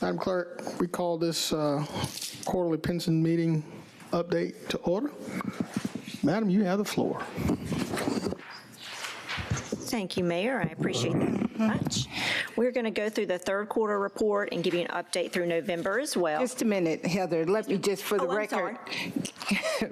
Madam Clerk, we call this quarterly pension meeting update to order. Madam, you have the floor. Thank you, Mayor. I appreciate that much. We're going to go through the third quarter report and give you an update through November as well. Just a minute, Heather. Let me just, for the record,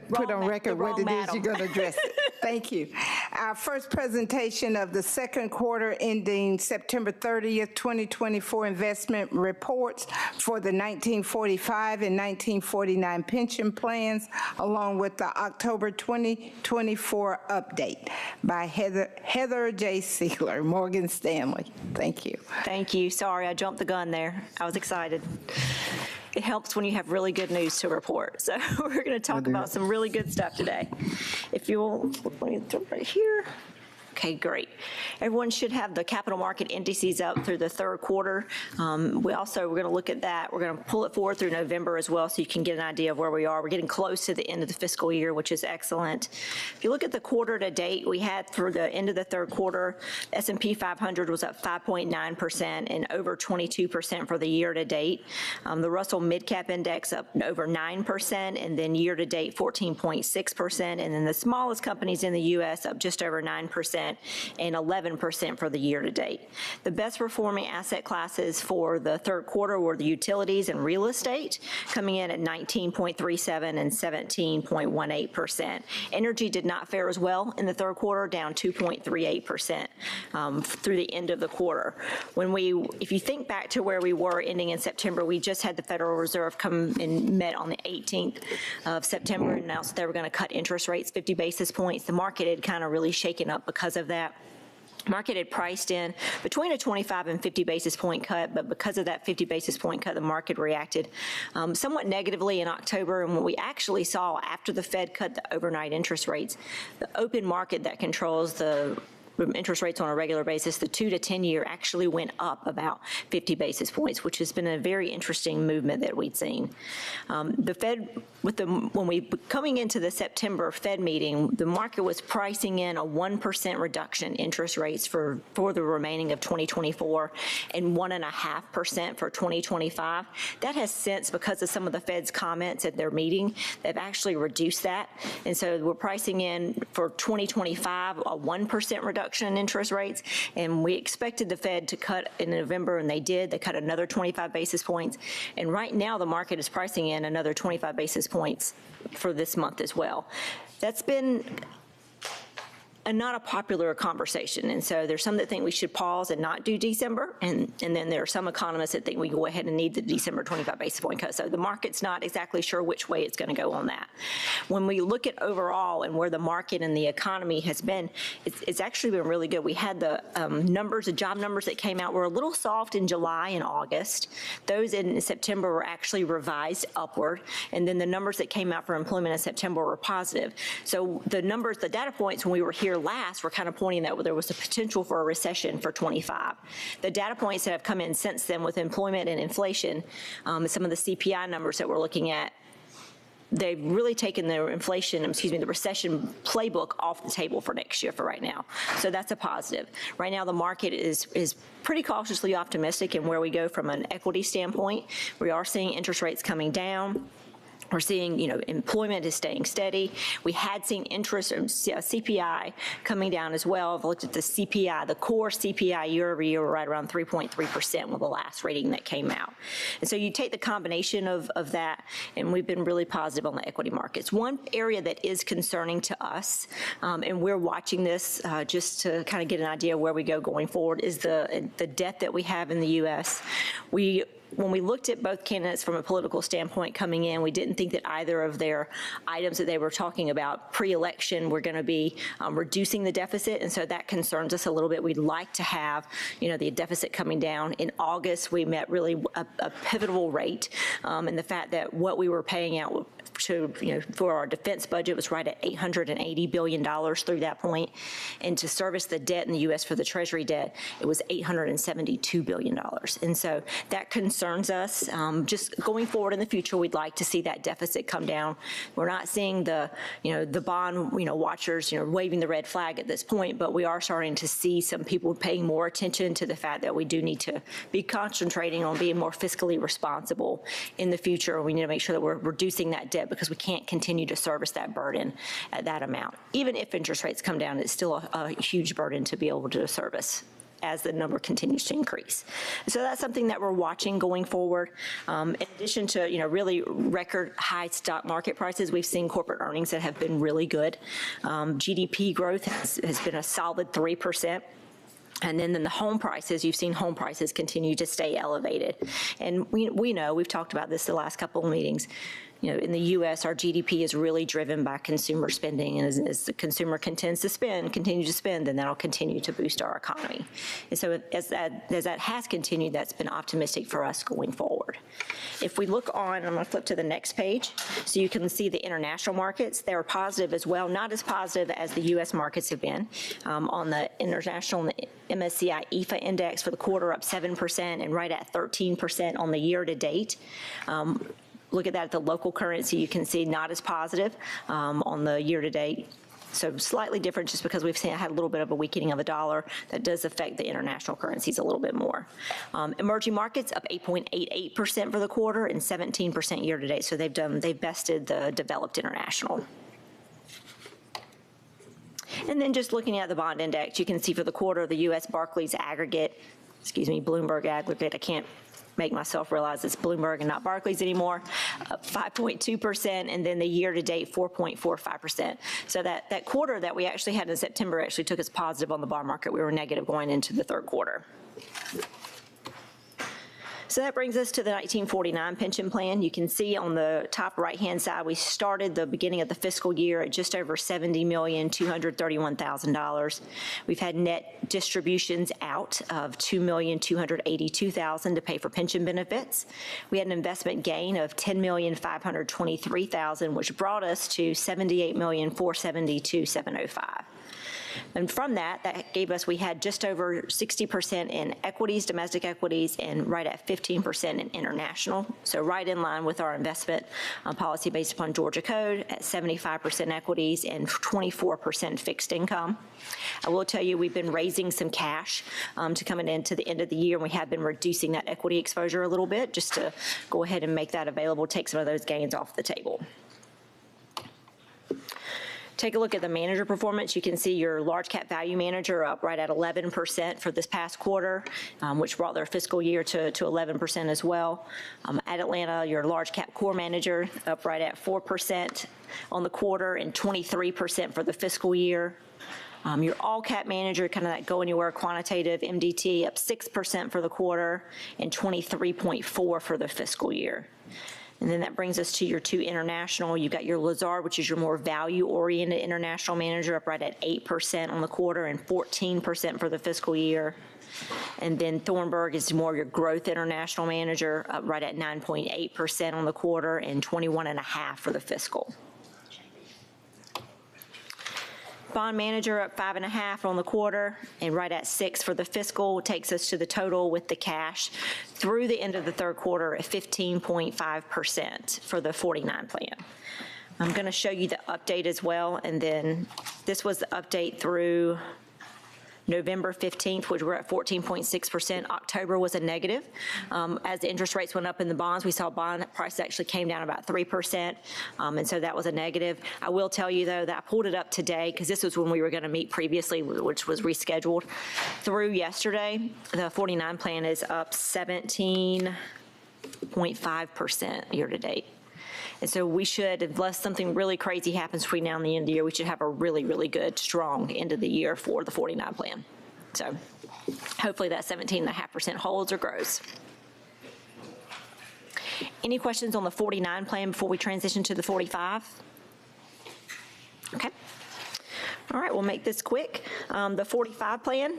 put on record what it is you're going to address it. Thank you. Our first presentation of the second quarter ending September 30th, 2024 investment reports for the 1945 and 1949 pension plans, along with the October 2024 update by Heather J. Siegler, Morgan Stanley. Thank you. Thank you. Sorry, I jumped the gun there. I was excited. It helps when you have really good news to report. So we're going to talk about some really good stuff today. If you'll, let me jump right here. Okay, great. Everyone should have the capital market indices up through the third quarter. We're going to look at that. We're going to pull it forward through November as well, so you can get an idea of where we are. We're getting close to the end of the fiscal year, which is excellent. If you look at the quarter to date, we had through the end of the third quarter, S&P 500 was up 5.9% and over 22% for the year to date. The Russell Midcap Index up over 9%, and then year to date 14.6%, and then the smallest companies in the U.S. up just over 9%. And 11% for the year to date. The best performing asset classes for the third quarter were the utilities and real estate, coming in at 19.37 and 17.18%. Energy did not fare as well in the third quarter, down 2.38% through the end of the quarter. If you think back to where we were ending in September, we just had the Federal Reserve come and met on the 18th of September and announced they were going to cut interest rates 50 basis points. The market had kind of really shaken up because of that. Market had priced in between a 25 and 50 basis point cut, but because of that 50 basis point cut, the market reacted somewhat negatively in October. And what we actually saw after the Fed cut the overnight interest rates, the open market that controls the interest rates on a regular basis, the 2 to 10 year actually went up about 50 basis points, which has been a very interesting movement that we'd seen. The Fed, coming into the September Fed meeting, the market was pricing in a 1% reduction in interest rates for the remaining of 2024 and 1.5% for 2025. That has since, because of some of the Fed's comments at their meeting, they've actually reduced that. And so we're pricing in for 2025 a 1% reduction in interest rates, and we expected the Fed to cut in November, and they did. They cut another 25 basis points, and right now the market is pricing in another 25 basis points for this month as well. That's been not a popular conversation, and so there's some that think we should pause and not do December, and then there are some economists that think we go ahead and need the December 25 basis point cut. So the market's not exactly sure which way it's going to go on that. When we look at overall and where the market and the economy has been, it's actually been really good. We had the the job numbers that came out were a little soft in July and August. Those in September were actually revised upward, and then the numbers that came out for employment in September were positive. So the numbers, the data points when we were here last were kind of pointing that there was a potential for a recession for 25. The data points that have come in since then with employment and inflation, some of the CPI numbers that we're looking at, they've really taken the recession playbook off the table for next year for right now. So that's a positive. Right now the market is pretty cautiously optimistic in where we go from an equity standpoint. We are seeing interest rates coming down. We're seeing, employment is staying steady. We had seen interest CPI coming down as well. I've looked at the CPI, the core CPI year over year, right around 3.3% with the last rating that came out. And so you take the combination of that, and we've been really positive on the equity markets. One area that is concerning to us, and we're watching this just to kind of get an idea of where we go going forward, is the debt that we have in the U.S. When we looked at both candidates from a political standpoint coming in, we didn't think that either of their items that they were talking about pre-election were going to be reducing the deficit, and so that concerns us a little bit. We'd like to have, the deficit coming down. In August, we met really a pivotal rate, and the fact that what we were paying out for our defense budget was right at $880 billion through that point. And to service the debt in the U.S. for the Treasury debt, it was $872 billion. And so that concerns us. Just going forward in the future, we'd like to see that deficit come down. We're not seeing the bond, watchers, waving the red flag at this point, but we are starting to see some people paying more attention to the fact that we do need to be concentrating on being more fiscally responsible in the future. We need to make sure that we're reducing that debt because we can't continue to service that burden at that amount. Even if interest rates come down, it's still a huge burden to be able to service as the number continues to increase. So that's something that we're watching going forward. In addition to, really record high stock market prices, we've seen corporate earnings that have been really good. GDP growth has been a solid 3%. And then in the home prices, you've seen home prices continue to stay elevated. And we know, we've talked about this the last couple of meetings, in the U.S., our GDP is really driven by consumer spending, and as the consumer continue to spend, then that'll continue to boost our economy. And so as that has continued, that's been optimistic for us going forward. If we look on, I'm going to flip to the next page, so you can see the international markets. They were positive as well, not as positive as the U.S. markets have been. On the international, the MSCI EFA index for the quarter up 7% and right at 13% on the year to date. Look at that at the local currency, you can see not as positive on the year to date. So slightly different just because we've had a little bit of a weakening of the dollar that does affect the international currencies a little bit more. Emerging markets up 8.88% for the quarter and 17% year to date. So they've bested the developed international. And then just looking at the bond index, you can see for the quarter, the U.S. Barclays aggregate, Bloomberg aggregate, I can't make myself realize it's Bloomberg and not Barclays anymore, up 5.2%, and then the year-to-date 4.45%. So that quarter that we actually had in September actually took us positive on the bond market. We were negative going into the third quarter. So that brings us to the 1949 pension plan. You can see on the top right-hand side, we started the beginning of the fiscal year at just over $70,231,000. We've had net distributions out of $2,282,000 to pay for pension benefits. We had an investment gain of $10,523,000, which brought us to $78,472,705. And from that gave us, we had just over 60% in equities, domestic equities, and right at 15% in international. So right in line with our investment policy based upon Georgia Code at 75% equities and 24% fixed income. I will tell you, we've been raising some cash to coming into the end of the year, and we have been reducing that equity exposure a little bit just to go ahead and make that available, take some of those gains off the table. Take a look at the manager performance. You can see your large cap value manager up right at 11% for this past quarter, which brought their fiscal year to 11% as well. At Atlanta, your large cap core manager up right at 4% on the quarter and 23% for the fiscal year. Your all cap manager, kind of that go anywhere quantitative MDT, up 6% for the quarter and 23.4 for the fiscal year. And then that brings us to your two international. You've got your Lazard, which is your more value-oriented international manager, up right at 8% on the quarter and 14% for the fiscal year. And then Thornburg is more your growth international manager, up right at 9.8% on the quarter and 21.5% for the fiscal. Bond manager up 5.5 on the quarter and right at 6 for the fiscal, takes us to the total with the cash through the end of the third quarter at 15.5% for the 49 plan. I'm going to show you the update as well, and then this was the update through November 15th, which we're at 14.6%. October was a negative. As the interest rates went up in the bonds, we saw bond prices actually came down about 3%, and so that was a negative. I will tell you, though, that I pulled it up today because this was when we were going to meet previously, which was rescheduled. Through yesterday, the 49 plan is up 17.5% year-to-date. And so we should, unless something really crazy happens between now and the end of the year, we should have a really, really good, strong end of the year for the 49 plan. So hopefully that 17.5% holds or grows. Any questions on the 49 plan before we transition to the 45? Okay. All right, we'll make this quick. The 45 plan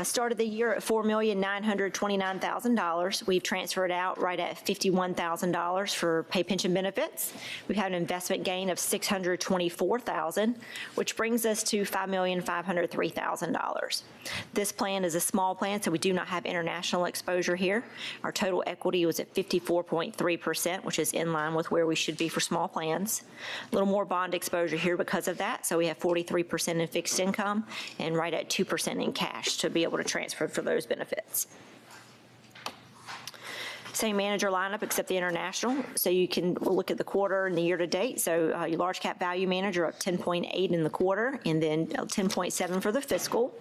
started the year at $4,929,000. We've transferred out right at $51,000 for pay pension benefits. We've had an investment gain of $624,000, which brings us to $5,503,000. This plan is a small plan, so we do not have international exposure here. Our total equity was at 54.3%, which is in line with where we should be for small plans. A little more bond exposure here because of that, so we have 43% in fixed income and right at 2% in cash to be able to transfer for those benefits. Same manager lineup except the international. So we'll look at the quarter and the year to date. So your large cap value manager up 10.8 in the quarter and then 10.7 for the fiscal.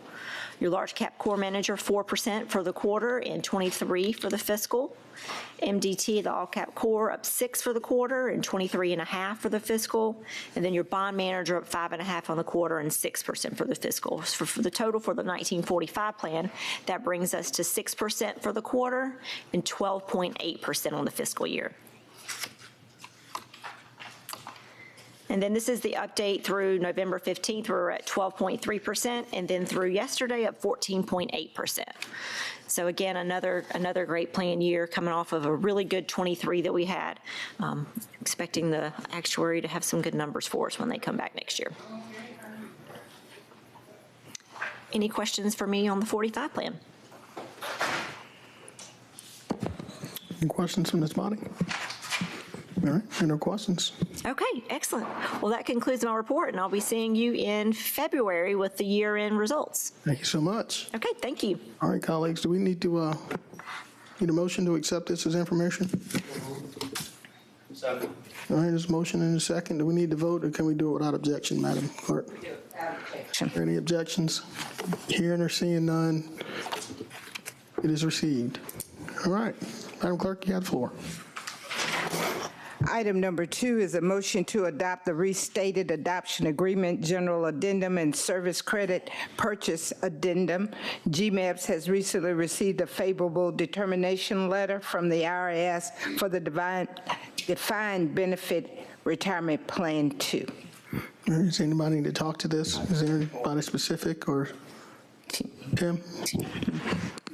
Your large cap core manager 4% for the quarter and 23 for the fiscal. MDT, the all cap core, up 6 for the quarter and 23.5 for the fiscal. And then your bond manager up 5.5 on the quarter and 6% for the fiscal. So for the total for the 1945 plan, that brings us to 6% for the quarter and 12.8% on the fiscal year. And then this is the update through November 15th. We're at 12.3%, and then through yesterday at 14.8%. So again, another great plan year coming off of a really good 23 that we had. Expecting the actuary to have some good numbers for us when they come back next year. Any questions for me on the 45 plan? Any questions from Ms. Botting? All right, no questions. Okay, excellent. Well, that concludes my report, and I'll be seeing you in February with the year-end results. Thank you so much. Okay, thank you. All right, colleagues, do we need to need a motion to accept this as information? Second. All right, there's a motion and a second. Do we need to vote, or can we do it without objection, Madam Clerk? Are there any objections? Hearing or seeing none, it is received. All right, Madam Clerk, you have the floor. Item number 2 is a motion to adopt the restated adoption agreement, general addendum, and service credit purchase addendum. GMEPS has recently received a favorable determination letter from the IRS for the defined benefit retirement plan 2. Does anybody need to talk to this? Is there anybody specific, or Tim?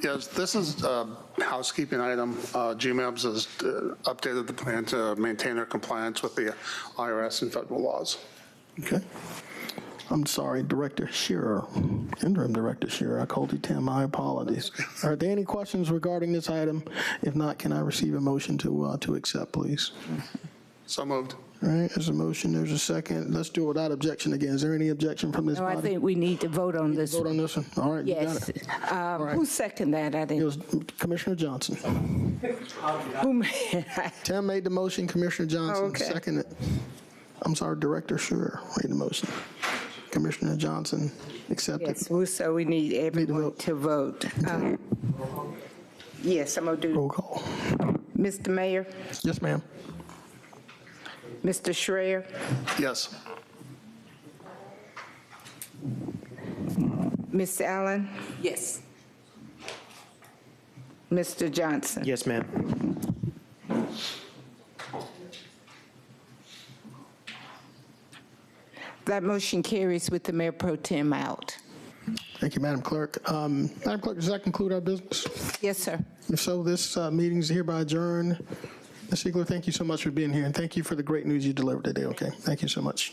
Yes, this is a housekeeping item. GMEBS has updated the plan to maintain their compliance with the IRS and federal laws. Okay. I'm sorry, Director Shearer, Interim Director Shearer. I called you Tim. My apologies. Are there any questions regarding this item? If not, can I receive a motion to accept, please? So moved. All right, there's a motion, there's a second. Let's do it without objection again. Is there any objection from this No, body? I think we need to vote on this. Vote on this one? All right, you Yes. got it. right. Who seconded that? I It didn't. was Commissioner Johnson. Who made- Tim made the motion, Commissioner Johnson Okay. seconded. I'm sorry, Director Shearer made the motion. Commissioner Johnson accepted. Yes, so we need everyone vote. to vote. Yes, I'm going to do, Roll call. Mr. Mayor, Yes, ma'am. Mr. Schreier, Yes. Ms. Allen, Yes. Mr. Johnson. Yes, ma'am. That motion carries with the Mayor Pro Tem out. Thank you, Madam Clerk. Madam Clerk, does that conclude our business? Yes, sir. If so, this meeting is hereby adjourned. Ms. Ziegler, thank you so much for being here, and thank you for the great news you delivered today, okay? Thank you so much.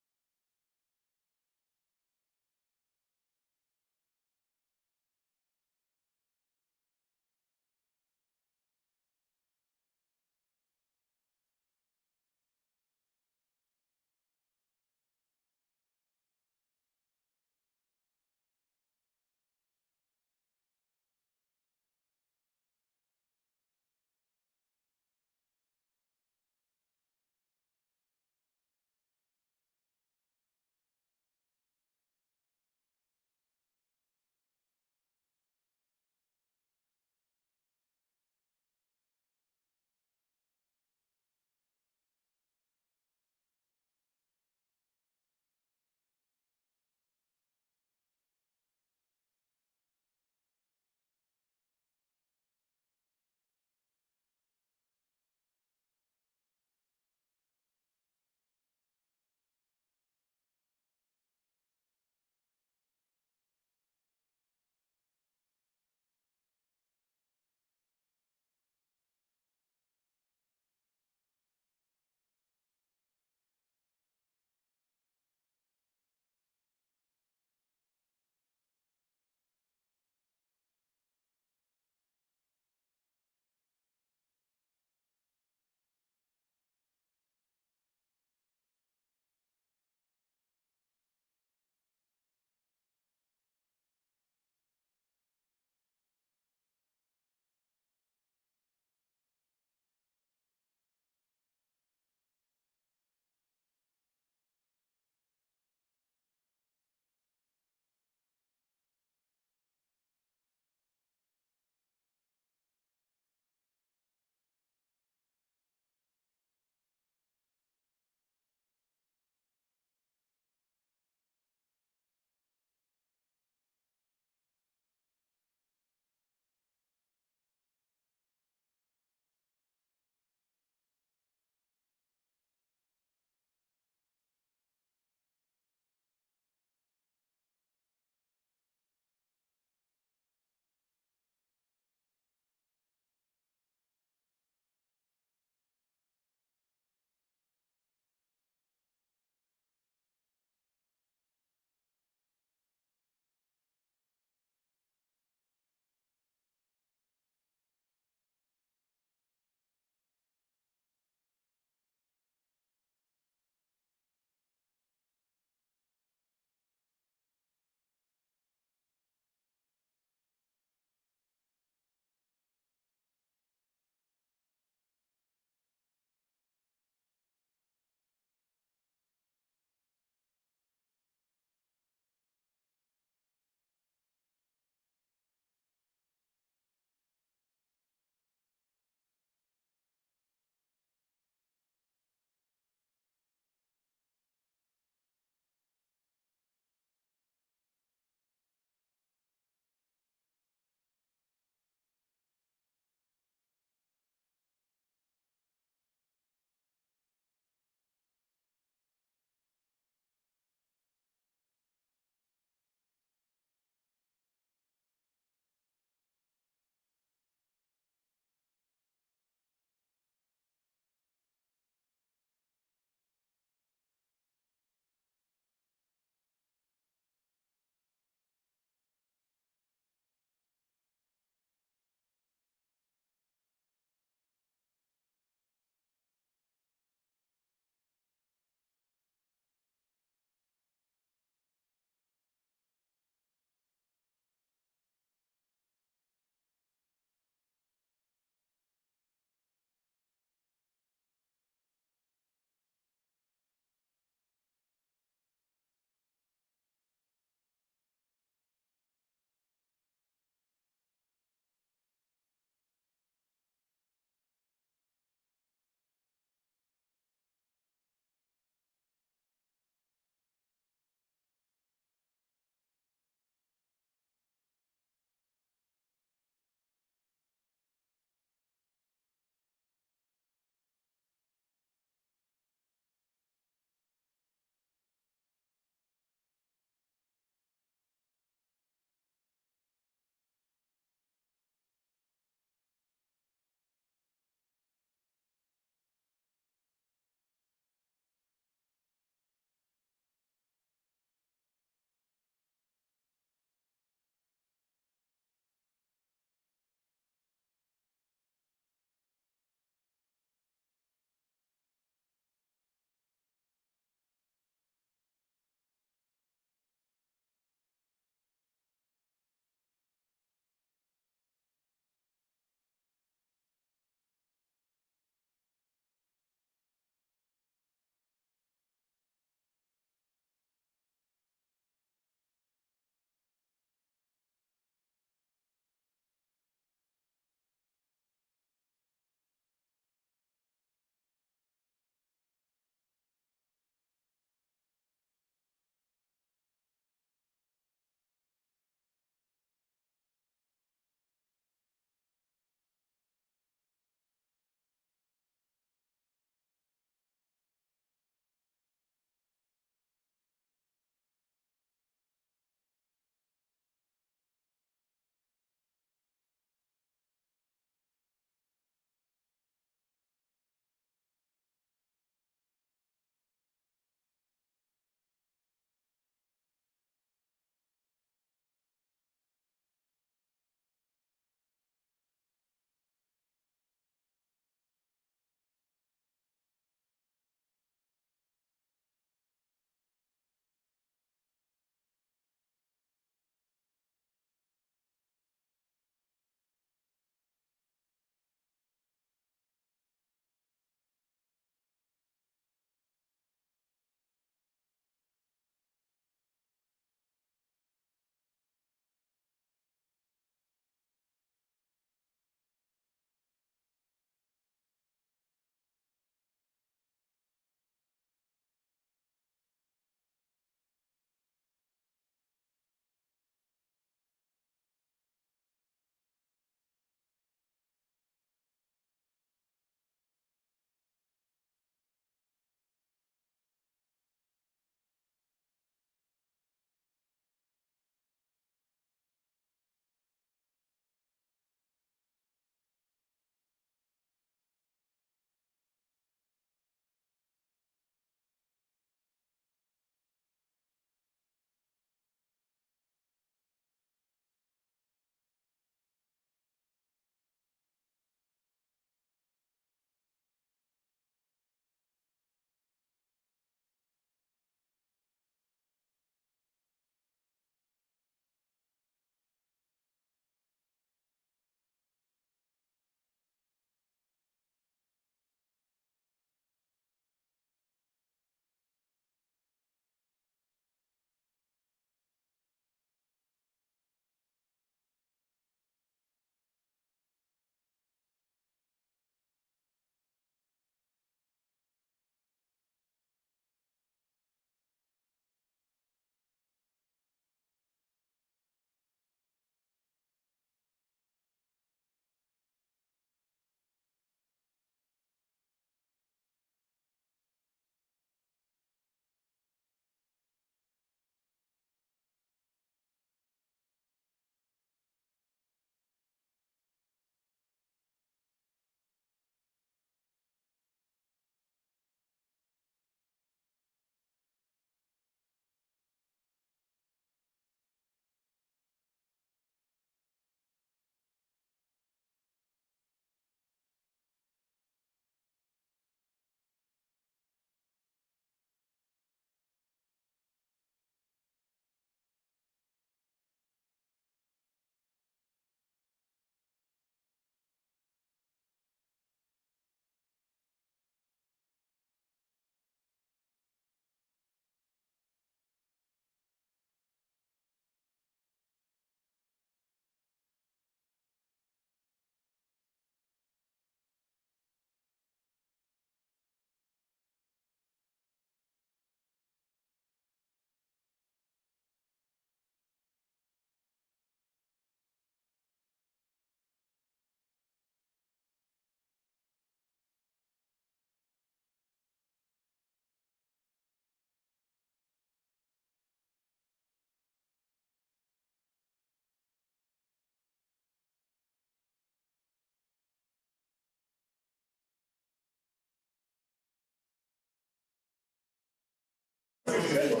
Moving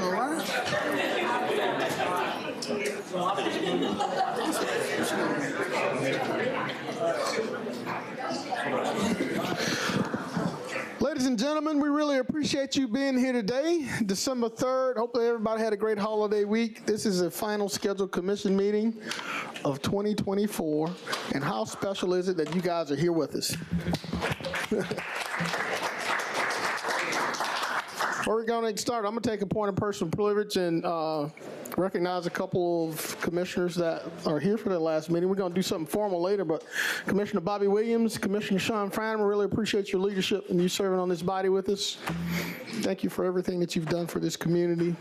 around. Ladies and gentlemen, we really appreciate you being here today, December 3rd. Hopefully everybody had a great holiday week. This is the final scheduled commission meeting of 2024. And how special is it that you guys are here with us? We're going to start. I'm going to take a point of personal privilege and recognize a couple of commissioners that are here for the last meeting. We're going to do something formal later, but Commissioner Bobby Williams, Commissioner Sean Fran, we really appreciate your leadership and you serving on this body with us. Thank you for everything that you've done for this community.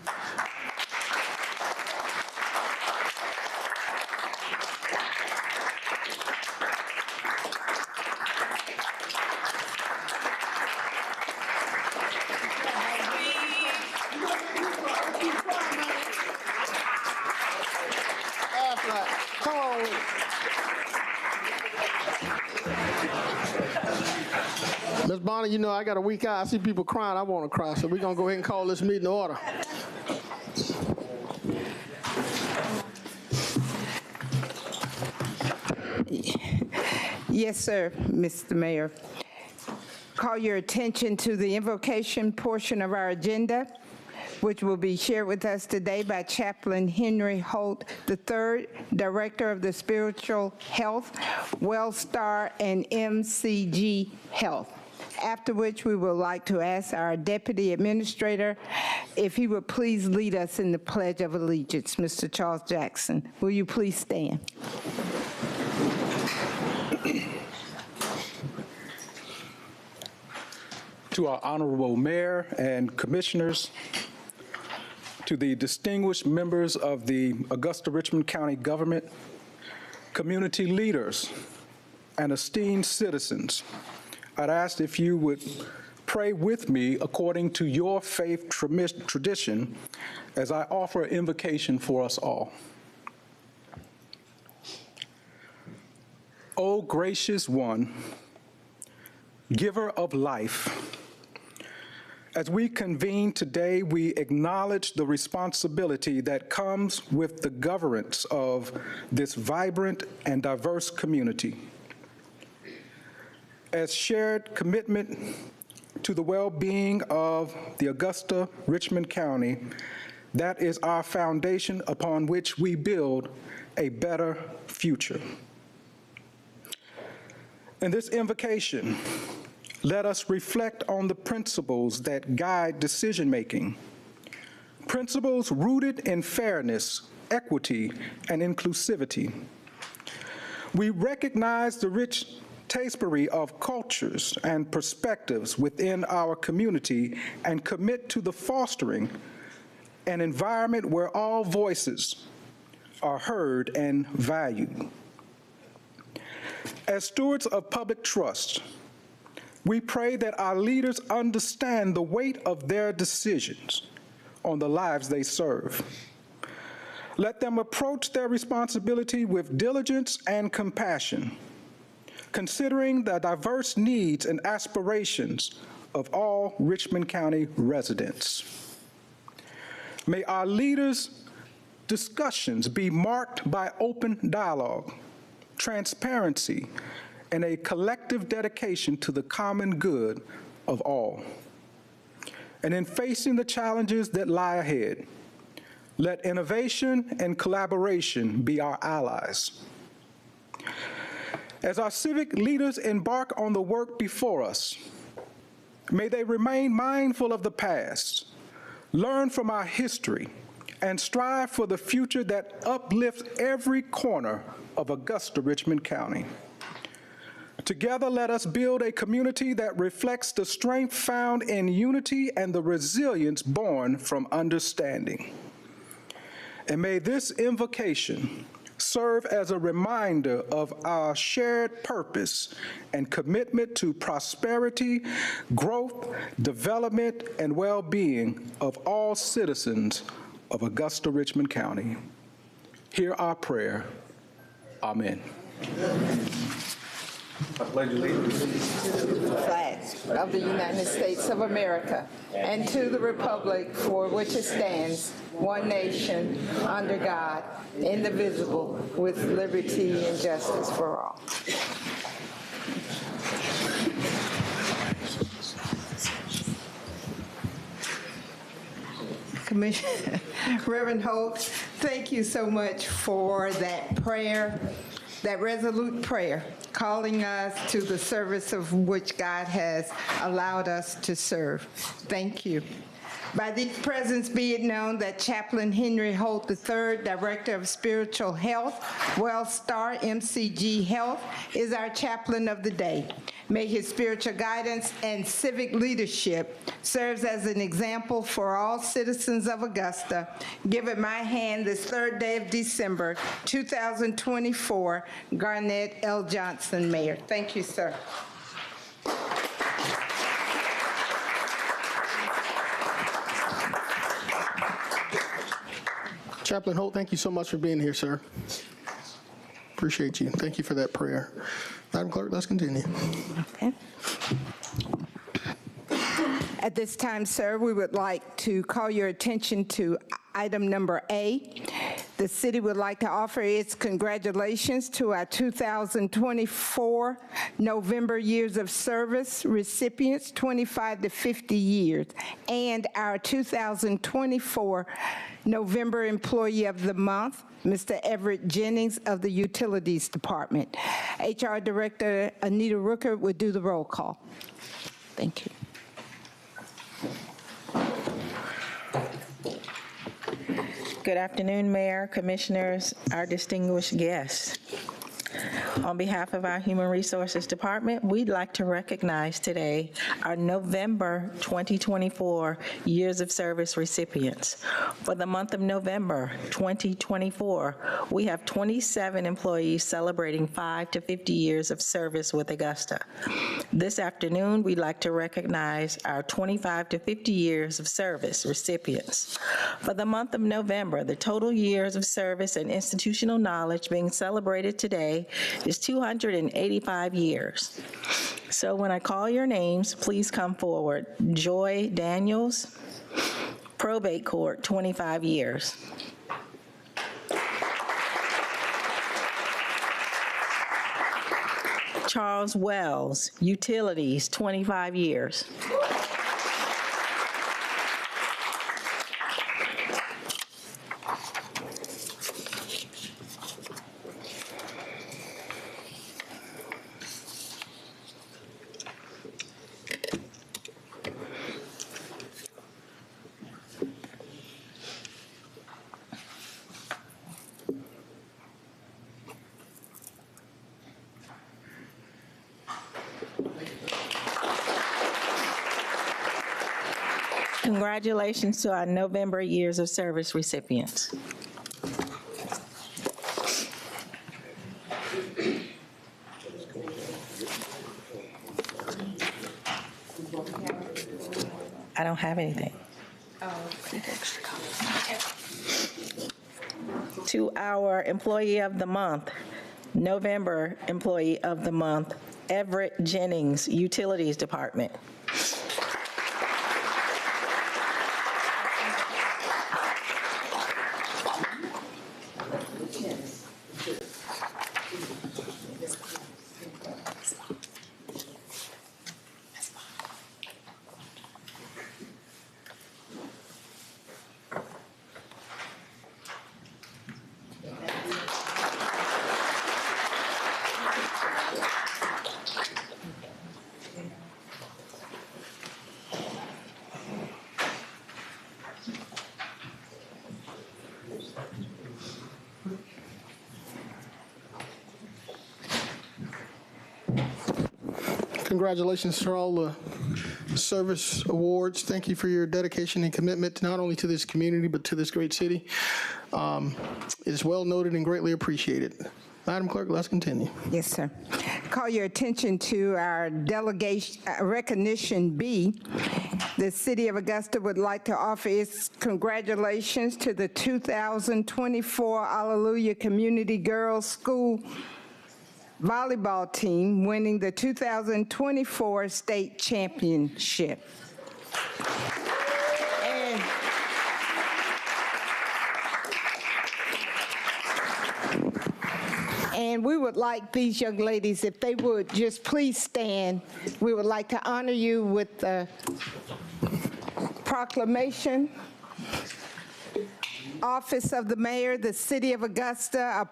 Come on with it. Ms. Bonner, you know I got a weak eye. I see people crying. I want to cry, so we're going to go ahead and call this meeting to order. Yes, sir, Mr. Mayor. Call your attention to the invocation portion of our agenda, which will be shared with us today by Chaplain Henry Holt III, Director of the Spiritual Health, WellStar, and MCG Health. After which we would like to ask our Deputy Administrator if he would please lead us in the Pledge of Allegiance. Mr. Charles Jackson, will you please stand? To our honorable mayor and commissioners, to the distinguished members of the Augusta Richmond County government, community leaders, and esteemed citizens, I'd ask if you would pray with me according to your faith tradition as I offer an invocation for us all. O gracious one, giver of life, as we convene today, we acknowledge the responsibility that comes with the governance of this vibrant and diverse community. As shared commitment to the well-being of the Augusta Richmond County, that is our foundation upon which we build a better future. In this invocation, let us reflect on the principles that guide decision-making, principles rooted in fairness, equity, and inclusivity. We recognize the rich tapestry of cultures and perspectives within our community and commit to the fostering an environment where all voices are heard and valued. As stewards of public trust, we pray that our leaders understand the weight of their decisions on the lives they serve. Let them approach their responsibility with diligence and compassion, considering the diverse needs and aspirations of all Richmond County residents. May our leaders' discussions be marked by open dialogue, transparency, and a collective dedication to the common good of all. And in facing the challenges that lie ahead, let innovation and collaboration be our allies. As our civic leaders embark on the work before us, may they remain mindful of the past, learn from our history, and strive for the future that uplifts every corner of Augusta Richmond County. Together, let us build a community that reflects the strength found in unity and the resilience born from understanding. And may this invocation serve as a reminder of our shared purpose and commitment to prosperity, growth, development, and well-being of all citizens of Augusta Richmond County. Hear our prayer. Amen. flag of the United States of America and to the republic for which it stands, one nation, under God, indivisible, with liberty and justice for all. Commissioner, Reverend Holt, thank you so much for that prayer, that resolute prayer, calling us to the service of which God has allowed us to serve. Thank you. By these presents be it known that Chaplain Henry Holt III, Director of Spiritual Health, WellStar MCG Health, is our chaplain of the day. May his spiritual guidance and civic leadership serves as an example for all citizens of Augusta. Give at my hand this third day of December, 2024, Garnett L. Johnson, Mayor. Thank you, sir. Chaplain Holt, thank you so much for being here, sir. Appreciate you. Thank you for that prayer. Madam Clerk, let's continue. Okay. At this time, sir, we would like to call your attention to item number A. The city would like to offer its congratulations to our 2024 November Years of Service recipients, 25 to 50 years, and our 2024 November Employee of the Month, Mr. Everett Jennings of the Utilities Department. HR Director Anita Rooker would do the roll call. Thank you. Good afternoon, Mayor, Commissioners, our distinguished guests. On behalf of our Human Resources Department, we'd like to recognize today our November 2024 Years of Service recipients. For the month of November 2024, we have 27 employees celebrating 5 to 50 years of service with Augusta. This afternoon, we'd like to recognize our 25 to 50 years of service recipients. For the month of November, the total years of service and institutional knowledge being celebrated today is 285 years. So when I call your names, please come forward. Joy Daniels, probate court, 25 years. Charles Wells, utilities, 25 years. Congratulations to our November Years of Service recipients. I don't have anything. To our Employee of the Month, November Employee of the Month, Everett Jennings, Utilities Department. Congratulations to all the service awards. Thank you for your dedication and commitment not only to this community, but to this great city. It is well noted and greatly appreciated. Madam Clerk, let's continue. Yes, sir. Call your attention to our delegation recognition B. The City of Augusta would like to offer its congratulations to the 2024 Alleluia Community Girls School volleyball team winning the 2024 state championship. And we would like these young ladies, if they would just please stand, we would like to honor you with the proclamation. Office of the Mayor, the City of Augusta, a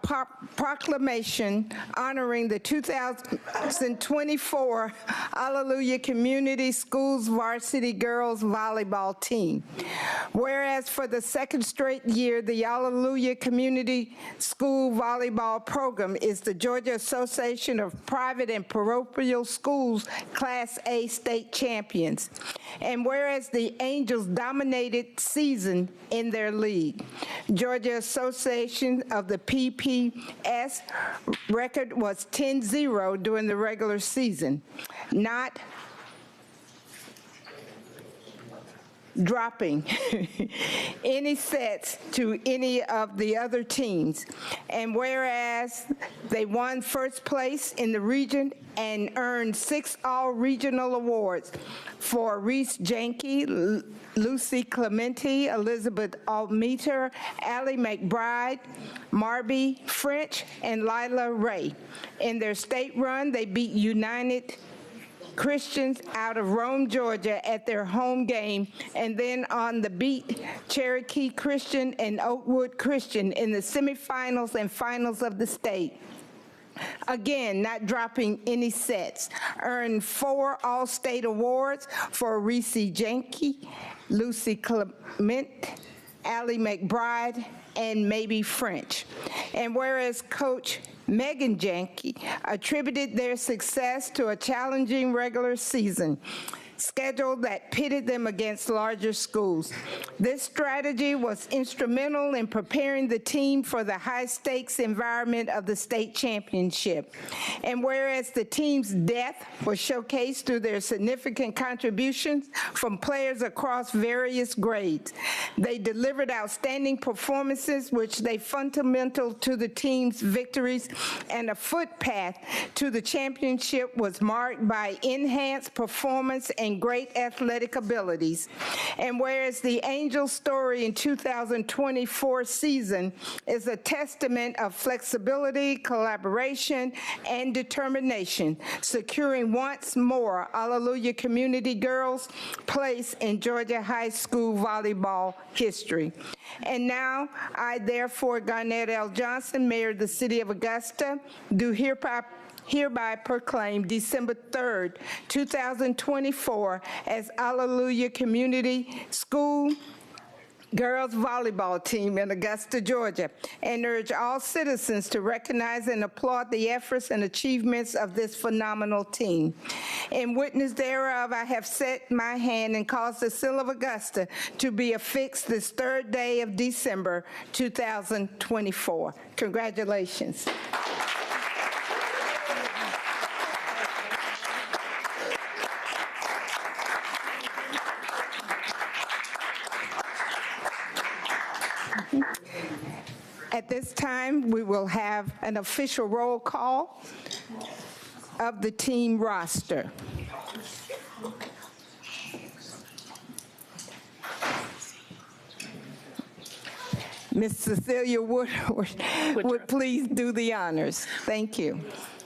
proclamation honoring the 2024 Hallelujah Community Schools Varsity Girls Volleyball Team. Whereas for the second straight year, the Hallelujah Community School Volleyball Program is the Georgia Association of Private and Parochial Schools Class A state champions. And whereas the Angels dominated season in their league, Georgia Association of the PPS record was 10-0 during the regular season, not dropping any sets to any of the other teams. And whereas they won first place in the region and earned 6 all-regional awards for Reese Janke, Lucy Clementi, Elizabeth Almeter, Allie McBride, Marby French, and Lila Ray. In their state run, they beat United Christians out of Rome, Georgia at their home game, and then on the beat Cherokee Christian and Oakwood Christian in the semifinals and finals of the state. Again, not dropping any sets. Earned 4 All-State awards for Reese Janke, Lucy Clement, Allie McBride, and Maybe French. And whereas Coach Megan Janke attributed their success to a challenging regular season schedule that pitted them against larger schools. This strategy was instrumental in preparing the team for the high-stakes environment of the state championship. And whereas the team's depth was showcased through their significant contributions from players across various grades, they delivered outstanding performances which they fundamental to the team's victories, and a footpath to the championship was marked by enhanced performance and great athletic abilities. And whereas the Angels' story in 2024 season is a testament of flexibility, collaboration, and determination, securing once more Hallelujah Community Girls' place in Georgia high school volleyball history. And now, I therefore, Garnett L. Johnson, Mayor of the City of Augusta, do hereby proclaim December 3rd, 2024 as Hallelujah Community School Girls Volleyball Team in Augusta, Georgia, and urge all citizens to recognize and applaud the efforts and achievements of this phenomenal team. In witness thereof, I have set my hand and caused the seal of Augusta to be affixed this 3rd day of December, 2024. Congratulations. At this time, we will have an official roll call of the team roster. Ms. Cecilia Woodward would please do the honors. Thank you.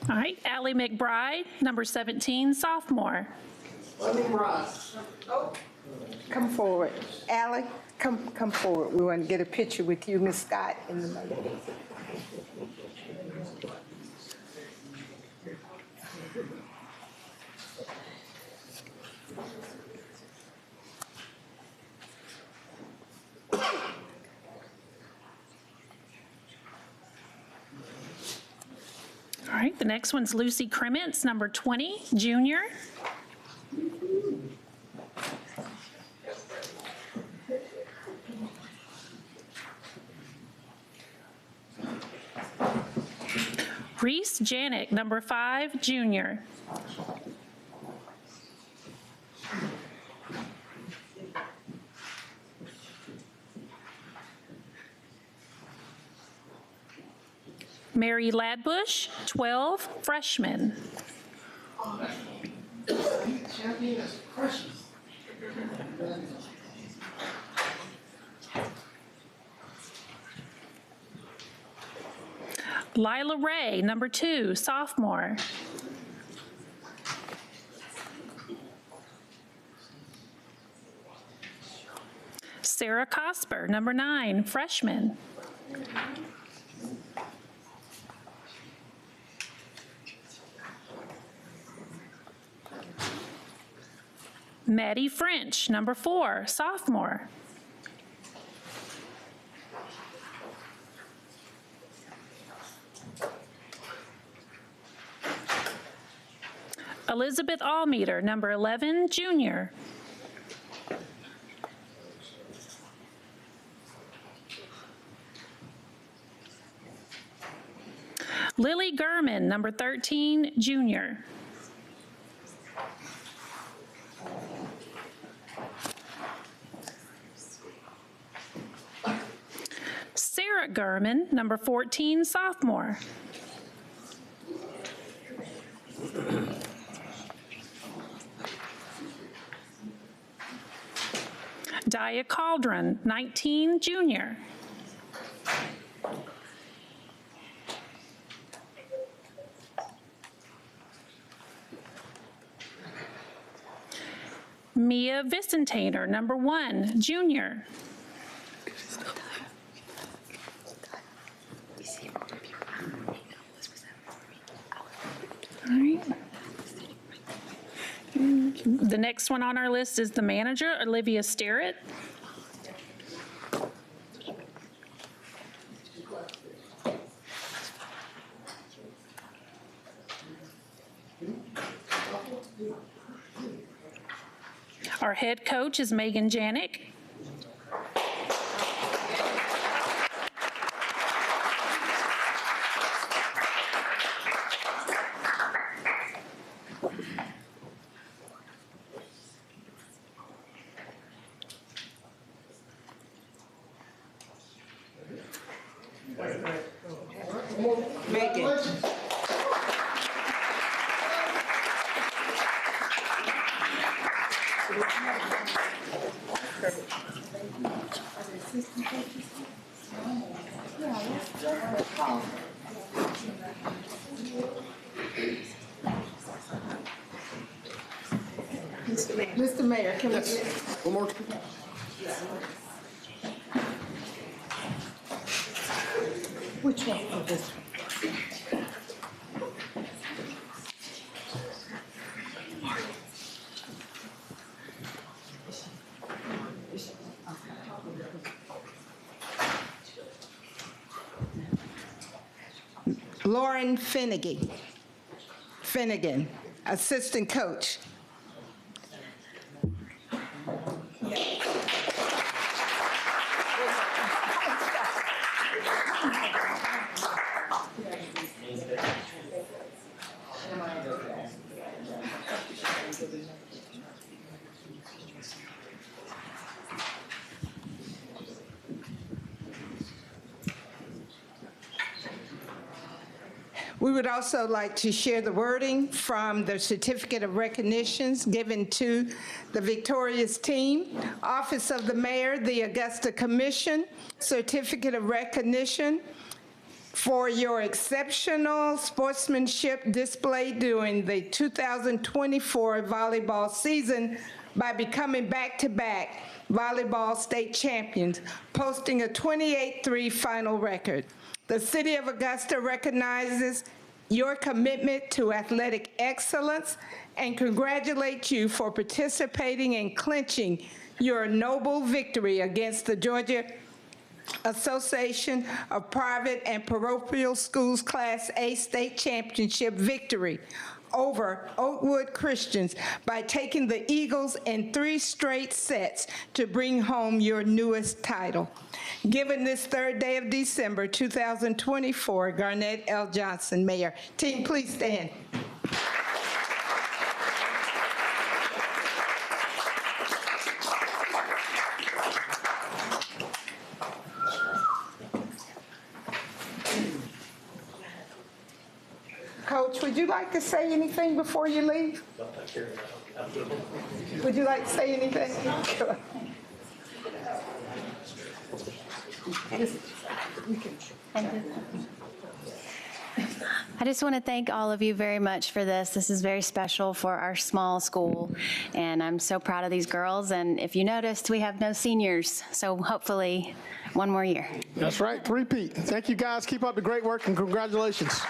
All right, Allie McBride, number 17, sophomore. Come forward. Allie, come forward. We want to get a picture with you, Ms. Scott, in the middle. All right, the next one's Lucy Kremens, number 20, junior. Reese Janik, number 5, junior. Mary Ladbush, 12, freshman. Lila Ray, number 2, sophomore. Sarah Cosper, number 9, freshman. Maddie French, number 4, sophomore. Elizabeth Allmeter, number 11, junior. Lily Gurman, number 13, junior. Sarah Gurman, number 14, sophomore. Dia Caldron, 19, junior. Mia Vicentainer, number 1, junior. All right. The next one on our list is the manager, Olivia Sterrett. Our head coach is Megan Janik. Megan. Mr. Mayor, can we get One more. which one for this one? Lauren Finnegan, assistant coach. We would also like to share the wording from the certificate of recognitions given to the victorious team. Office of the Mayor, the Augusta Commission, certificate of recognition for your exceptional sportsmanship displayed during the 2024 volleyball season by becoming back-to-back volleyball state champions, posting a 28-3 final record. The City of Augusta recognizes your commitment to athletic excellence and congratulates you for participating and clinching your noble victory against the Georgia Association of Private and Parochial Schools Class A State Championship victory over Oakwood Christians by taking the Eagles in 3 straight sets to bring home your newest title. Given this 3rd day of December 2024, Garnett L. Johnson, Mayor. Team, please stand. would you like to say anything before you leave? Would you like to say anything? I just want to thank all of you very much for this. This is very special for our small school, and I'm so proud of these girls. And if you noticed, we have no seniors, so hopefully one more year. That's right, three-peat. Thank you, guys. Keep up the great work, and congratulations.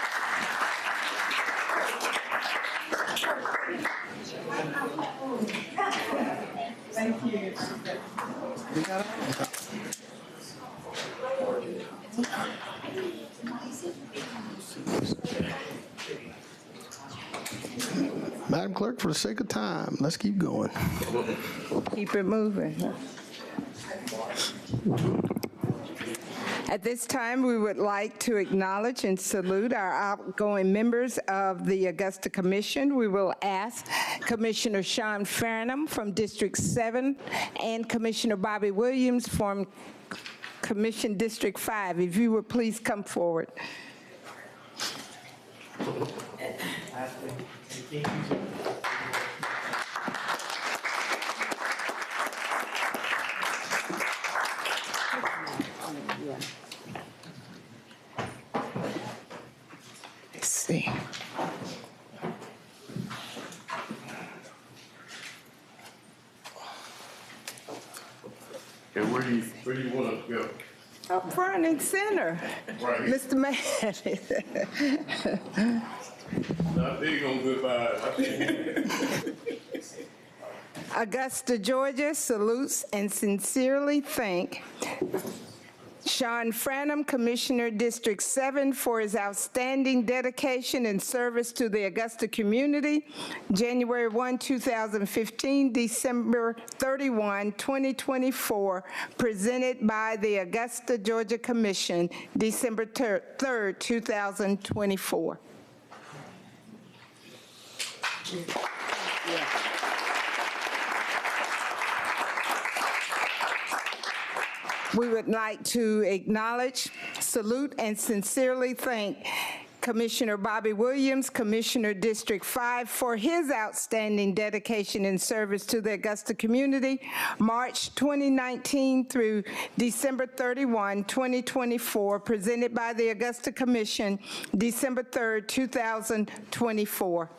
Thank you. Madam Clerk, for the sake of time, let's keep going. Keep it moving. At this time, we would like to acknowledge and salute our outgoing members of the Augusta Commission. We will ask Commissioner Sean Farnham from District 7 and Commissioner Bobby Williams from Commission District 5, if you would please come forward. Let's see. Okay, where do you want us to go? Up front and center. Right. Mr. Matt. Not big on goodbyes. Augusta, Georgia salutes and sincerely thank Sean Farnham, Commissioner District 7, for his outstanding dedication and service to the Augusta community, January 1, 2015, December 31, 2024, presented by the Augusta, Georgia Commission, December 3rd, 2024. We would like to acknowledge, salute, and sincerely thank Commissioner Bobby Williams, Commissioner District 5, for his outstanding dedication and service to the Augusta community, March 2019 through December 31, 2024, presented by the Augusta Commission, December 3rd, 2024.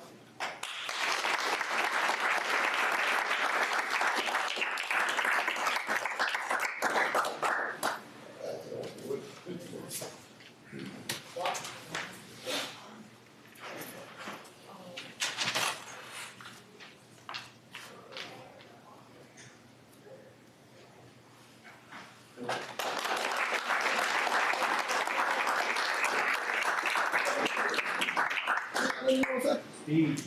Steve.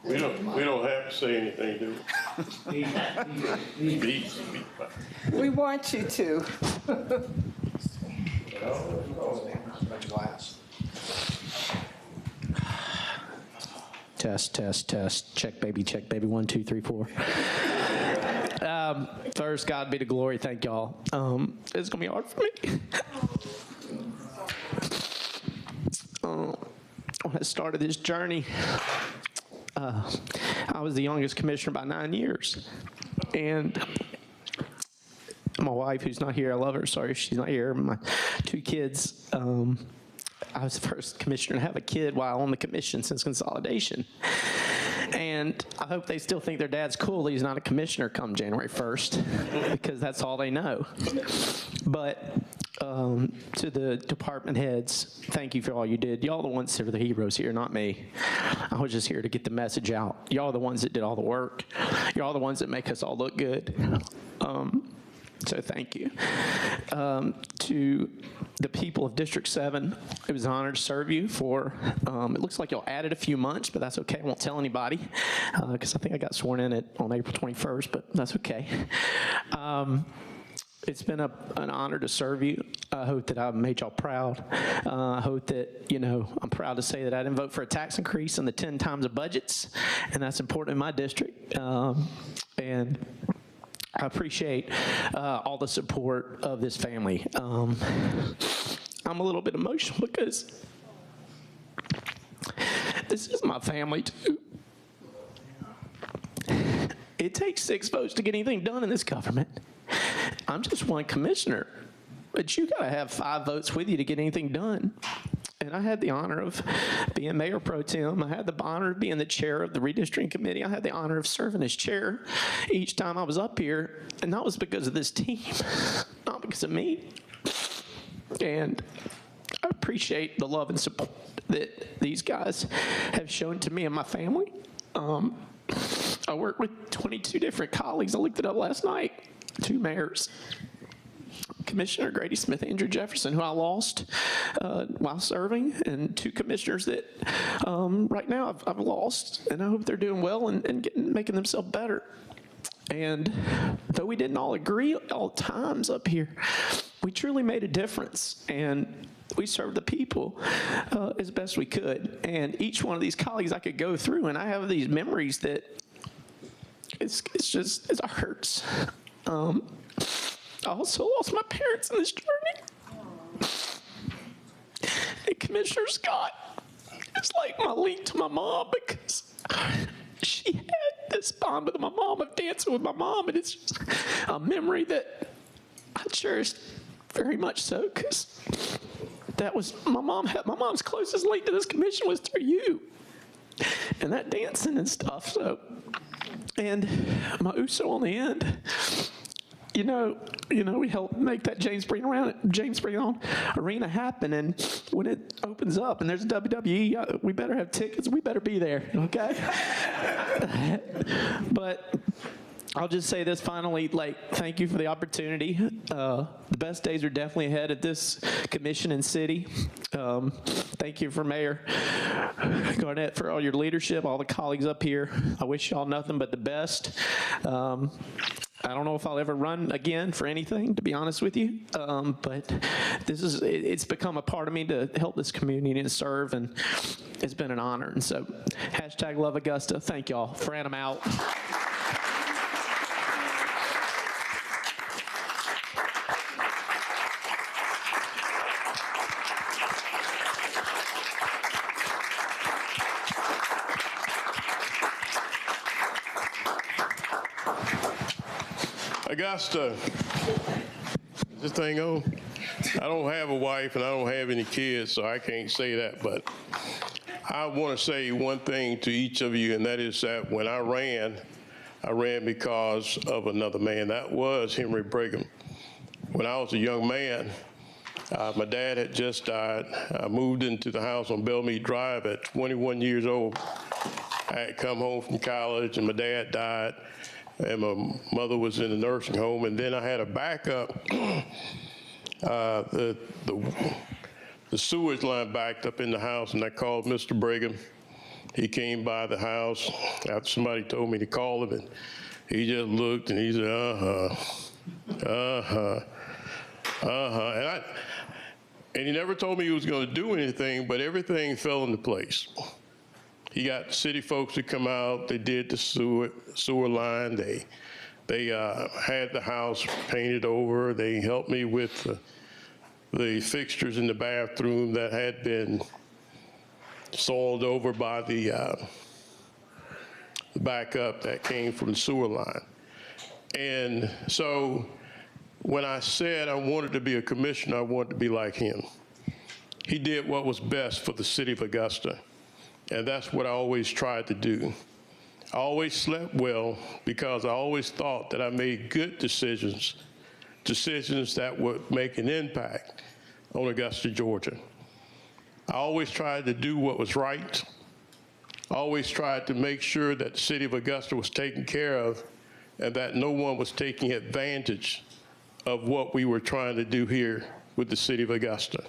We don't have to say anything, do we? We want you to. Test. Check, baby. 1, 2, 3, 4. First, God be the glory. Thank y'all. It's going to be hard for me. When I started this journey, I was the youngest commissioner by 9 years. And my wife, who's not here, I love her, sorry she's not here, my 2 kids, I was the first commissioner to have a kid while on the commission since consolidation. And I hope they still think their dad's cool that he's not a commissioner come January 1st, because that's all they know. But to the department heads, thank you for all you did. Y'all are the ones that are the heroes here, not me. I was just here to get the message out. Y'all are the ones that did all the work. Y'all are the ones that make us all look good. So thank you. To the people of District 7, it was an honor to serve you for, it looks like y'all added a few months, but that's okay. I won't tell anybody, because I think I got sworn in on April 21st, but that's okay. It's been an honor to serve you. I hope that I've made y'all proud. I hope that, I'm proud to say that I didn't vote for a tax increase in the 10 times of budgets, and that's important in my district. And I appreciate all the support of this family. I'm a little bit emotional because this is my family too. It takes 6 votes to get anything done in this government. I'm just one commissioner, but you gotta have 5 votes with you to get anything done. And I had the honor of being mayor pro tem. I had the honor of being the chair of the redistricting committee. I had the honor of serving as chair each time I was up here, and that was because of this team, not because of me. And I appreciate the love and support that these guys have shown to me and my family. I work with 22 different colleagues. I looked it up last night. 2 mayors. Commissioner Grady Smith, Andrew Jefferson, who I lost while serving, and 2 commissioners that right now I've lost, and I hope they're doing well and making themselves better. And though we didn't all agree all times up here, we truly made a difference, and we served the people as best we could. And each one of these colleagues I could go through, and I have these memories that it hurts. I also lost my parents in this journey. And Commissioner Scott is like my link to my mom because she had this bond with my mom of dancing with my mom, and it's just a memory that I cherish very much so because that was my mom's closest link to this commission was through you and that dancing and stuff. So, and my USO on the end. You know, we helped make that James Brown Arena happen, and when it opens up and there's a WWE, we better have tickets. We better be there, okay? But I'll just say this finally, thank you for the opportunity. The best days are definitely ahead at this commission and city. Thank you for Mayor Garnett for all your leadership, all the colleagues up here. I wish y'all nothing but the best. I don't know if I'll ever run again for anything, to be honest with you, but it's become a part of me to help this community and serve, and it's been an honor. And so, #LoveAugusta. Thank y'all. Fran, I'm out. Augusta, is this thing on? I don't have a wife and I don't have any kids, so I can't say that, but I want to say one thing to each of you, and that is that when I ran because of another man. That was Henry Brigham. When I was a young man, my dad had just died. I moved into the house on Bellmead Drive at 21 years old. I had come home from college and my dad died. And my mother was in a nursing home, and then I had a backup. The sewage line backed up in the house, and I called Mr. Brigham. He came by the house after somebody told me to call him, and he just looked and he said, and he never told me he was going to do anything, but everything fell into place. He got city folks to come out. They did the sewer line. They had the house painted over. They helped me with the fixtures in the bathroom that had been soiled over by the backup that came from the sewer line. And so when I said I wanted to be a commissioner, I wanted to be like him. He did what was best for the city of Augusta. And that's what I always tried to do. I always slept well because I always thought that I made good decisions that would make an impact on Augusta, Georgia. I always tried to do what was right. I always tried to make sure that the city of Augusta was taken care of and that no one was taking advantage of what we were trying to do here with the city of Augusta.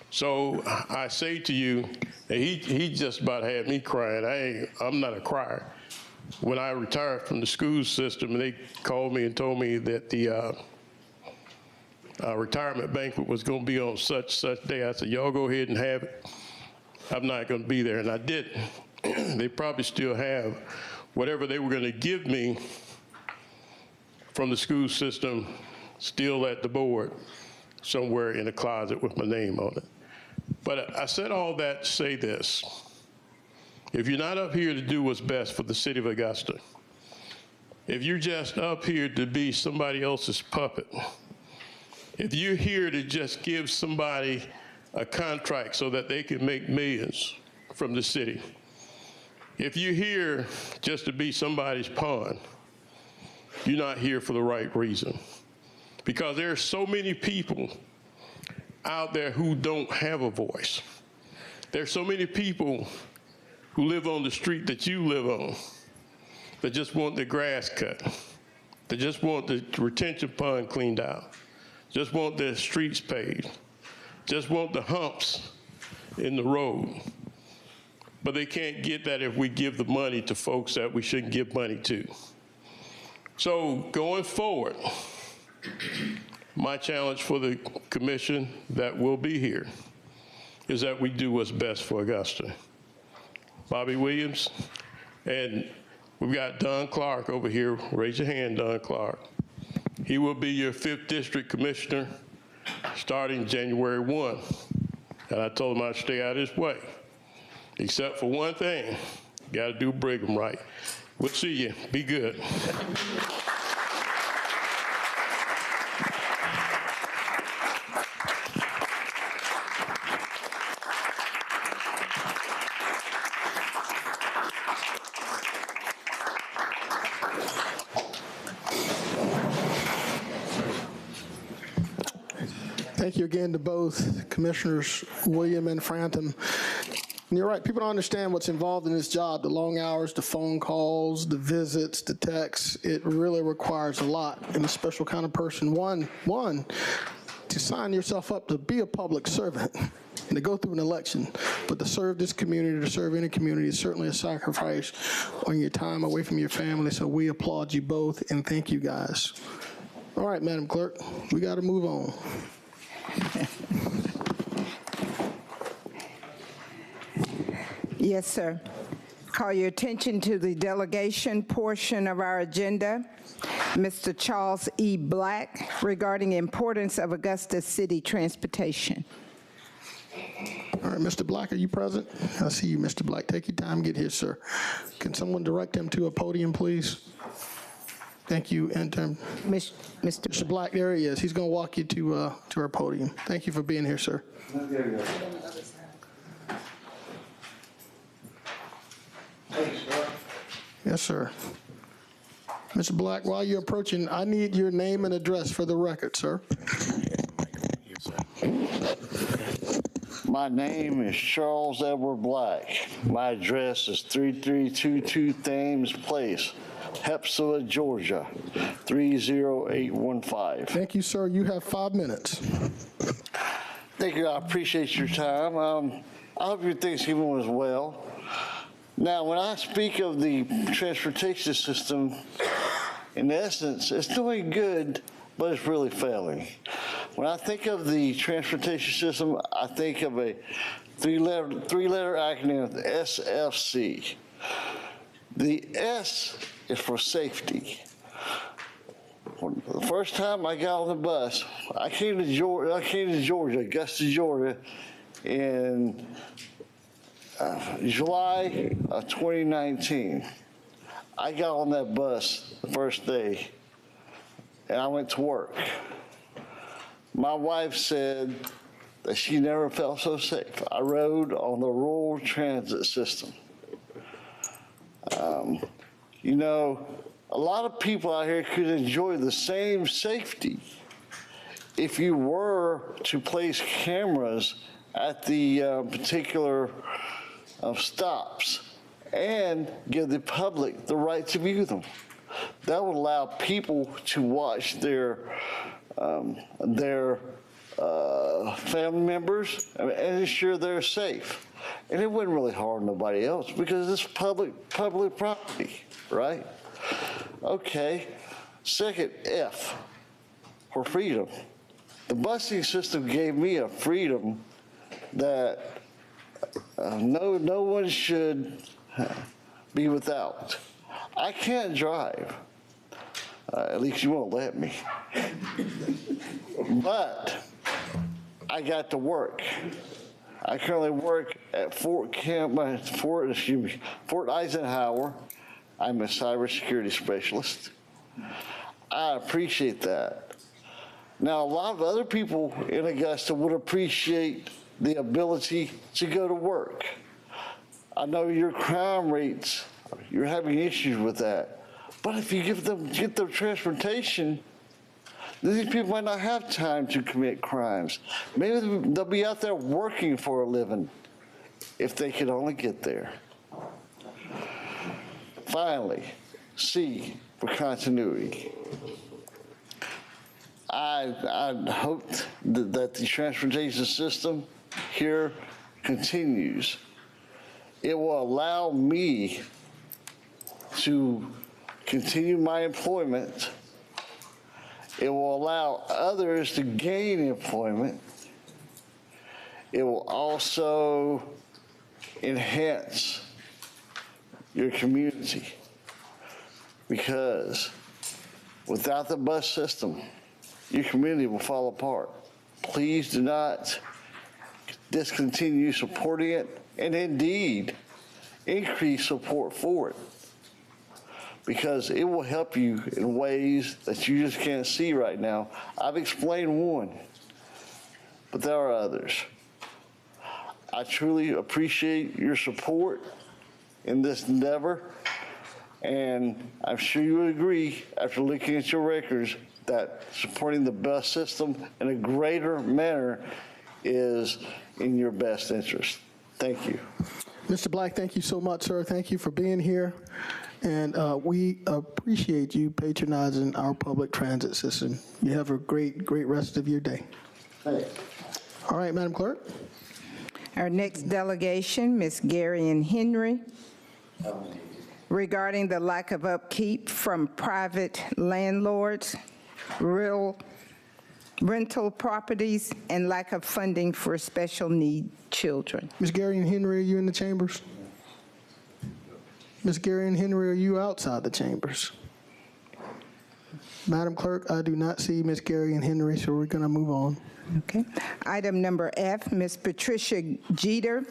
So I say to you, and he just about had me crying. I'm not a crier. When I retired from the school system, and they called me and told me that the retirement banquet was going to be on such day, I said, y'all go ahead and have it. I'm not going to be there, and I didn't. They probably still have whatever they were going to give me from the school system still at the board somewhere in a closet with my name on it. But I said all that to say this. If you're not up here to do what's best for the city of Augusta, if you're just up here to be somebody else's puppet, if you're here to just give somebody a contract so that they can make millions from the city, if you're here just to be somebody's pawn, you're not here for the right reason. Because there are so many people out there who don't have a voice. There's so many people who live on the street that you live on that just want their grass cut, that just want the retention pond cleaned out, just want their streets paved, just want the humps in the road. But they can't get that if we give the money to folks that we shouldn't give money to. So going forward, my challenge for the commission that will be here is that we do what's best for Augusta. Bobby Williams, and we've got Don Clark over here. Raise your hand, Don Clark. He will be your 5th District Commissioner starting January 1. And I told him I'd stay out of his way, except for one thing, got to do Brigham right. We'll see you. Be good. Thank you again to both Commissioners William and Frantham. And you're right, people don't understand what's involved in this job, the long hours, the phone calls, the visits, the texts. It really requires a lot, and a special kind of person. One, to sign yourself up to be a public servant and to go through an election, but to serve this community, to serve any community, is certainly a sacrifice on your time away from your family. So we applaud you both and thank you guys. All right, Madam Clerk, we got to move on. Yes, sir. Call your attention to the delegation portion of our agenda. Mr. Charles E. Black regarding importance of Augusta City transportation. All right, Mr. Black, are you present? I see you, Mr. Black. Take your time, get here, sir. Can someone direct him to a podium, please? Thank you, intern. Mr. Black, there he is. He's going to walk you to our podium. Thank you for being here, sir. Yes, sir. Mr. Black, while you're approaching, I need your name and address for the record, sir. My name is Charles Edward Black. My address is 3322 Thames Place, Hepzibah, Georgia, 30815. Thank you, sir. You have 5 minutes. Thank you. I appreciate your time. I hope your Thanksgiving was well. Now, when I speak of the transportation system, in essence, it's doing good, but it's really failing. When I think of the transportation system, I think of a three-letter acronym, SFC. The S is for safety. The first time I got on the bus, I came to Georgia, Augusta, Georgia, in July of 2019. I got on that bus the first day, and I went to work. My wife said that she never felt so safe. I rode on the rural transit system. You know, a lot of people out here could enjoy the same safety if you were to place cameras at the particular stops and give the public the right to view them. That would allow people to watch their family members and ensure they're safe. And it wouldn't really harm nobody else because it's public property, right? Okay, second F, for freedom. The busing system gave me a freedom that no one should be without. I can't drive. At least you won't let me. But I got to work. I currently work at Fort Eisenhower. I'm a cybersecurity specialist. I appreciate that. Now, a lot of other people in Augusta would appreciate the ability to go to work. I know your crime rates, you're having issues with that. But if you get them transportation, these people might not have time to commit crimes. Maybe they'll be out there working for a living if they could only get there. Finally, C, for continuity. I hope that the transportation system here continues. It will allow me to continue my employment. It will allow others to gain employment. It will also enhance your community, because without the bus system, your community will fall apart. Please do not discontinue supporting it, and indeed increase support for it, because it will help you in ways that you just can't see right now. I've explained one, but there are others. I truly appreciate your support in this endeavor, and I'm sure you would agree, after looking at your records, that supporting the bus system in a greater manner is in your best interest. Thank you. Mr. Black, thank you so much, sir. Thank you for being here. And we appreciate you patronizing our public transit system. You have a great rest of your day. Thanks. All right, Madam Clerk. Our next delegation, Ms. Garion Henry, regarding the lack of upkeep from private landlords, rental properties, and lack of funding for special need children. Ms. Garion Henry, are you in the chambers? Ms. Garion Henry, are you outside the chambers? Madam Clerk, I do not see Ms. Garion Henry, so we're going to move on. Okay. Item number F, Ms. Patricia Jeter,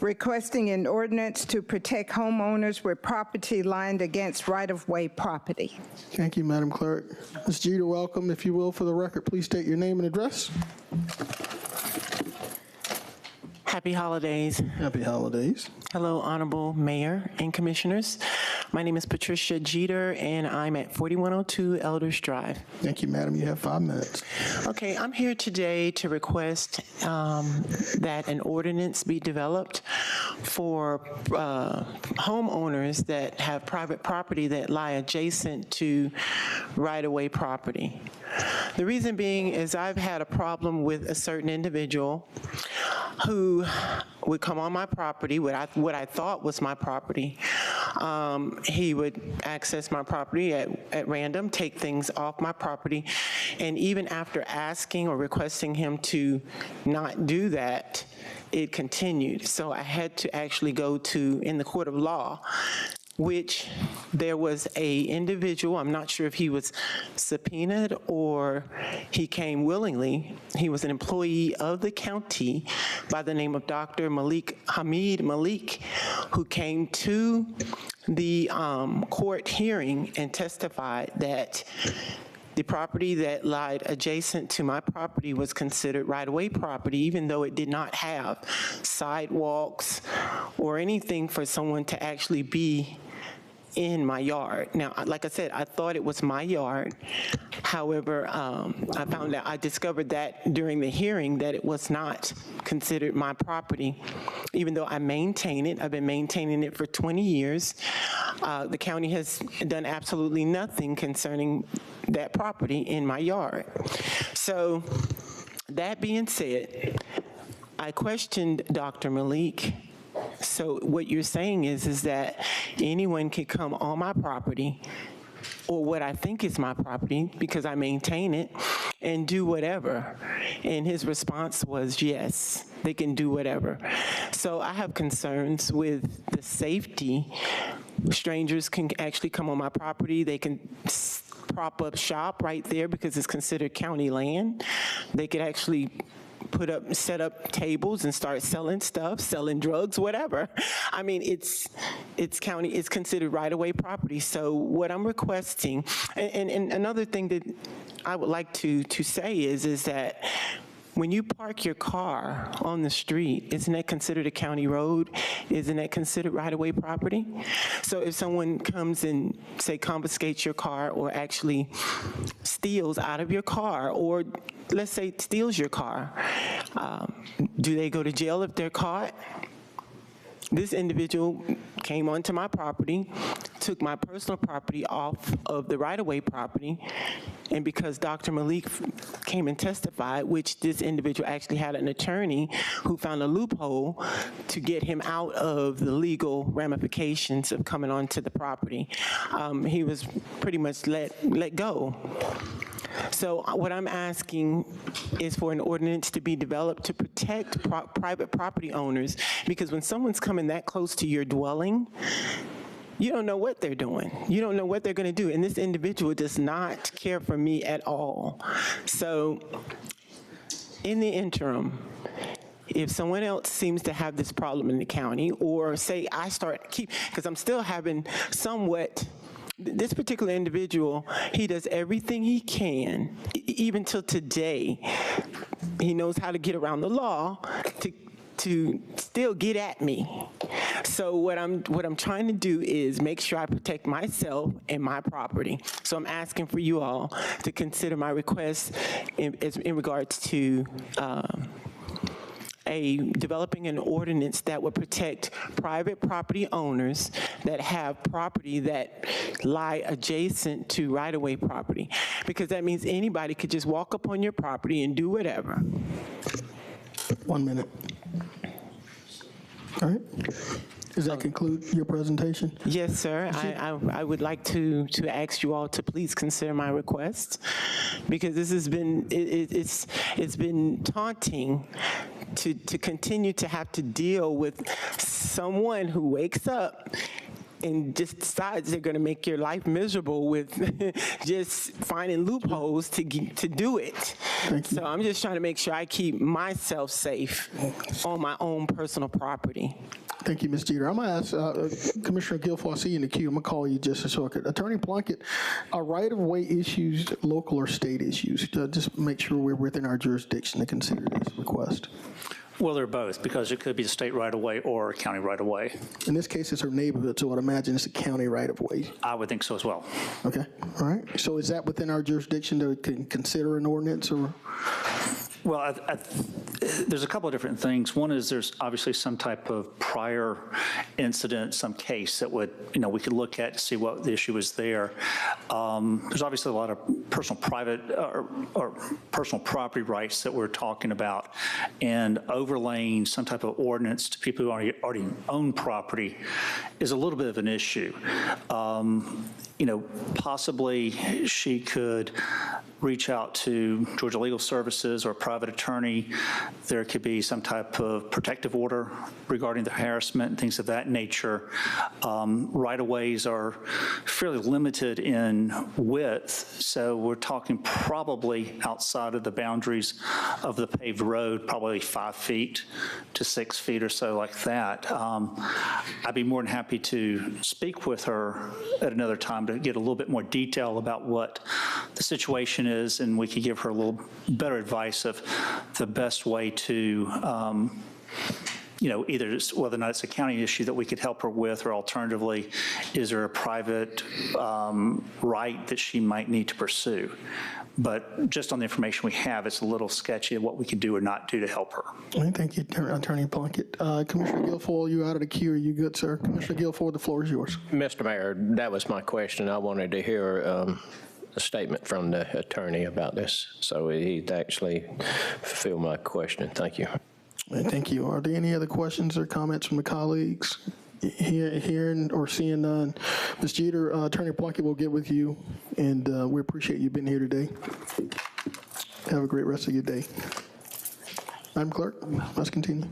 requesting an ordinance to protect homeowners with property lined against right-of-way property. Thank you, Madam Clerk. Ms. Jeter, welcome. If you will, for the record, please state your name and address. Happy holidays. Happy holidays. Hello, Honorable Mayor and Commissioners. My name is Patricia Jeter, and I'm at 4102 Elders Drive. Thank you, madam. You have 5 minutes. Okay, I'm here today to request that an ordinance be developed for homeowners that have private property that lie adjacent to right-of-way property. The reason being is I've had a problem with a certain individual who would come on my property, what I thought was my property. He would access my property at random, take things off my property, and even after asking or requesting him to not do that, it continued. So I had to actually go to, in the court of law, which there was a individual, I'm not sure if he was subpoenaed or he came willingly. He was an employee of the county by the name of Dr. Hamid Malik, who came to the court hearing and testified that the property that lied adjacent to my property was considered right-of-way property, even though it did not have sidewalks or anything for someone to actually be in my yard. Now, like I said, I thought it was my yard. However, I discovered that during the hearing that it was not considered my property, even though I maintain it. I've been maintaining it for 20 years. The county has done absolutely nothing concerning that property in my yard. So that being said, I questioned Dr. Malik. So what you're saying is that anyone can come on my property, or what I think is my property, because I maintain it, and do whatever. And his response was, yes, they can do whatever. So I have concerns with the safety. Strangers can actually come on my property. They can prop up shop right there because it's considered county land. They could actually set up tables and start selling stuff, selling drugs, whatever. I mean, it's considered right-of-way property. So what I'm requesting, and another thing that I would like to say is that when you park your car on the street, isn't that considered a county road? Isn't that considered right-of-way property? So if someone comes and, say, confiscates your car or actually steals out of your car, or let's say steals your car, do they go to jail if they're caught? This individual came onto my property, took my personal property off of the right-of-way property, and because Dr. Malik came and testified, which this individual actually had an attorney who found a loophole to get him out of the legal ramifications of coming onto the property, he was pretty much let go. So what I'm asking is for an ordinance to be developed to protect private property owners, because when someone's coming that close to your dwelling, you don't know what they're doing. You don't know what they're going to do. And this individual does not care for me at all. So in the interim, if someone else seems to have this problem in the county, or say I because I'm still having somewhat, this particular individual, he does everything he can, even till today. He knows how to get around the law to still get at me. So what I'm trying to do is make sure I protect myself and my property. So I'm asking for you all to consider my request in regards to developing an ordinance that would protect private property owners that have property that lie adjacent to right-of-way property, because that means anybody could just walk up on your property and do whatever. 1 minute. All right. Does that conclude your presentation? Yes, sir. I would like to ask you all to please consider my request, because this has been, it's been taunting to continue to have to deal with someone who wakes up and just decides they're going to make your life miserable with just finding loopholes to do it. So I'm just trying to make sure I keep myself safe on my own personal property. Thank you, Ms. Jeter. I'm going to ask Commissioner Guilfoyle, I see you in the queue. I'm going to call you just a second. Attorney Plunkett, are right-of-way issues local or state issues? Just make sure we're within our jurisdiction to consider this request. Well, they're both, because it could be the state right-of-way or county right-of-way. In this case, it's her neighborhood, so I'd imagine it's a county right-of-way. I would think so as well. Okay, all right. So is that within our jurisdiction to consider an ordinance, or? Well, there's a couple of different things. One is there's obviously some type of prior incident, some case that would, we could look at to see what the issue is there. There's obviously a lot of personal private or personal property rights that we're talking about, and overlaying some type of ordinance to people who already own property is a little bit of an issue. Possibly she could reach out to Georgia Legal Services or a private attorney. There could be some type of protective order regarding the harassment and things of that nature. Right-of-ways are fairly limited in width, so we're talking probably outside of the boundaries of the paved road, probably 5 feet to 6 feet or so, like that. I'd be more than happy to speak with her at another time to get a little bit more detail about what the situation is, and we could give her a little better advice of the best way to, either whether or not it's a county issue that we could help her with, or alternatively, is there a private right that she might need to pursue? But just on the information we have, it's a little sketchy of what we could do or not do to help her. Thank you, Attorney Plunkett. Commissioner Guilfoyle, you out of the queue. Are you good, sir? Commissioner Guilfoyle, the floor is yours. Mr. Mayor, that was my question. I wanted to hear a statement from the attorney about this. So he actually fulfilled my question. Thank you. Thank you. Are there any other questions or comments from the colleagues? Hearing or seeing none. Ms. Jeter, Attorney Plunkett will get with you, and we appreciate you being here today. Have a great rest of your day. Madam Clerk, let's continue.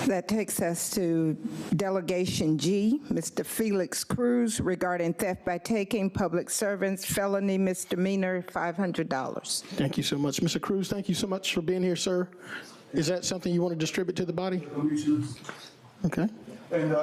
That takes us to Delegation G, Mr. Felix Cruz, regarding theft by taking, public servants, felony misdemeanor, $500. Thank you so much. Mr. Cruz, thank you so much for being here, sir. Is that something you want to distribute to the body? Okay. And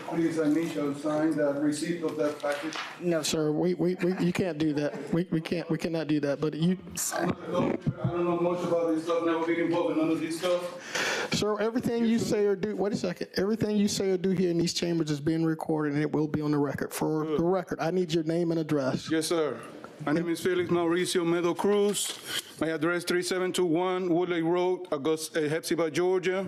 please, I need to sign the receipt of that package. No, sir, you can't do that. We cannot do that, but you. I don't know much about this stuff, never been involved in none of this stuff. Sir, everything you say or do, wait a second, everything you say or do here in these chambers is being recorded and it will be on the record. For the record, I need your name and address. Yes, sir. My name is Felix Mauricio Meadow Cruz. My address 3721 Woodley Road, Augusta, Hepzibah, Georgia.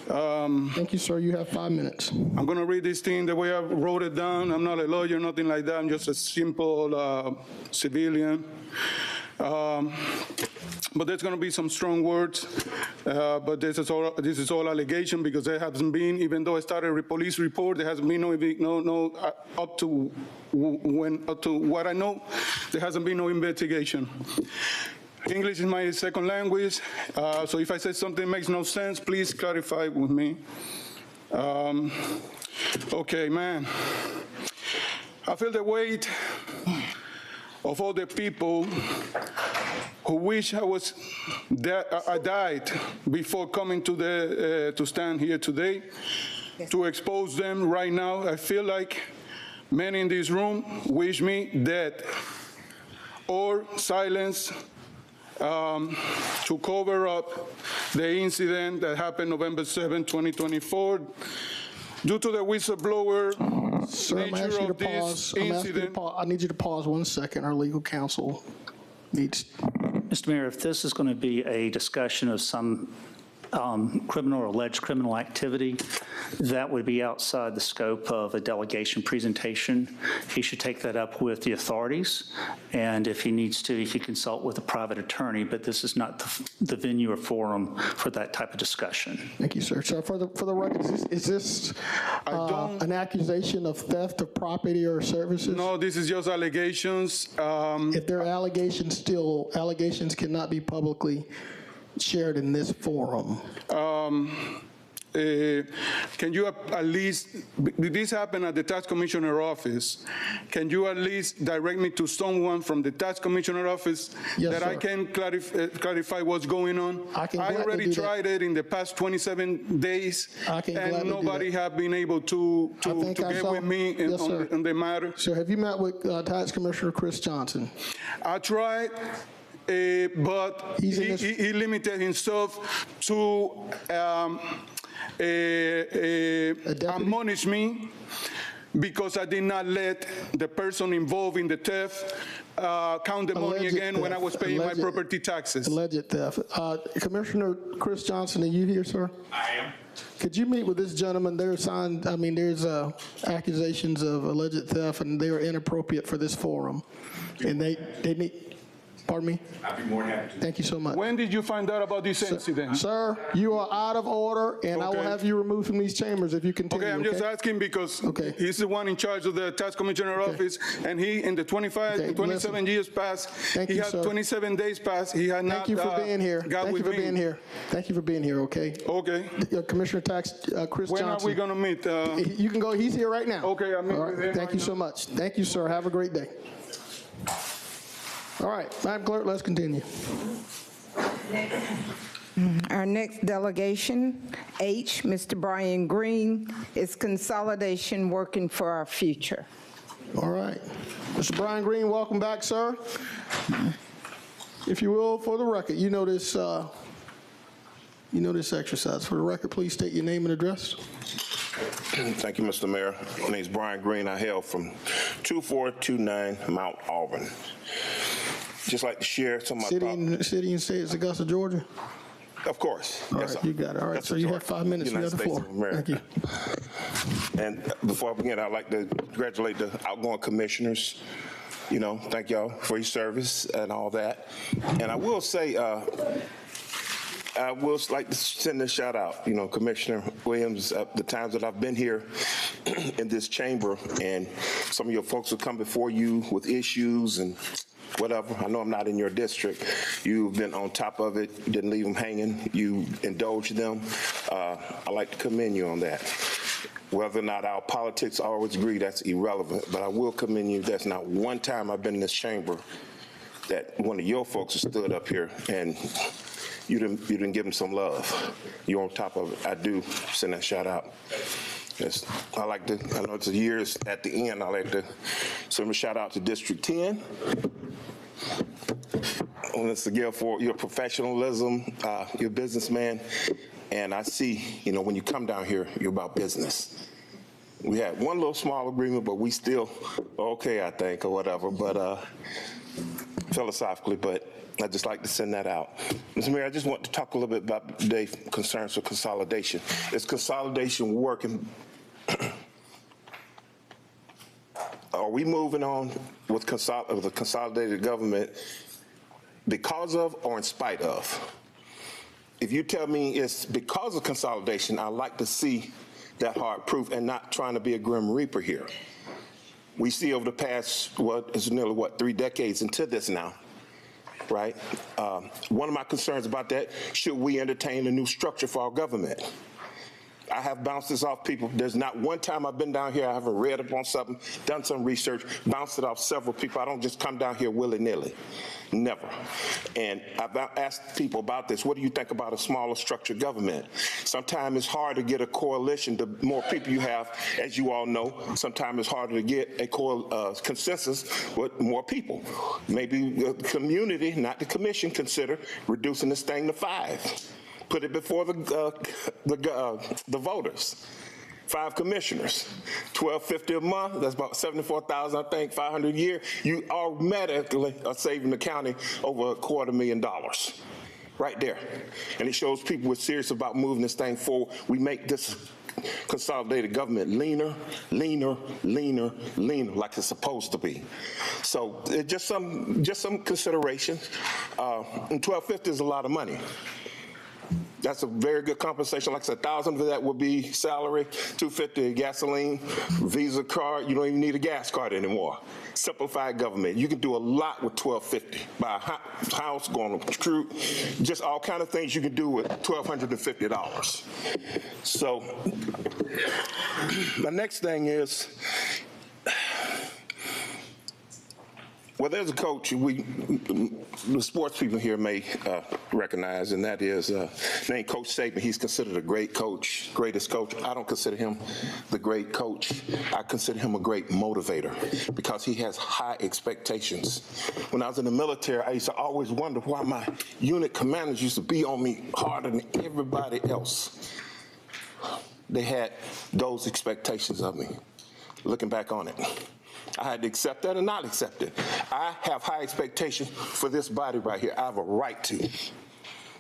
Thank you, sir. You have 5 minutes. I'm going to read this thing the way I wrote it down. I'm not a lawyer, nothing like that. I'm just a simple civilian. But there's going to be some strong words. But this is all allegation because there hasn't been, even though I started a police report, there hasn't been no up to what I know, there hasn't been no investigation. English is my second language, so if I say something makes no sense, please clarify with me. Okay, man. I feel the weight of all the people who wish I died before coming to stand here today, to expose them right now. I feel like many in this room wish me dead or silence to cover up the incident that happened November 7, 2024. Due to the whistleblower nature of this incident. I need you to pause 1 second. Our legal counsel needs. Mr. Mayor, if this is going to be a discussion of some criminal or alleged criminal activity, that would be outside the scope of a delegation presentation. He should take that up with the authorities, and if he needs to, he can consult with a private attorney, but this is not the venue or forum for that type of discussion. Thank you, sir. So for the record, is this an accusation of theft of property or services? No, this is just allegations. If there are allegations, allegations cannot be publicly shared in this forum. Can you at least, this happened at the tax commissioner office, can you at least direct me to someone from the tax commissioner office that I can clarify what's going on? I already tried it in the past 27 days, and nobody have been able to get with me on the matter. So have you met with Tax Commissioner Chris Johnson? I tried. But he limited himself to admonish me because I did not let the person involved in the theft count the money again when I was paying my property taxes. Alleged theft. Commissioner Chris Johnson, are you here, sir? I am. Could you meet with this gentleman? There's accusations of alleged theft, and they are inappropriate for this forum. And they need. Pardon me? I'd be more than happy to. Thank you so much. When did you find out about this incident? Sir, you are out of order, and I will have you removed from these chambers if you continue. Okay, I'm just asking because he's the one in charge of the tax commissioner office, and he, in the 27 years past, he had 27 days past, he had not Thank you for being here. Thank you for being here, okay? Okay. Commissioner Tax Chris Johnson. When are we going to meet? You can go, he's here right now. Okay, I'll meet with him. Thank you so much. Thank you, sir. Have a great day. All right, Madam Clerk, let's continue. Our next delegation, H, Mr. Brian Green, is consolidation working for our future. All right. Mr. Brian Green, welcome back, sir. If you will, for the record, you know this exercise. For the record, please state your name and address. Thank you, Mr. Mayor. My name is Brian Green. I hail from 2429 Mount Auburn. Just like to share some of my thoughts. City and state is Augusta, Georgia? Of course. All yes, right, sir. you got it. All right, so you have 5 minutes. You have the floor. Thank you. And before I begin, I'd like to congratulate the outgoing commissioners. You know, thank y'all for your service and all that. And I will say, I will like to send a shout out, Commissioner Williams, the times that I've been here in this chamber, and some of your folks will come before you with issues and whatever. I know I'm not in your district. You've been on top of it. You didn't leave them hanging. You indulged them. I like to commend you on that. Whether or not our politics always agree, that's irrelevant, but I will commend you. There's not one time I've been in this chamber that one of your folks has stood up here and you didn't give them some love. You're on top of it. I do send that shout out. Yes, I know it's years at the end, I like to send a shout out to District 10. Mr. Gill, for your professionalism, your businessman, and I see, when you come down here, you're about business. We had one little small agreement, but we still okay, I think, or whatever, but philosophically, but I'd just like to send that out. Mr. Mayor, I just want to talk a little bit about today's concerns with consolidation. Is consolidation working? Are we moving on with the consolidated government because of or in spite of? If you tell me it's because of consolidation, I'd like to see that hard proof and not trying to be a grim reaper here. We see over the past, it's nearly 3 decades into this now, right? One of my concerns about that, should we entertain a new structure for our government? I have bounced this off people. There's not one time I've been down here, I haven't read up on something, done some research, bounced it off several people. I don't just come down here willy-nilly. Never. And I've asked people about this. What do you think about a smaller structured government? Sometimes it's hard to get a coalition. The more people you have, as you all know, sometimes it's harder to get a consensus with more people. Maybe the community, not the commission, consider reducing this thing to 5. Put it before the voters. 5 commissioners, $1,250 a month. That's about $74,000, I think, $500 a year. You automatically are saving the county over $250,000, right there. And it shows people we're serious about moving this thing forward. We make this consolidated government leaner, like it's supposed to be. So just some considerations. And $1,250 is a lot of money. That's a very good compensation. Like I said, $1,000 of that would be salary, $250 gasoline, Visa card. You don't even need a gas card anymore. Simplified government. You can do a lot with $1,250. Buy a house, go on a cruise, just all kind of things you can do with $1,250. So my next thing is, well, there's a coach the sports people here may recognize, and that is named Coach Saban. He's considered a great coach, greatest coach. I don't consider him the great coach. I consider him a great motivator because he has high expectations. When I was in the military, I used to always wonder why my unit commanders used to be on me harder than everybody else. They had those expectations of me. Looking back on it, I had to accept that or not accept it. I have high expectations for this body right here. I have a right to.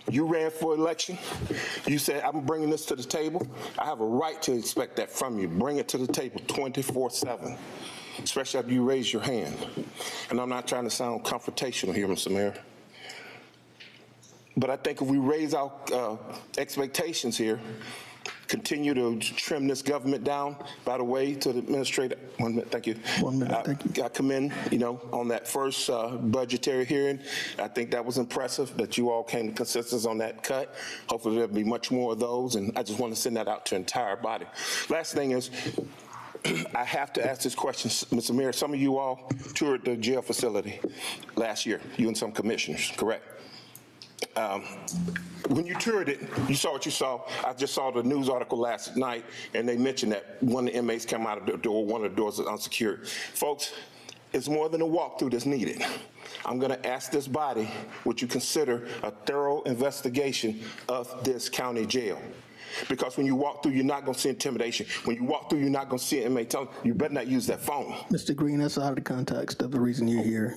You ran for election. You said, I'm bringing this to the table. I have a right to expect that from you. Bring it to the table 24/7, especially after you raise your hand. And I'm not trying to sound confrontational here, Mr. Mayor. But I think if we raise our expectations here, continue to trim this government down. By the way, to the administrator, 1 minute, thank you. 1 minute, thank you. I commend, on that first budgetary hearing. I think that was impressive that you all came to consensus on that cut. Hopefully there'll be much more of those, and I just want to send that out to the entire body. Last thing is, I have to ask this question, Mr. Mayor. Some of you all toured the jail facility last year, you and some commissioners, correct? When you toured it, you saw what you saw. I just saw the news article last night, and they mentioned that one of the inmates came out of the door, one of the doors was unsecured. Folks, it's more than a walkthrough that's needed. I'm going to ask this body, would you consider a thorough investigation of this county jail? Because when you walk through, you're not going to see intimidation. When you walk through, you're not going to see an inmate telling you better not use that phone. Mr. Green, that's out of the context of the reason you're here.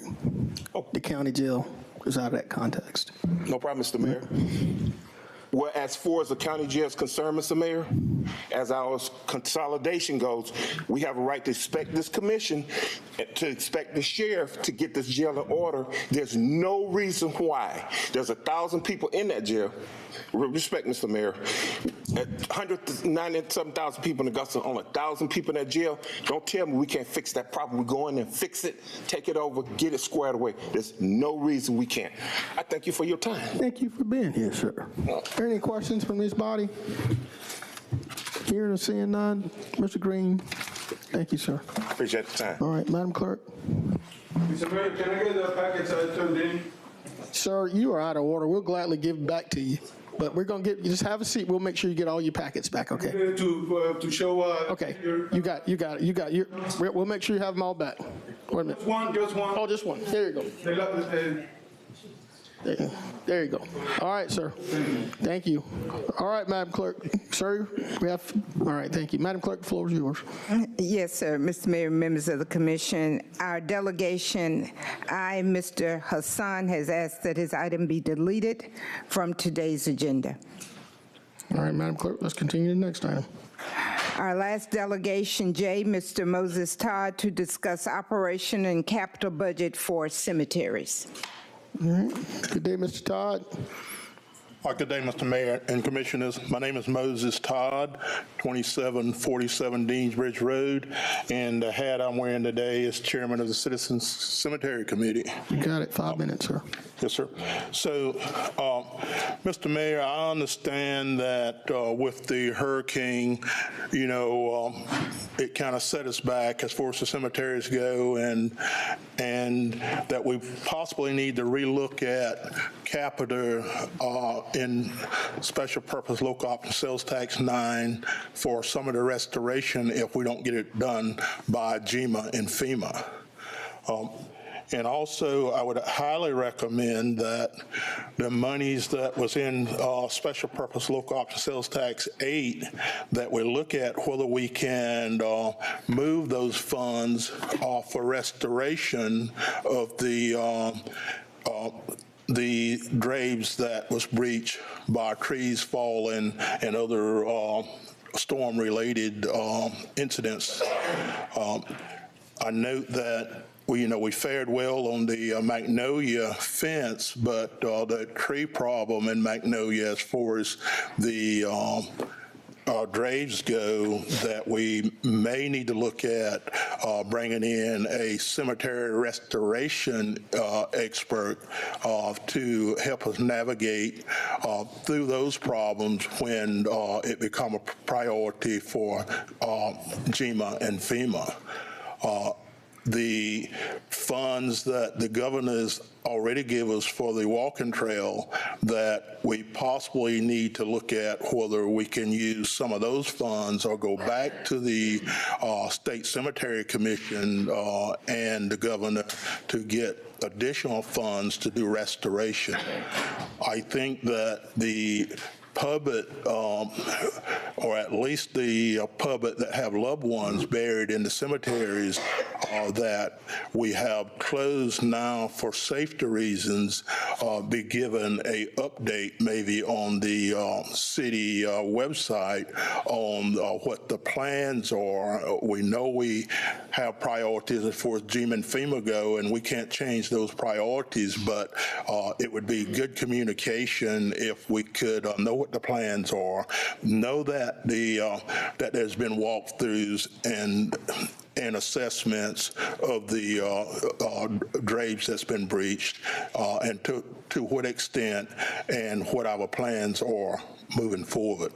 The county jail is out of that context. No problem, Mr. Mayor. Well, as far as the county jail is concerned, Mr. Mayor, As our consolidation goes, we have a right to expect this commission, to expect the sheriff to get this jail in order. There's no reason why. There's 1,000 people in that jail. Respect, Mr. Mayor. 197,000 people in Augusta, only 1,000 people in that jail. Don't tell me we can't fix that problem. We go in there and fix it, take it over, get it squared away. There's no reason we can't. I thank you for your time. Thank you for being here, sir. Are there any questions from this body? Hearing and seeing none. Mr. Green, thank you, sir. Appreciate the time. All right, Madam Clerk. Mr. Mayor, can I get the packets I turned in? Sir, you are out of order. We'll gladly give it back to you. But we're going to get, you just have a seat. We'll make sure you get all your packets back, okay? To show. Okay, you got it. We'll make sure you have them all back. Wait a minute. Just one. Oh, just one. There you go. There you go. All right, sir. Thank you. All right, Madam Clerk. Sir, we have, all right, thank you. Madam Clerk, the floor is yours. Yes, sir. Mr. Mayor, members of the commission, our delegation, Mr. Hassan, has asked that his item be deleted from today's agenda. All right, Madam Clerk, let's continue to the next item. Our last delegation, J, Mr. Moses Todd, to discuss operation and capital budget for cemeteries. All right. Good day, Mr. Todd. Good day, Mr. Mayor and Commissioners. My name is Moses Todd, 2747 Deansbridge Road, and the hat I'm wearing today is Chairman of the Citizens Cemetery Committee. You got it. 5 minutes, sir. Yes, sir. So, Mr. Mayor, I understand that with the hurricane, you know, it kind of set us back as far as the cemeteries go, and that we possibly need to relook at capita in special purpose local option sales tax 9 for some of the restoration if we don't get it done by GEMA and FEMA. And also, I would highly recommend that the monies that was in special purpose local option sales tax 8, that we look at whether we can move those funds for restoration of the graves that was breached by trees falling and other storm-related incidents. I note that we fared well on the Magnolia fence, but the tree problem in Magnolia, as far as the graves go, that we may need to look at bringing in a cemetery restoration expert to help us navigate through those problems when it become a priority for GEMA and FEMA. The funds that the governor's already give us for the walking trail, that we possibly need to look at whether we can use some of those funds or go back to the State Cemetery Commission and the governor to get additional funds to do restoration. I think that the public, or at least the public that have loved ones buried in the cemeteries that we have closed now for safety reasons, be given a update maybe on the city website on what the plans are. We know we have priorities as far as GEMA and FEMA go, and we can't change those priorities, but it would be good communication if we could know what the plans are, know that that there's been walkthroughs and assessments of the graves that's been breached, and to what extent and what our plans are moving forward.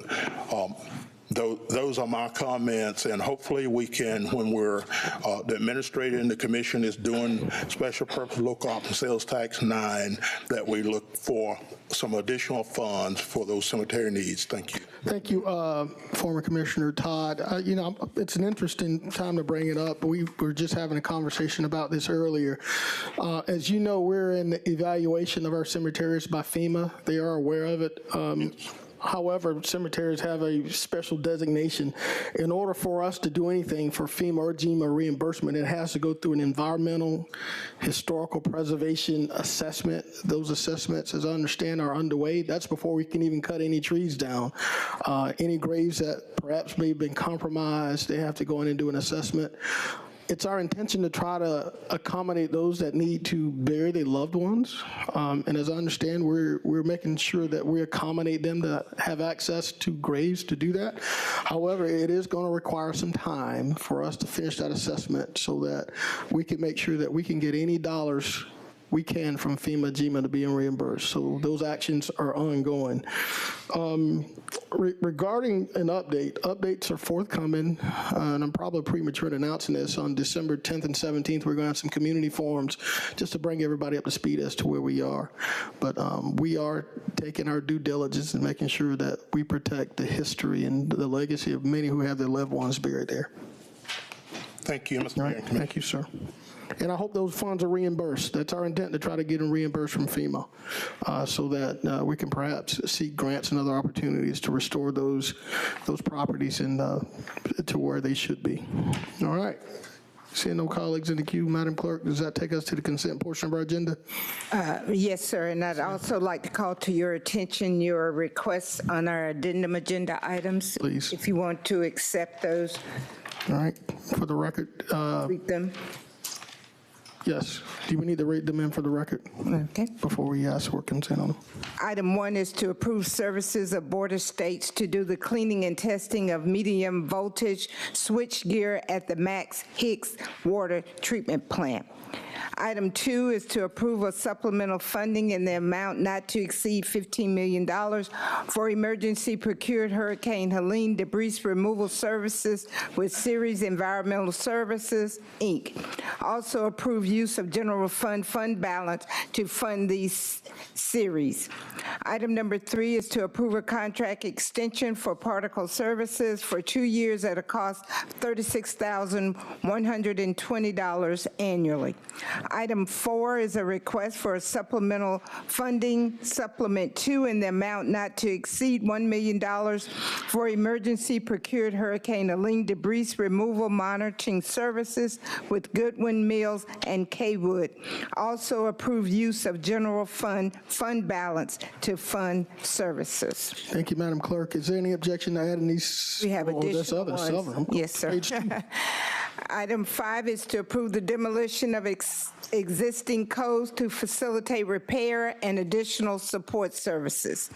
Those are my comments, and hopefully we can, when we're, the administrator and the commission is doing special purpose local option sales tax 9, that we look for some additional funds for those cemetery needs. Thank you. Thank you, former Commissioner Todd. It's an interesting time to bring it up. We were just having a conversation about this earlier. As you know, we're in the evaluation of our cemeteries by FEMA. They are aware of it. However, cemeteries have a special designation. In order for us to do anything for FEMA or GEMA reimbursement, it has to go through an environmental historical preservation assessment. Those assessments, as I understand, are underway. That's before we can even cut any trees down. Any graves that perhaps may have been compromised, they have to go in and do an assessment. It's our intention to try to accommodate those that need to bury their loved ones. And as I understand, we're making sure that we accommodate them to have access to graves to do that. However, it is going to require some time for us to finish that assessment so that we can make sure that we can get any dollars we can from FEMA, GEMA to being reimbursed. So those actions are ongoing. Regarding an updates are forthcoming, and I'm probably premature in announcing this. On December 10th and 17th, we're going to have some community forums just to bring everybody up to speed as to where we are. But we are taking our due diligence and making sure that we protect the history and the legacy of many who have their loved ones buried there. Thank you, Mr. Mayor. Thank you, sir. And I hope those funds are reimbursed. That's our intent, to try to get them reimbursed from FEMA so that we can perhaps seek grants and other opportunities to restore those properties and to where they should be. All right. Seeing no colleagues in the queue, Madam Clerk, does that take us to the consent portion of our agenda? Yes, sir, and I'd also like to call to your attention your requests on our addendum agenda items. Please. If you want to accept those. All right. For the record. Read them. Yes. Do we need to read them in for the record? Okay. Before we ask for consent on them. Item 1 is to approve services of Board of States to do the cleaning and testing of medium voltage switch gear at the Max Hicks Water Treatment Plant. Item 2 is to approve a supplemental funding in the amount not to exceed $15 million for emergency procured Hurricane Helene debris removal services with Series Environmental Services, Inc. Also approve use of general fund balance to fund these series. Item number 3 is to approve a contract extension for particle services for 2 years at a cost of $36,120 annually. Item 4 is a request for a supplemental funding, Supplement 2, in the amount not to exceed $1 million for emergency procured Hurricane Helene debris removal monitoring services with Goodwin Mills and Kaywood. Also approve use of general fund balance to fund services. Thank you, Madam Clerk. Is there any objection to adding these? We have additional ones. Yes, sir. Item 5 is to approve the demolition of existing codes to facilitate repair and additional support services.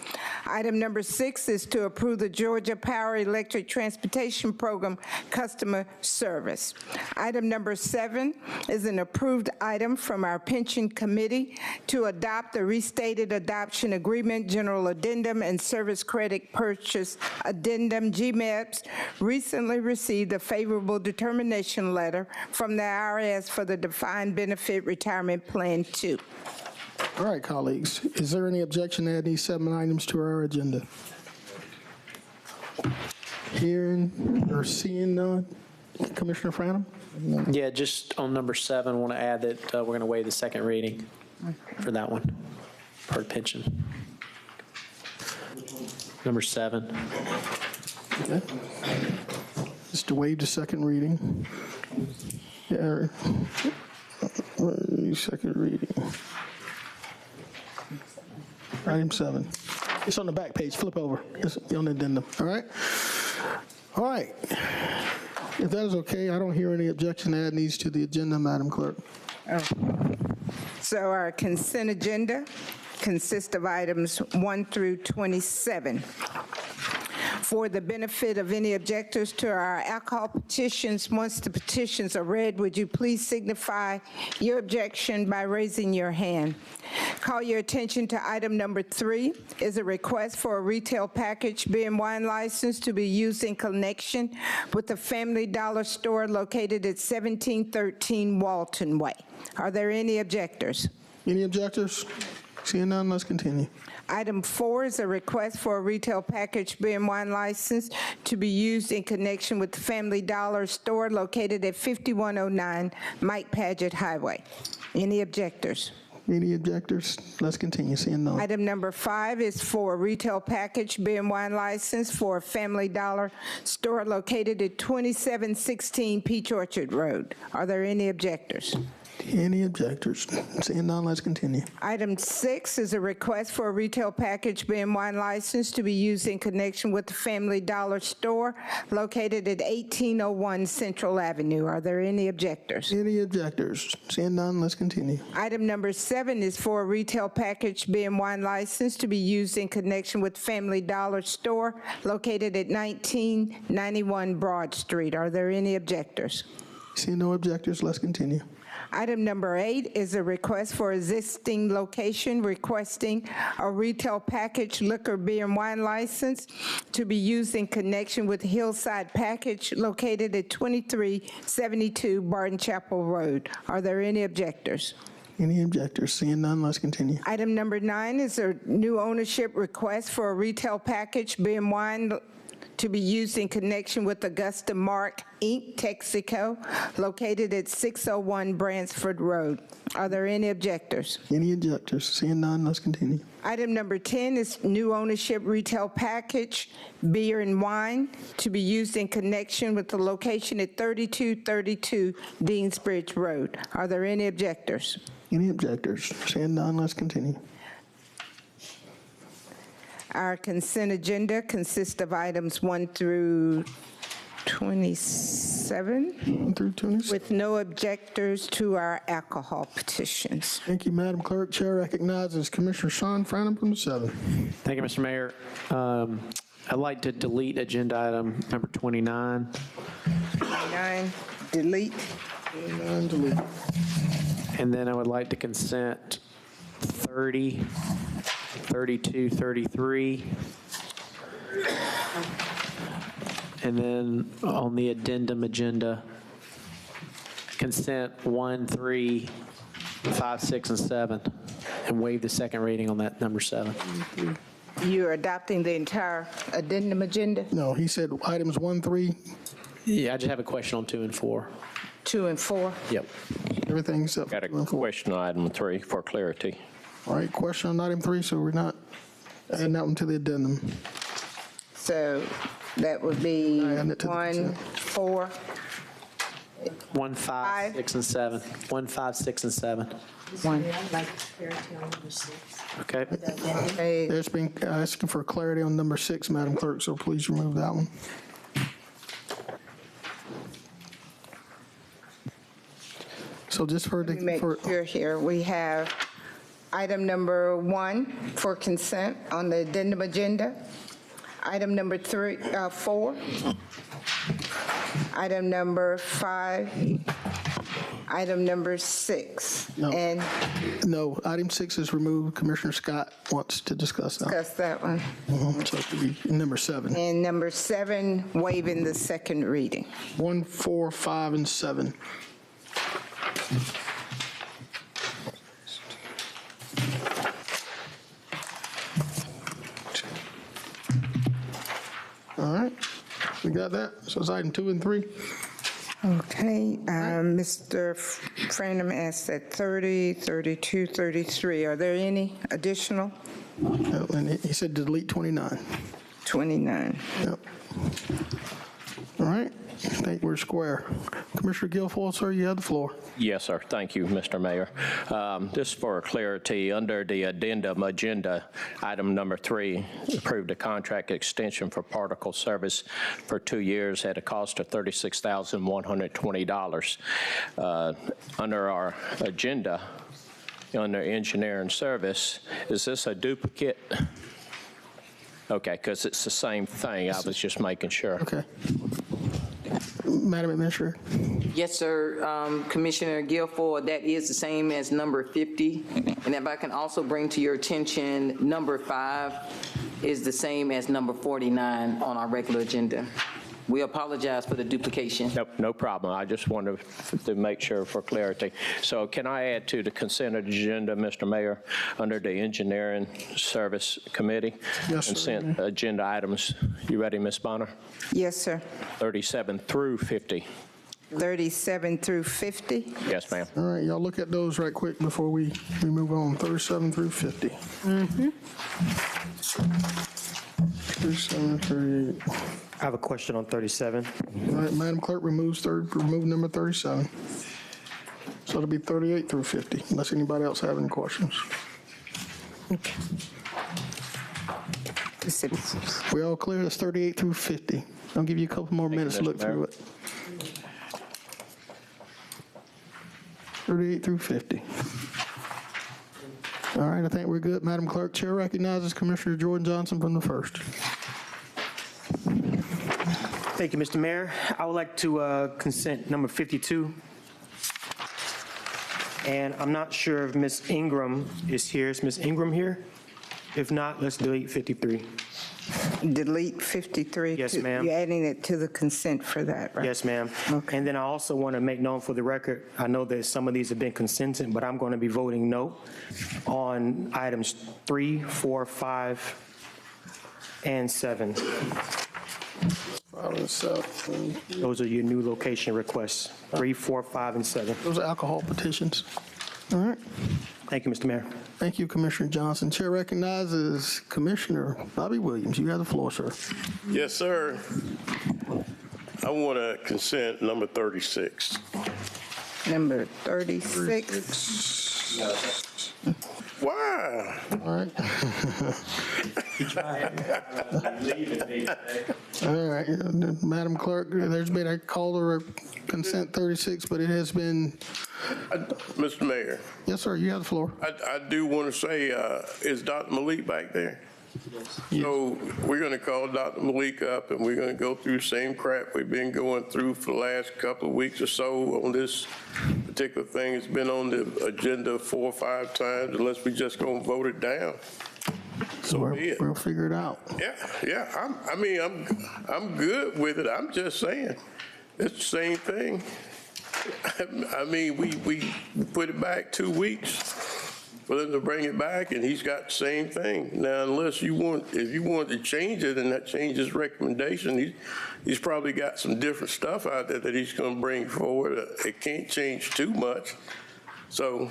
Item number 6 is to approve the Georgia Power Electric Transportation Program customer service. Item number 7 is an approved item from our pension committee to adopt the restated adoption agreement, general addendum, and service credit purchase addendum, GMEPS, recently received a favorable determination letter from the IRS for the defined benefit retirement plan 2. All right, colleagues. Is there any objection to add these 7 items to our agenda? Hearing or seeing none? Commissioner Franham? Yeah, just on number 7, I want to add that we're going to waive the second reading for that one, per pension. Number 7. Okay. Just to waive the second reading. Yeah. Second reading. Item 7. It's on the back page. Flip over. It's on the addendum. All right? All right. If that is okay, I don't hear any objection to adding these to the agenda, Madam Clerk. So our consent agenda consists of items 1 through 27. For the benefit of any objectors to our alcohol petitions, once the petitions are read, would you please signify your objection by raising your hand? Call your attention to item number 3 is a request for a retail package beer and wine license to be used in connection with the Family Dollar store located at 1713 Walton Way. Are there any objectors? Any objectors? Seeing none, let's continue. Item 4 is a request for a retail package beer and wine license to be used in connection with the Family Dollar store located at 5109 Mike Paget Highway. Any objectors? Any objectors? Let's continue. Seeing none. Item number 5 is for a retail package beer and wine license for a Family Dollar store located at 2716 Peach Orchard Road. Are there any objectors? Any objectors? Seeing none, let's continue. Item 6 is a request for a retail package beer and wine license to be used in connection with the Family Dollar store located at 1801 Central Avenue. Are there any objectors? Any objectors? Seeing none, let's continue. Item number 7 is for a retail package beer and wine license to be used in connection with Family Dollar store located at 1991 Broad Street. Are there any objectors? Seeing no objectors, let's continue. Item number 8 is a request for existing location requesting a retail package liquor, beer, and wine license to be used in connection with Hillside Package located at 2372 Barton Chapel Road. Are there any objectors? Any objectors? Seeing none, let's continue. Item number 9 is a new ownership request for a retail package beer and wine to be used in connection with Augusta Mark, Inc., Texaco, located at 601 Bransford Road. Are there any objectors? Any objectors? Seeing none, let's continue. Item number 10 is new ownership retail package, beer and wine, to be used in connection with the location at 3232 Deansbridge Road. Are there any objectors? Any objectors? Seeing none, let's continue. Our consent agenda consists of items 1 through 27. 1 through 27. With no objectors to our alcohol petitions. Thank you, Madam Clerk. Chair recognizes Commissioner Sean Franham from the 7th. Thank you, Mr. Mayor. I'd like to delete agenda item number 29. 29, delete. 29, delete. And then I would like to consent 30, 32, 33. And then on the addendum agenda, consent 1, 3, 5, 6, and 7, and waive the second reading on that number 7. You're adopting the entire addendum agenda? No, he said items 1, 3. Yeah, I just have a question on 2 and 4. 2 and 4? Yep. Everything except Got a question on item 3 for clarity. All right, question on item 3, so we're not adding that one to the addendum. So that would be Adding it to the 1, consent. 4. 1, 5, 6, and 7. 1, 5, 6, and 7. 1. Okay. Okay. There's been asking for clarity on number 6, Madam Clerk, so please remove that one. So just for Let me make the, sure here, we have item number 1 for consent on the addendum agenda. Item number 4. Item number 5. Item number 6. No. And no, item 6 is removed. Commissioner Scott wants to discuss that. discuss that one. So it could be number 7. And number 7, waiving the second reading. 1, 4, 5, and 7. All right, we got that. So it's item 2 and 3. Okay, Mr. Franham asked at 30, 32, 33. Are there any additional? And he said delete 29. 29. Yep. All right, I think we're square. Commissioner Guilfoyle, sir, you have the floor. Yes, sir. Thank you, Mr. Mayor. Just for clarity, under the addendum agenda, item number 3, approved a contract extension for particle service for 2 years at a cost of $36,120. Under our agenda, under engineering service, is this a duplicate? Okay, because it's the same thing. I was just making sure. Okay. Madam Administrator. Yes, sir. Commissioner Guilfoyle, that is the same as number 50. And if I can also bring to your attention, number 5 is the same as number 49 on our regular agenda. We apologize for the duplication. Nope, no problem. I just wanted to make sure for clarity. So can I add to the consent agenda, Mr. Mayor, under the Engineering Service Committee? Yes, sir. Consent agenda items. You ready, Ms. Bonner? Yes, sir. 37 through 50. 37 through 50? Yes, ma'am. All right, y'all look at those right quick before we move on. 37 through 50. 37, 38. I have a question on 37. All right, Madam Clerk remove number 37. So it'll be 38 through 50, unless anybody else have any questions. We all clear? That's 38 through 50. I'll give you a couple more minutes to look through it. 38 through 50. All right, I think we're good. Madam Clerk, Chair recognizes Commissioner Jordan Johnson from the first. Thank you, Mr. Mayor. I would like to consent number 52. And I'm not sure if Ms. Ingram is here. Is Ms. Ingram here? If not, let's delete 53. Delete 53? Yes, ma'am. You're adding it to the consent for that, right? Yes, ma'am. Okay. And then I also want to make known for the record, I know that some of these have been consented, but I'm going to be voting no on items 3, 4, 5, and 7. 5 and 7. Those are your new location requests, 3, 4, 5, and 7. Those are alcohol petitions. All right. Thank you, Mr. Mayor. Thank you, Commissioner Johnson. Chair recognizes Commissioner Bobby Williams. You have the floor, sir. Yes, sir. I want to consent number 36. Number 36. Why? All right. All right, Madam Clerk, there's been a call to consent 36, but it has been. Mr. Mayor. Yes, sir, you have the floor. I do want to say, is Dr. Malik back there? Yes. So we're going to call Dr. Malik up, and we're going to go through the same crap we've been going through for the last couple of weeks or so on this particular thing. It's been on the agenda 4 or 5 times, unless we just going to vote it down. So be it. We'll figure it out. Yeah. I'm good with it. I'm just saying, it's the same thing. I mean, we put it back 2 weeks for them to bring it back, and he's got the same thing. Now, if you want to change it and that changes recommendation, he's probably got some different stuff out there that he's going to bring forward. It can't change too much. So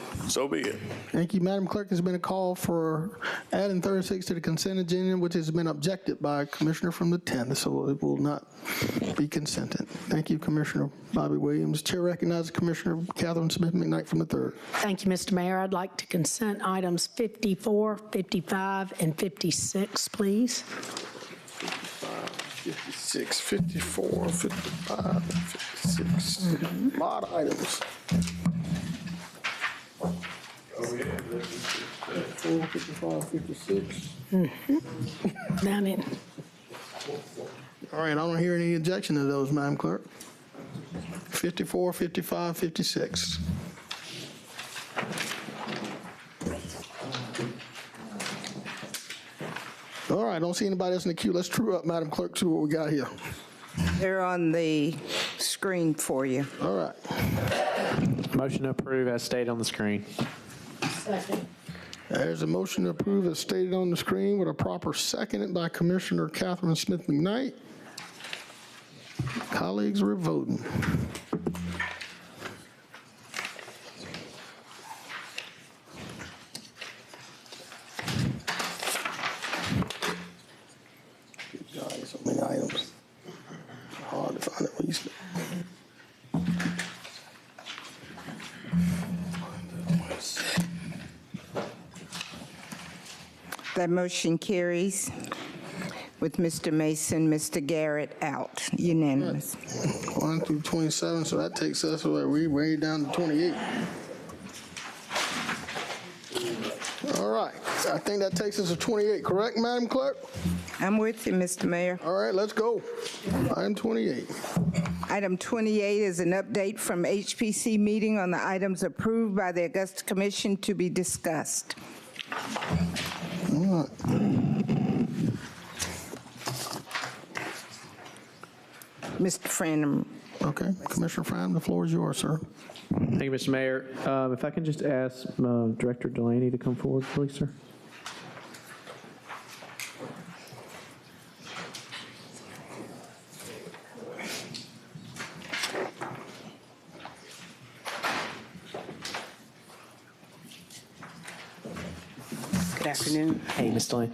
be it. Thank you, Madam Clerk. There's been a call for adding 36 to the consent agenda, which has been objected by a commissioner from the 10th, so it will not be consented. Thank you, Commissioner Bobby Williams. Chair recognizes Commissioner Catherine Smith McKnight from the 3rd. Thank you, Mr. Mayor. I'd like to consent items 54, 55, and 56, please. 56, 54, 55, 56. A lot of items. 54, 55, 56. Down in. All right, I don't hear any objection to those, Madam Clerk. 54, 55, 56. All right, I don't see anybody else in the queue. Let's true up, Madam Clerk, see what we got here. They're on the screen for you. All right. Motion to approve as stated on the screen. Second. There's a motion to approve as stated on the screen with a proper second by Commissioner Catherine Smith McKnight. Colleagues, we're voting. God, so many items. Hard to find at least. That motion carries with Mr. Mason, Mr. Garrett out, unanimous. 1 through 27, so that takes us way down to 28. All right, I think that takes us to 28, correct, Madam Clerk? I'm with you, Mr. Mayor. All right, let's go. Item 28. Item 28 is an update from HPC meeting on the items approved by the Augusta Commission to be discussed. All right. Mr. Franum. Okay, Commissioner Franum, the floor is yours, sir. Thank you, Mr. Mayor. If I can just ask Director Delaney to come forward, please, sir. afternoon. Hey, Ms. Delaney.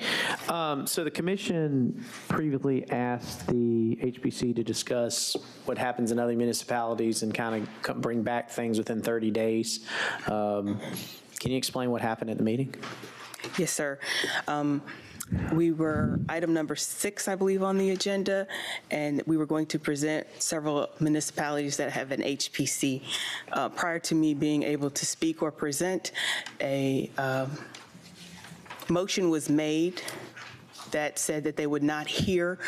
So the commission previously asked the HPC to discuss what happens in other municipalities and kind of bring back things within 30 days. Can you explain what happened at the meeting? Yes, sir. We were item number 6, I believe, on the agenda, and we were going to present several municipalities that have an HPC. Prior to me being able to speak or present, a motion was made that said that they would not hear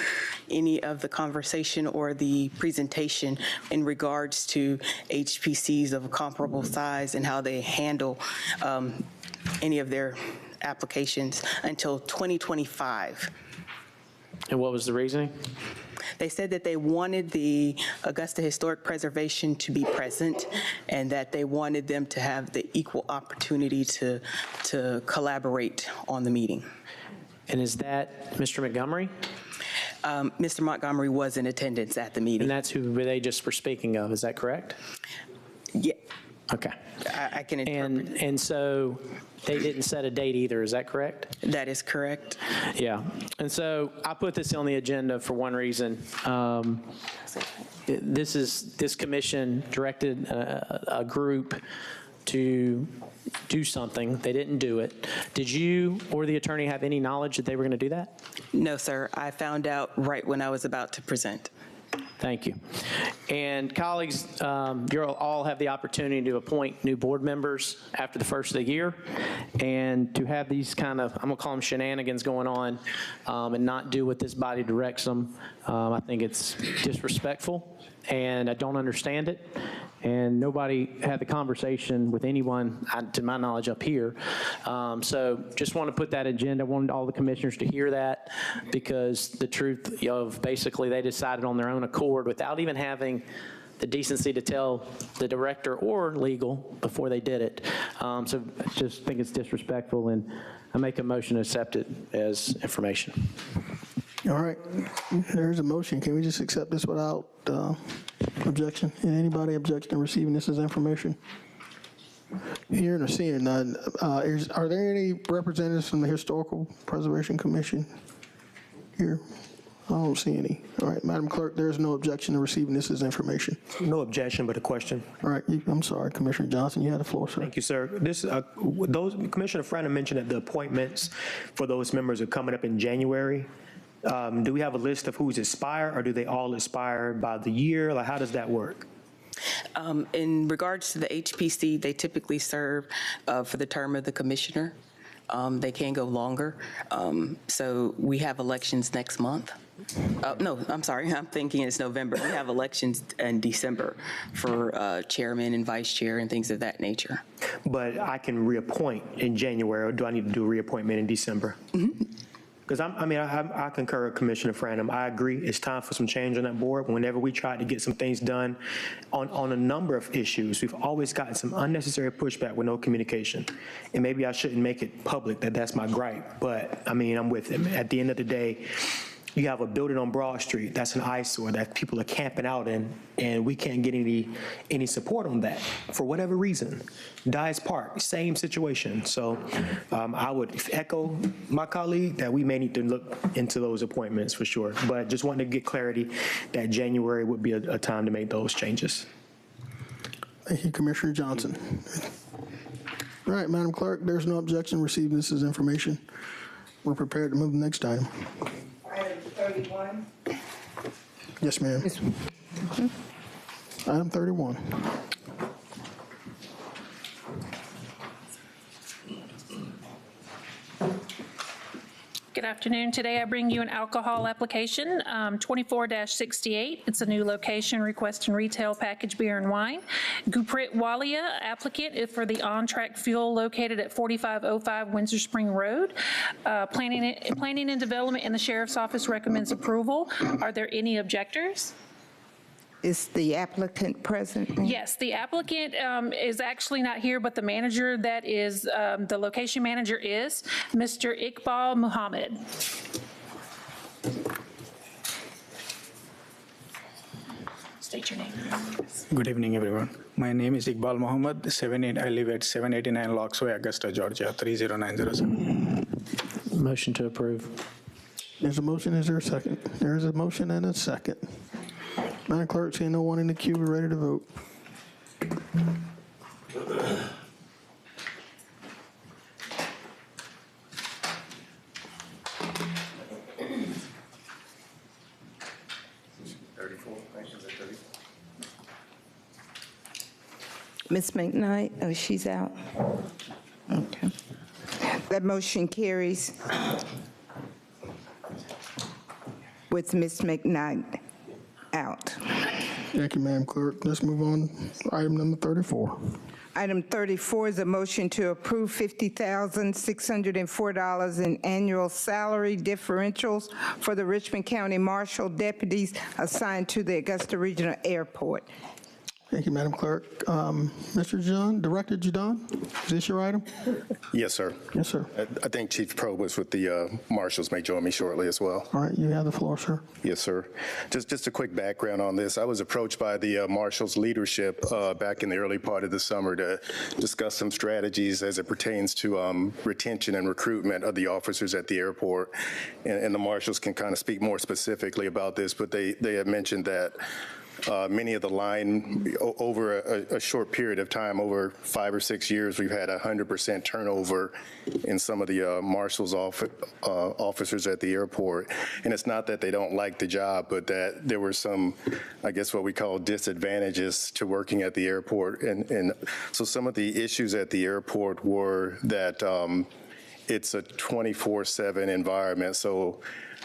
any of the conversation or the presentation in regards to HPCs of a comparable size and how they handle any of their applications until 2025. And what was the reasoning? They said that they wanted the Augusta Historic Preservation to be present and that they wanted them to have the equal opportunity to collaborate on the meeting. And is that Mr. Montgomery? Mr. Montgomery was in attendance at the meeting. And that's who they just were speaking of, is that correct? Yeah. Okay. I can interpret. And so they didn't set a date either, is that correct? That is correct. Yeah. And so I put this on the agenda for one reason. This commission directed a group to do something. They didn't do it. Did you or the attorney have any knowledge that they were going to do that? No, sir. I found out right when I was about to present. Thank you. And colleagues, you all have the opportunity to appoint new board members after the first of the year, and to have these kind of, I'm going to call them shenanigans going on, and not do what this body directs them. I think it's disrespectful, and I don't understand it. And nobody had the conversation with anyone, to my knowledge, up here. So just want to put that agenda. I wanted all the commissioners to hear that, because the truth of basically they decided on their own accord without even having the decency to tell the director or legal before they did it. So I just think it's disrespectful, and I make a motion to accept it as information. All right, there's a motion. Can we just accept this without objection? Anybody object to receiving this as information? Hearing or seeing none, are there any representatives from the Historical Preservation Commission here? I don't see any. All right, Madam Clerk, there's no objection to receiving this as information. No objection, but a question. All right, I'm sorry, Commissioner Johnson, you had the floor, sir. Thank you, sir. Commissioner Franna mentioned that the appointments for those members are coming up in January. Do we have a list of who's expire, or do they all expire by the year? Like, how does that work? In regards to the HPC, they typically serve for the term of the commissioner. They can go longer. So we have elections next month. No, I'm sorry. I'm thinking it's November. We have elections in December for chairman and vice chair and things of that nature. But I can reappoint in January, or do I need to do a reappointment in December? Because I concur with Commissioner Franham. I agree it's time for some change on that board. Whenever we try to get some things done on a number of issues, we've always gotten some unnecessary pushback with no communication. And maybe I shouldn't make it public that that's my gripe, but I'm with him. At the end of the day, you have a building on Broad Street that's an eyesore that people are camping out in, and we can't get any support on that for whatever reason. Dyes Park, same situation. So I would echo my colleague that we may need to look into those appointments for sure. But just wanted to get clarity that January would be a time to make those changes. Thank you, Commissioner Johnson. All right, Madam Clerk, there's no objection receiving this as information. We're prepared to move to the next item. Item 31. Yes, ma'am. Item 31. Good afternoon. Today I bring you an alcohol application, 24-68. It's a new location requesting retail packaged beer and wine. Guprit Walia, applicant, is for the on-track fuel located at 4505 Windsor Spring Road. Planning and Development and the Sheriff's Office recommends approval. Are there any objectors? Is the applicant present? Yes, the applicant is actually not here, but the manager that is, the location manager is Mr. Iqbal Muhammad. State your name. Good evening, everyone. My name is Iqbal Muhammad. I live at 789 Locksway, Augusta, Georgia, 30907. Motion to approve. There's a motion, is there a second? There is a motion and a second. Madam Clerk, seeing no one in the queue, we're ready to vote. Ms. McKnight, oh, she's out. Okay. That motion carries with Ms. McKnight out. Thank you, Madam Clerk. Let's move on. Item number 34. Item 34 is a motion to approve $50,604 in annual salary differentials for the Richmond County Marshal deputies assigned to the Augusta Regional Airport. Thank you, Madam Clerk. Mr. John, Director Jadon, is this your item? Yes, sir. Yes, sir. I think Chief Probus with the marshals may join me shortly as well. All right, you have the floor, sir. Yes, sir. Just a quick background on this. I was approached by the marshals leadership back in the early part of the summer to discuss some strategies as it pertains to retention and recruitment of the officers at the airport. And the marshals can kind of speak more specifically about this, but they had mentioned that many of the line, over a short period of time, over 5 or 6 years, we've had 100% turnover in some of the marshals officers at the airport. And it's not that they don't like the job, but that there were some, I guess what we call disadvantages to working at the airport. And so some of the issues at the airport were that it's a 24/7 environment. So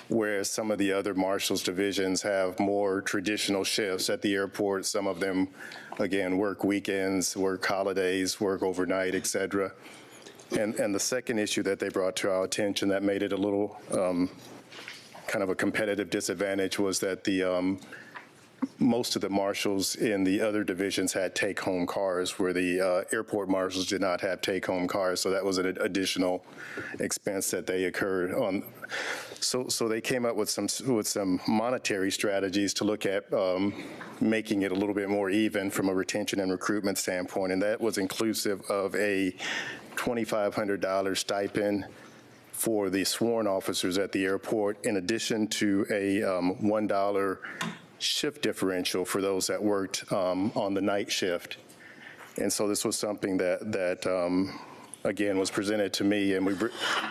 whereas some of the other marshals divisions have more traditional shifts at the airport, some of them, again, work weekends, work holidays, work overnight, et cetera. And the second issue that they brought to our attention that made it a little kind of a competitive disadvantage was that the most of the marshals in the other divisions had take-home cars, where the airport marshals did not have take-home cars. So that was an additional expense that they incurred on. So they came up with some monetary strategies to look at making it a little bit more even from a retention and recruitment standpoint, and that was inclusive of a $2,500 stipend for the sworn officers at the airport, in addition to a $1 shift differential for those that worked on the night shift. And so this was something that again, was presented to me, and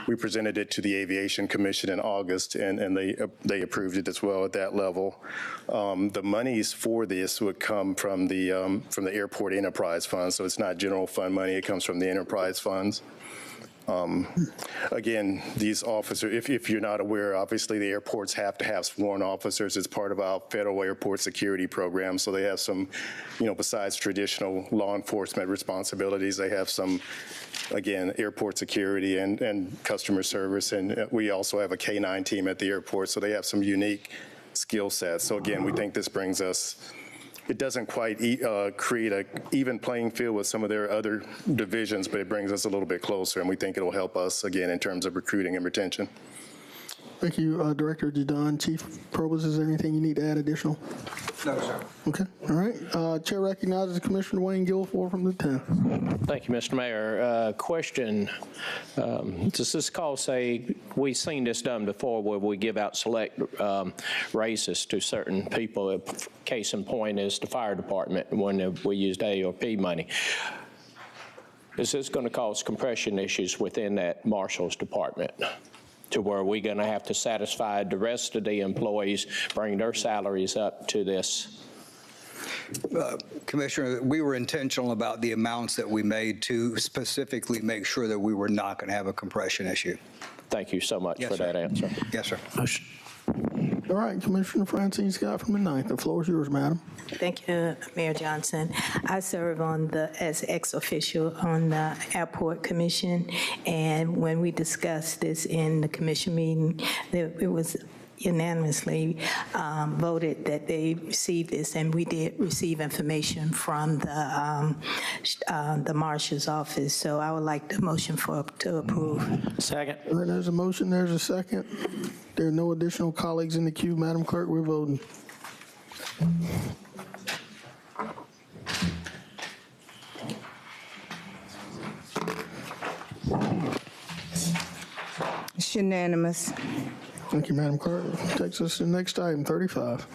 we presented it to the Aviation Commission in August, and they approved it as well at that level. The monies for this would come from the airport enterprise fund, so it's not general fund money, it comes from the enterprise funds. Again, these officers, if you're not aware, obviously the airports have to have sworn officers as part of our federal airport security program. So they have some, besides traditional law enforcement responsibilities, they have some, again, airport security and customer service. And we also have a K-9 team at the airport. So they have some unique skill sets. So again, we think this brings us, it doesn't quite create an even playing field with some of their other divisions, but it brings us a little bit closer, and we think it'll help us, again, in terms of recruiting and retention. Thank you, Director Jadon. Chief Probus, is there anything you need to add additional? No, sir. Okay, all right. Chair recognizes Commissioner Wayne Guilford from the 10th. Thank you, Mr. Mayor. Question, does this call say, we've seen this done before where we give out select raises to certain people. Case in point is the fire department when we used AOP money. Is this going to cause compression issues within that marshal's department, to where we're going to have to satisfy the rest of the employees, bring their salaries up to this? Commissioner, we were intentional about the amounts that we made to specifically make sure that we were not going to have a compression issue. Thank you so much for that answer. Yes, sir. All right, Commissioner Francine Scott from the 9th. The floor is yours, madam. Thank you, Mayor Johnson. I serve as ex officio on the Airport Commission, and when we discussed this in the commission meeting, it was unanimously voted that they receive this, and we did receive information from the marshal's office. So I would like the motion to approve. Second. All right, there's a motion, there's a second. There are no additional colleagues in the queue. Madam Clerk, we're voting. It's unanimous. Thank you, Madam Clerk. Takes us to the next item, 35.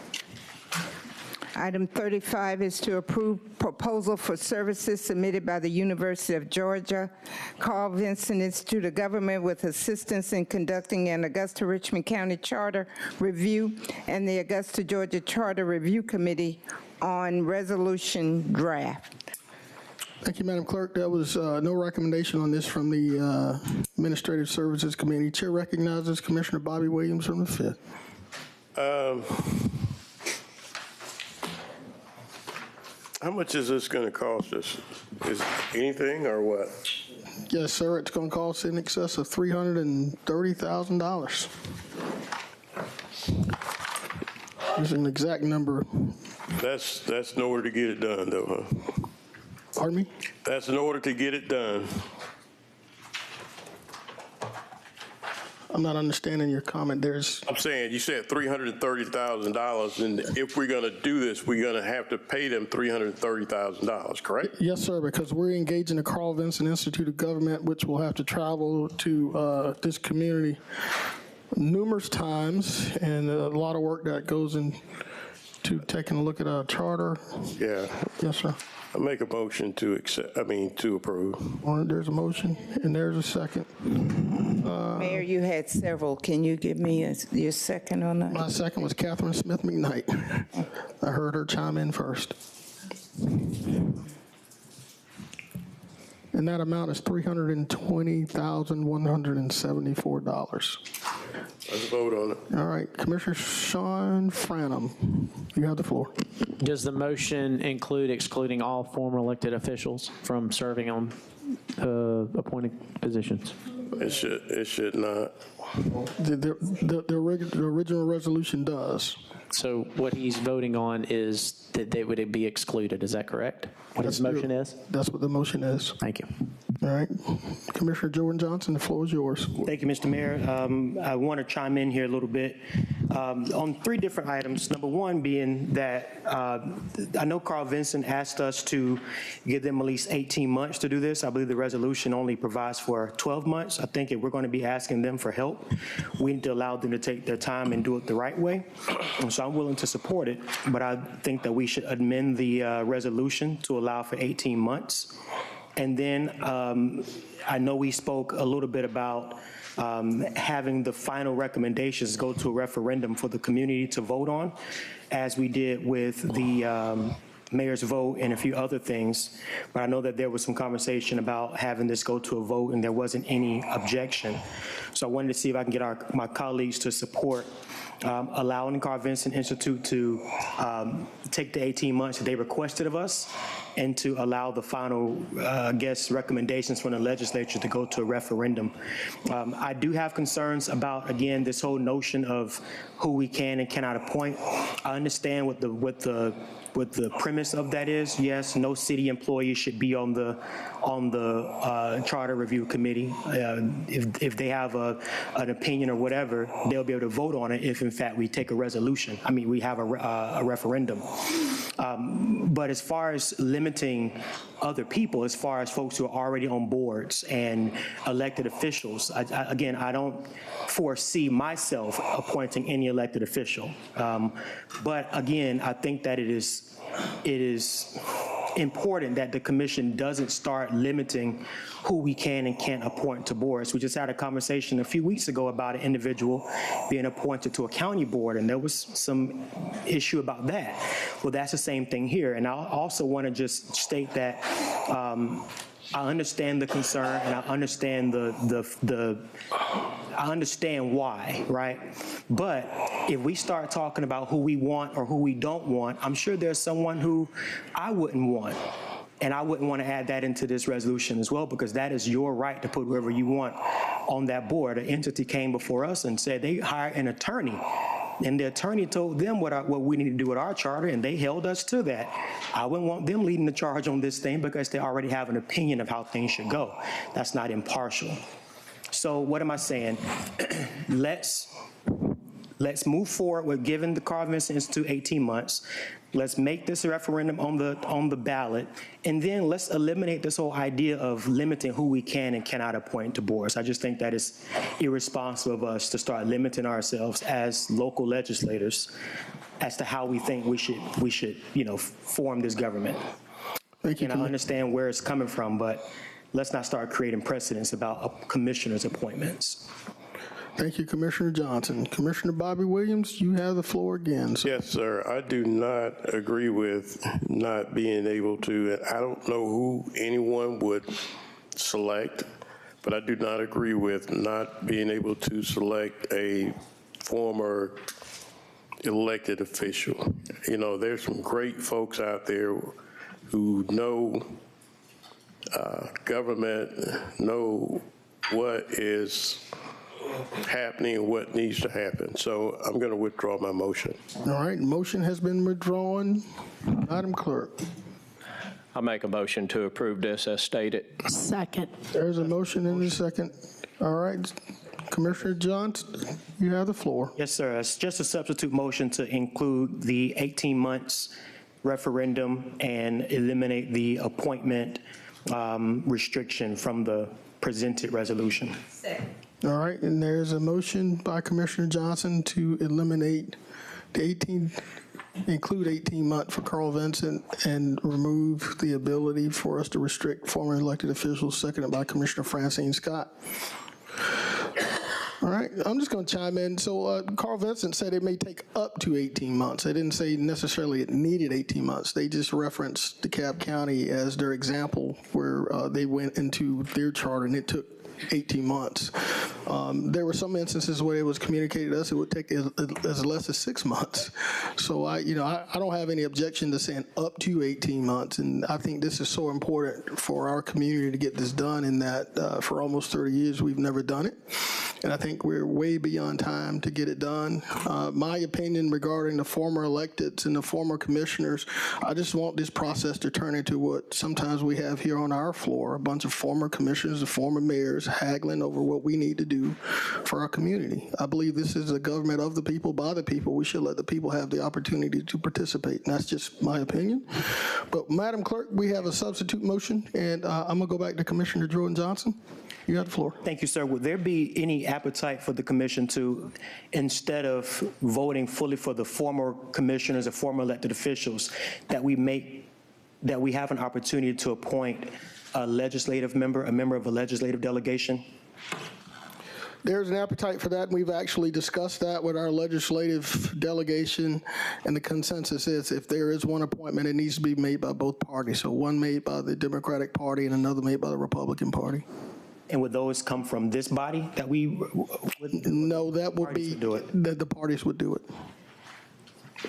Item 35 is to approve proposal for services submitted by the University of Georgia, Carl Vinson Institute of Government with assistance in conducting an Augusta-Richmond County Charter Review and the Augusta, Georgia Charter Review Committee on resolution draft. Thank you, Madam Clerk. There was no recommendation on this from the Administrative Services Committee. Chair recognizes Commissioner Bobby Williams from the 5th. How much is this going to cost us? Is anything or what? Yes, sir. It's going to cost in excess of $330,000. There's an exact number. That's in order to get it done, though, huh? Pardon me? That's in order to get it done. I'm not understanding your comment. I'm saying, you said $330,000, and if we're going to do this, we're going to have to pay them $330,000, correct? Yes, sir, because we're engaging the Carl Vinson Institute of Government, which will have to travel to this community numerous times, and a lot of work that goes into taking a look at our charter. Yeah. Yes, sir. I make a motion to to approve. All right, there's a motion, and there's a second. Mayor, you had several. Can you give me your second on that? My second was Catherine Smith McKnight. I heard her chime in first. And that amount is $320,174. Let's vote on it. All right, Commissioner Sean Franum, you have the floor. Does the motion include excluding all former elected officials from serving on appointed positions? It should not. The original resolution does. So what he's voting on is that they would be excluded. Is that correct? What his motion is? That's what the motion is. Thank you. All right. Commissioner Jordan Johnson, the floor is yours. Thank you, Mr. Mayor. I want to chime in here a little bit on 3 different items. Number 1 being that I know Carl Vinson asked us to give them at least 18 months to do this. I believe the resolution only provides for 12 months. I think if we're going to be asking them for help, we need to allow them to take their time and do it the right way. So I'm willing to support it, but I think that we should amend the resolution to allow for 18 months. And then I know we spoke a little bit about having the final recommendations go to a referendum for the community to vote on, as we did with the mayor's vote and a few other things. But I know that there was some conversation about having this go to a vote and there wasn't any objection. So I wanted to see if I can get my colleagues to support allowing the Carl Vinson Institute to take the 18 months that they requested of us and to allow the final, recommendations from the legislature to go to a referendum. I do have concerns about, again, this whole notion of who we can and cannot appoint. I understand what the premise of that is. Yes, no city employee should be on the charter review committee. If they have an opinion or whatever, they'll be able to vote on it if, in fact, we take a resolution. I mean, we have a referendum. But as far as limiting other people, as far as folks who are already on boards and elected officials, I don't foresee myself appointing any elected official. But again, I think that it is important that the commission doesn't start limiting who we can and can't appoint to boards. We just had a conversation a few weeks ago about an individual being appointed to a county board, and there was some issue about that. Well, that's the same thing here. And I also want to just state that I understand the concern, and I understand I understand why, right? But if we start talking about who we want or who we don't want, I'm sure there's someone who I wouldn't want. And I wouldn't want to add that into this resolution as well, because that is your right to put whoever you want on that board. An entity came before us and said they hired an attorney, and the attorney told them what we need to do with our charter, and they held us to that. I wouldn't want them leading the charge on this thing because they already have an opinion of how things should go. That's not impartial. So what am I saying? Let's Let's move forward with giving the Carl Vinson Institute 18 months. Let's make this a referendum on the ballot, and then let's eliminate this whole idea of limiting who we can and cannot appoint to boards. I just think that is irresponsible of us to start limiting ourselves as local legislators as to how we think we should form this government. Thank you. And I understand where it's coming from, but let's not start creating precedents about commissioners' appointments. Thank you, Commissioner Johnson. Commissioner Bobby Williams, you have the floor again. Sir. Yes, sir. I do not agree with not being able to. I don't know who anyone would select, but I do not agree with not being able to select a former elected official. You know, there's some great folks out there who know government, know what is happening and what needs to happen. So I'm going to withdraw my motion. All right, motion has been withdrawn. Madam Clerk. I'll make a motion to approve this as stated. Second. There's a motion and a second. All right, Commissioner Johnson, you have the floor. Yes, sir. It's just a substitute motion to include the 18 months referendum and eliminate the appointment restriction from the presented resolution. Second. All right, and there's a motion by Commissioner Johnson to eliminate the include 18 months for Carl Vinson and remove the ability for us to restrict former elected officials, seconded by Commissioner Francine Scott. All right, I'm just going to chime in. So Carl Vinson said it may take up to 18 months. They didn't say necessarily it needed 18 months. They just referenced DeKalb County as their example where they went into their charter and it took 18 months. There were some instances where it was communicated to us it would take as less as 6 months. So I don't have any objection to saying up to 18 months. And I think this is so important for our community to get this done in that for almost 30 years we've never done it. And I think we're way beyond time to get it done. My opinion regarding the former electeds and the former commissioners, I just want this process to turn into what sometimes we have here on our floor, a bunch of former commissioners and former mayors haggling over what we need to do for our community. I believe this is a government of the people, by the people. We should let the people have the opportunity to participate. And that's just my opinion. But Madam Clerk, we have a substitute motion, and I'm gonna go back to Commissioner Jordan Johnson. You have the floor. Thank you, sir. Would there be any appetite for the commission to, instead of voting fully for the former commissioners or former elected officials, that we have an opportunity to appoint a legislative member, a member of a legislative delegation? There's an appetite for that, and we've actually discussed that with our legislative delegation, and the consensus is if there is one appointment, it needs to be made by both parties. So one made by the Democratic Party and another made by the Republican Party. And would those come from this body that we would? No, that would be, that the parties would do it.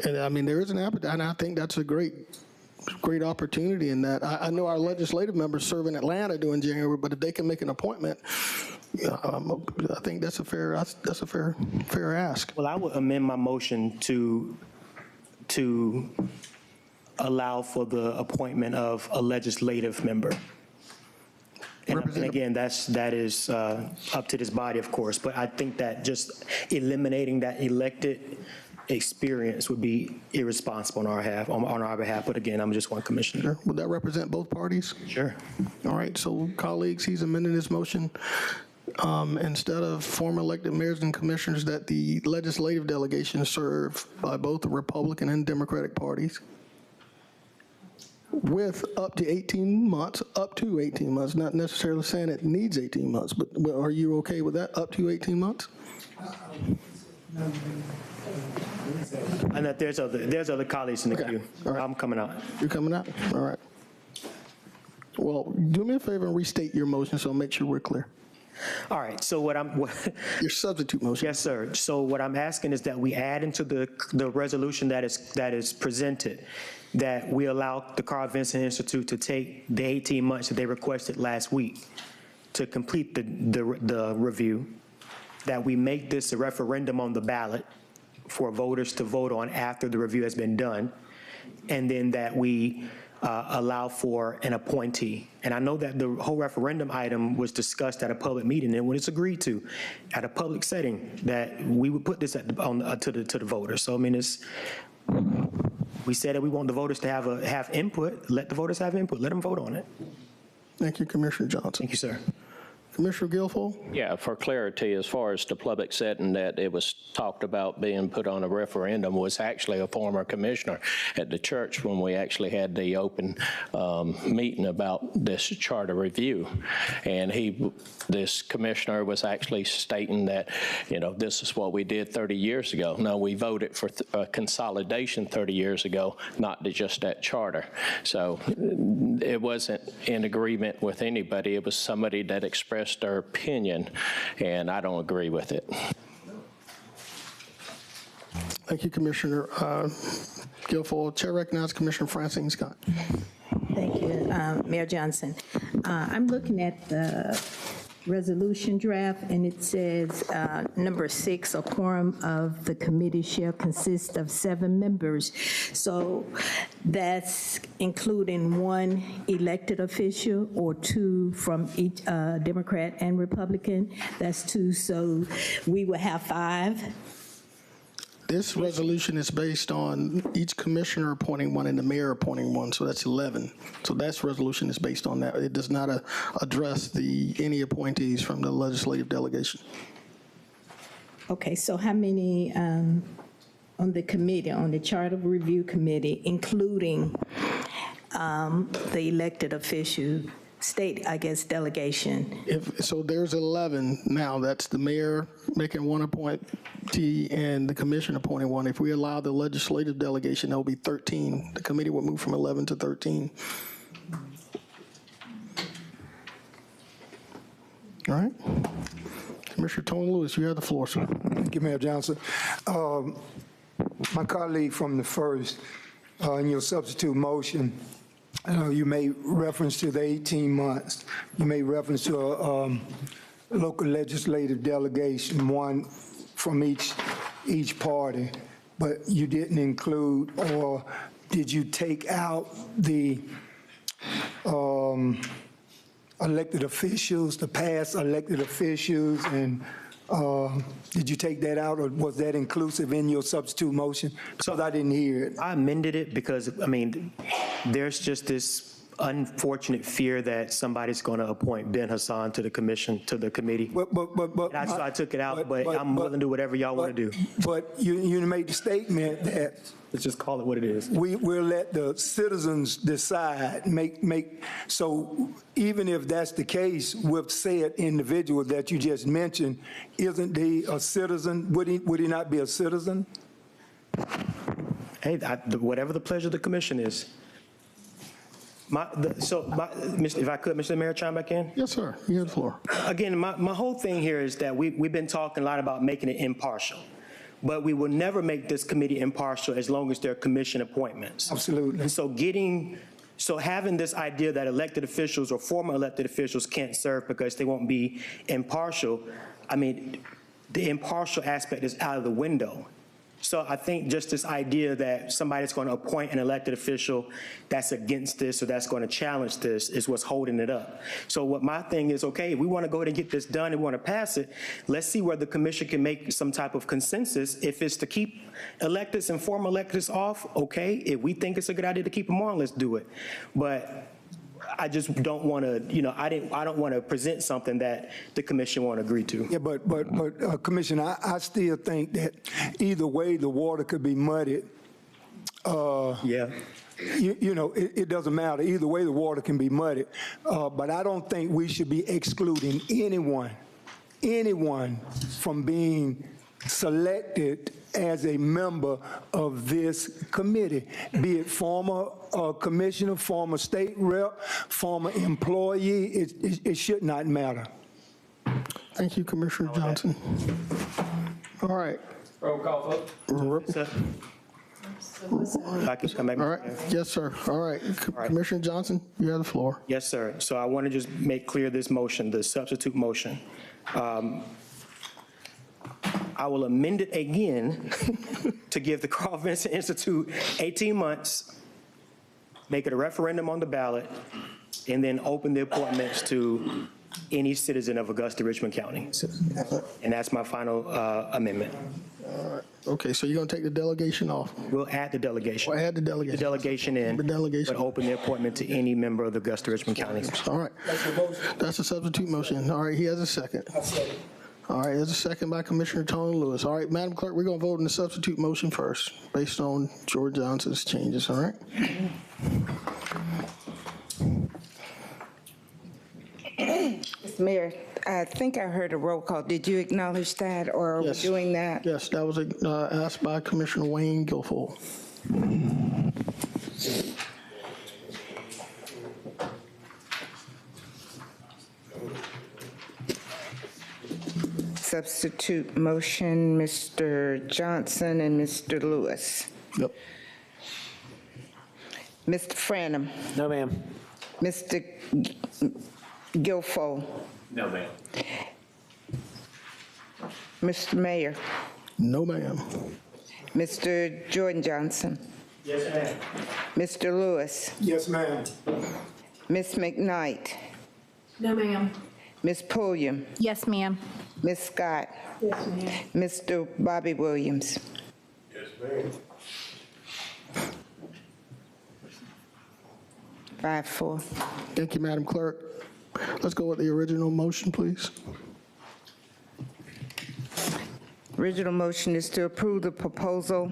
And I mean, there is an appetite, and I think that's a great opportunity in that. I know our legislative members serve in Atlanta during January, but if they can make an appointment, I think that's a fair ask. Well, I would amend my motion to allow for the appointment of a legislative member. And again, that is up to this body, of course, but I think that just eliminating that elected experience would be irresponsible on our behalf. But again, I'm just one commissioner. Sure. Would that represent both parties? Sure. All right, so colleagues, he's amending his motion. Instead of former elected mayors and commissioners, that the legislative delegation serve by both the Republican and Democratic parties with up to 18 months, not necessarily saying it needs 18 months, but are you okay with that, up to 18 months? And that there's other colleagues in the queue. Right. I'm coming out. You're coming out? All right. Well, do me a favor and restate your motion so I'll make sure we're clear. All right, so your substitute motion. Yes, sir. So what I'm asking is that we add into the resolution that is presented, that we allow the Carl Vinson Institute to take the 18 months that they requested last week to complete the review, that we make this a referendum on the ballot for voters to vote on after the review has been done, and then that we allow for an appointee. And I know that the whole referendum item was discussed at a public meeting, and when it's agreed to at a public setting, that we would put this to the voters. So I mean, we said that we want the voters to have input. Let the voters have input. Let them vote on it. Thank you, Commissioner Johnson. Thank you, sir. Commissioner Guilfoyle? Yeah, for clarity, as far as the public setting that it was talked about being put on a referendum, was actually a former commissioner at the church when we actually had the open meeting about this charter review. And this commissioner was actually stating that, this is what we did 30 years ago. No, we voted for consolidation 30 years ago, not just that charter. So it wasn't in agreement with anybody. It was somebody that expressed their opinion, and I don't agree with it. Thank you, Commissioner Guilfoyle. Chair recognizes Commissioner Francine Scott. Thank you, Mayor Johnson. I'm looking at the resolution draft, and it says, number 6, a quorum of the committee shall consist of 7 members. So that's including 1 elected official or 2 from each Democrat and Republican. That's 2, so we will have 5. This resolution is based on each commissioner appointing 1 and the mayor appointing 1, so that's 11. So that resolution is based on that. It does not address any appointees from the legislative delegation. Okay, so how many on the committee, on the Charter Review Committee, including the elected official, state, I guess, delegation? So there's 11 now. That's the mayor making 1 appointee and the commission appointing 1. If we allow the legislative delegation, that will be 13. The committee would move from 11 to 13. All right. Commissioner Tony Lewis, you have the floor, sir. Thank you, Mayor Johnson. My colleague from the first, in your substitute motion, you made reference to the 18 months. You made reference to a local legislative delegation, 1 from each party, but you didn't include, or did you take out the elected officials, the past elected officials, and did you take that out, or was that inclusive in your substitute motion? Because I didn't hear it. I amended it because, there's just this unfortunate fear that somebody's going to appoint Ben Hassan to the committee. So I took it out, but I'm willing to do whatever y'all want to do. But you made the statement that, let's just call it what it is. We'll let the citizens decide, so even if that's the case with said individual that you just mentioned, isn't he a citizen? Would he not be a citizen? Hey, whatever the pleasure of the commission is. If I could, Mr. Mayor, chime back in? Yes, sir. You have the floor. Again, my whole thing here is that we've been talking a lot about making it impartial, but we will never make this committee impartial as long as they're commission appointments. Absolutely. And so having this idea that elected officials or former elected officials can't serve because they won't be impartial, the impartial aspect is out of the window. So I think just this idea that somebody's going to appoint an elected official that's against this or that's going to challenge this is what's holding it up. So what my thing is, okay, if we want to go ahead and get this done and we want to pass it, let's see where the commission can make some type of consensus. If it's to keep electeds and former electeds off, okay. If we think it's a good idea to keep them on, let's do it. But I just don't want to, I don't want to present something that the commission won't agree to. Yeah, but Commissioner, I still think that either way the water could be muddied. Yeah. It doesn't matter. Either way the water can be muddied. But I don't think we should be excluding anyone from being selected as a member of this committee, be it former commissioner, former state rep, former employee. It should not matter. Thank you, Commissioner Johnson. All right. Roll call vote. I can come back. All right. Yes, sir. All right. Commissioner Johnson, you have the floor. Yes, sir. So I want to just make clear this motion, the substitute motion. I will amend it again to give the Carl Vinson Institute 18 months make it a referendum on the ballot, and then open the appointments to any citizen of Augusta, Richmond County. And that's my final amendment. All right. Okay, so you're going to take the delegation off? We'll add the delegation. Or add the delegation? The delegation in. The delegation. But open the appointment to any member of the Augusta, Richmond County. All right. That's a substitute motion. All right, he has a second. All right, there's a second by Commissioner Tony Lewis. All right, Madam Clerk, we're going to vote on the substitute motion first, based on George Johnson's changes, all right? Mr. Mayor, I think I heard a roll call. Did you acknowledge that, or are we doing that? Yes, that was asked by Commissioner Wayne Guilfoyle. Substitute motion, Mr. Johnson and Mr. Lewis. Yep. Mr. Franham. No, ma'am. Mr. Guilfoyle. No, ma'am. Mr. Mayor. No, ma'am. Mr. Jordan Johnson. Yes, ma'am. Mr. Lewis. Yes, ma'am. Ms. McKnight. No, ma'am. Ms. Pulliam. Yes, ma'am. Ms. Scott. Yes, ma'am. Mr. Bobby Williams. Yes, ma'am. 5-4. Thank you, Madam Clerk. Let's go with the original motion, please. Original motion is to approve the proposal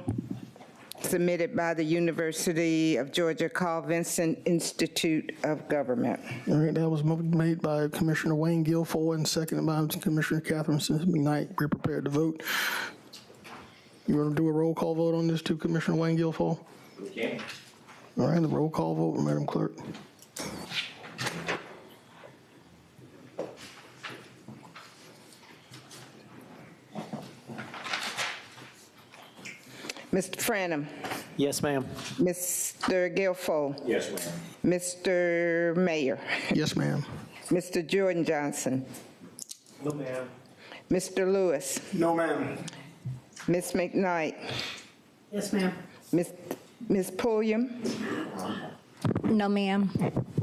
submitted by the University of Georgia Carl Vinson Institute of Government. All right, that was made by Commissioner Wayne Guilfoyle and seconded by Commissioner Catherine Smith McKnight. We're prepared to vote. You want to do a roll call vote on this too, Commissioner Wayne Guilfoyle? We can. All right, the roll call vote, Madam Clerk. Mr. Franham. Yes, ma'am. Mr. Guilfoyle. Yes, ma'am. Mr. Mayor. Yes, ma'am. Mr. Jordan Johnson. No, ma'am. Mr. Lewis. No, ma'am. Ms. McKnight. Yes, ma'am. Ms. Pulliam. No, ma'am.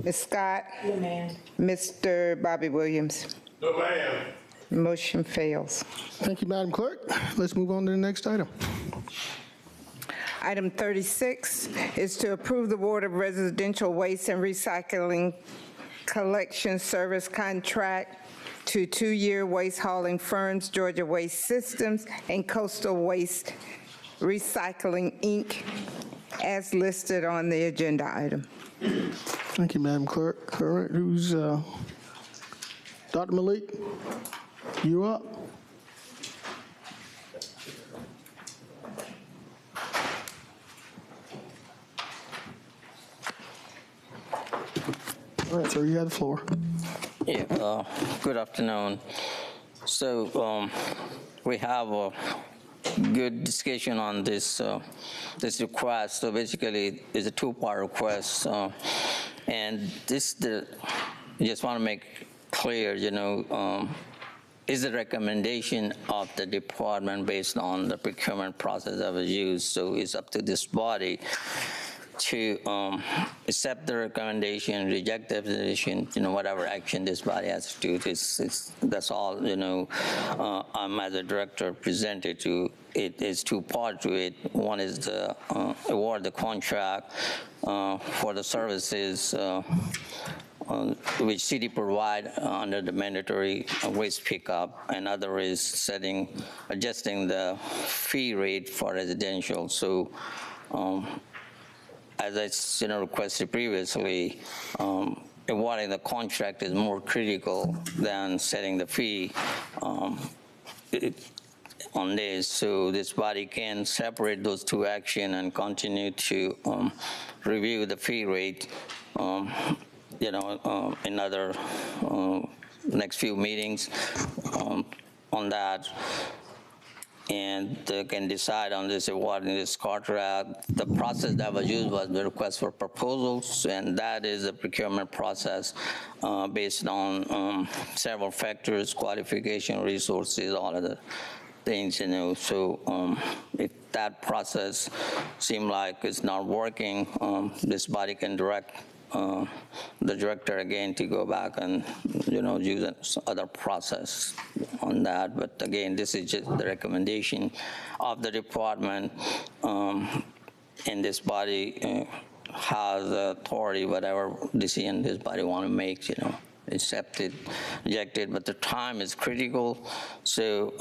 Ms. Scott. No, ma'am. Mr. Bobby Williams. No, ma'am. Motion fails. Thank you, Madam Clerk. Let's move on to the next item. Item 36 is to approve the Board of Residential Waste and Recycling Collection Service Contract to 2-year waste hauling firms, Georgia Waste Systems and Coastal Waste Recycling, Inc., as listed on the agenda item. Thank you, Madam Clerk. All right, who's, Dr. Malik, you up? All right, sir, you have the floor. Yeah, good afternoon. So we have a good discussion on this this request. So basically, it's a two-part request, and this I just want to make clear, is the recommendation of the department based on the procurement process that was used. So it's up to this body to accept the recommendation, reject the position, whatever action this body has to do. That's all, I'm as a director presented to. It is two parts to it. One is the award the contract for the services which city provide under the mandatory waste pickup, and other is adjusting the fee rate for residential. So as I requested previously, awarding the contract is more critical than setting the fee on this. So this body can separate those two actions and continue to review the fee rate, in other next few meetings on that. And they can decide on this awarding this contract. The process that was used was the request for proposals, and that is a procurement process based on several factors, qualification, resources, all of the things, so if that process seems like it's not working, this body can direct the director again to go back and, use other process on that. But again, this is just the recommendation of the department, and this body has the authority, whatever decision this body want to make, accepted, rejected, but the time is critical. So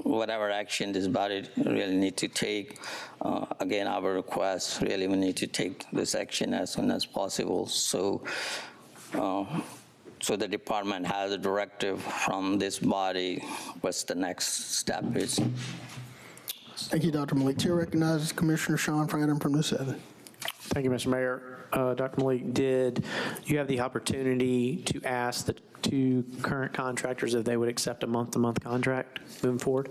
whatever action this body really need to take, again, our request, really we need to take this action as soon as possible. So the department has a directive from this body, what's the next step is. Thank you, Dr. Malik. Chair recognizes Commissioner Sean Fradham from the 7th. Thank you, Mr. Mayor. Dr. Malik, did you have the opportunity to ask the two current contractors if they would accept a month-to-month contract moving forward?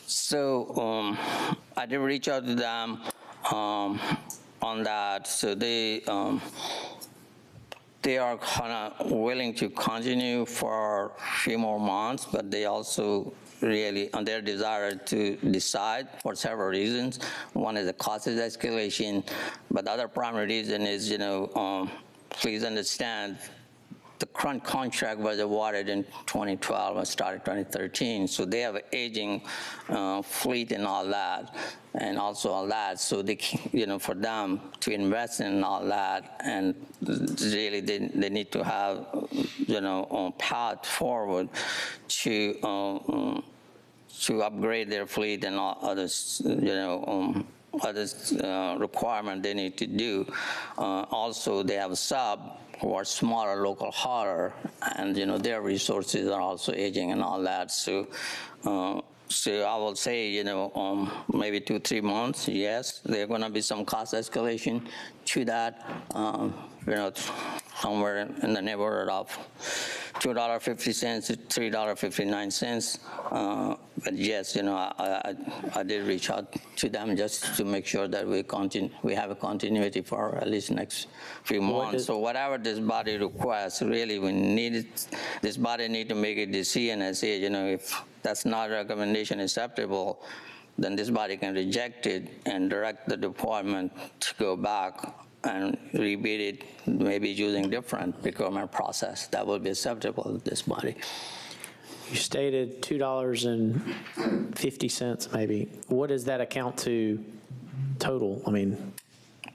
So I did reach out to them on that. So they are kind of willing to continue for a few more months, but they also really on their desire to decide for several reasons. One is the cost is escalation, but the other primary reason is, please understand, the current contract was awarded in 2012 and started 2013, so they have an aging fleet and all that, and also all that. So they, for them to invest in all that, and really they need to have, a path forward to upgrade their fleet and all others, requirement they need to do. Also, they have a sub who are smaller local hauler, and their resources are also aging and all that. So I will say, maybe 2-3 months. Yes, there are going to be some cost escalation to that. Somewhere in the neighborhood of $2.50 to $3.59. But yes, I did reach out to them just to make sure that we have a continuity for at least next few months. So whatever this body requests, really we need it. This body need to make a decision and say, if that's not a recommendation acceptable, then this body can reject it and direct the department to go back and rebid it, maybe using different procurement process that will be acceptable to this body. You stated $2.50 maybe. What does that account to total? I mean,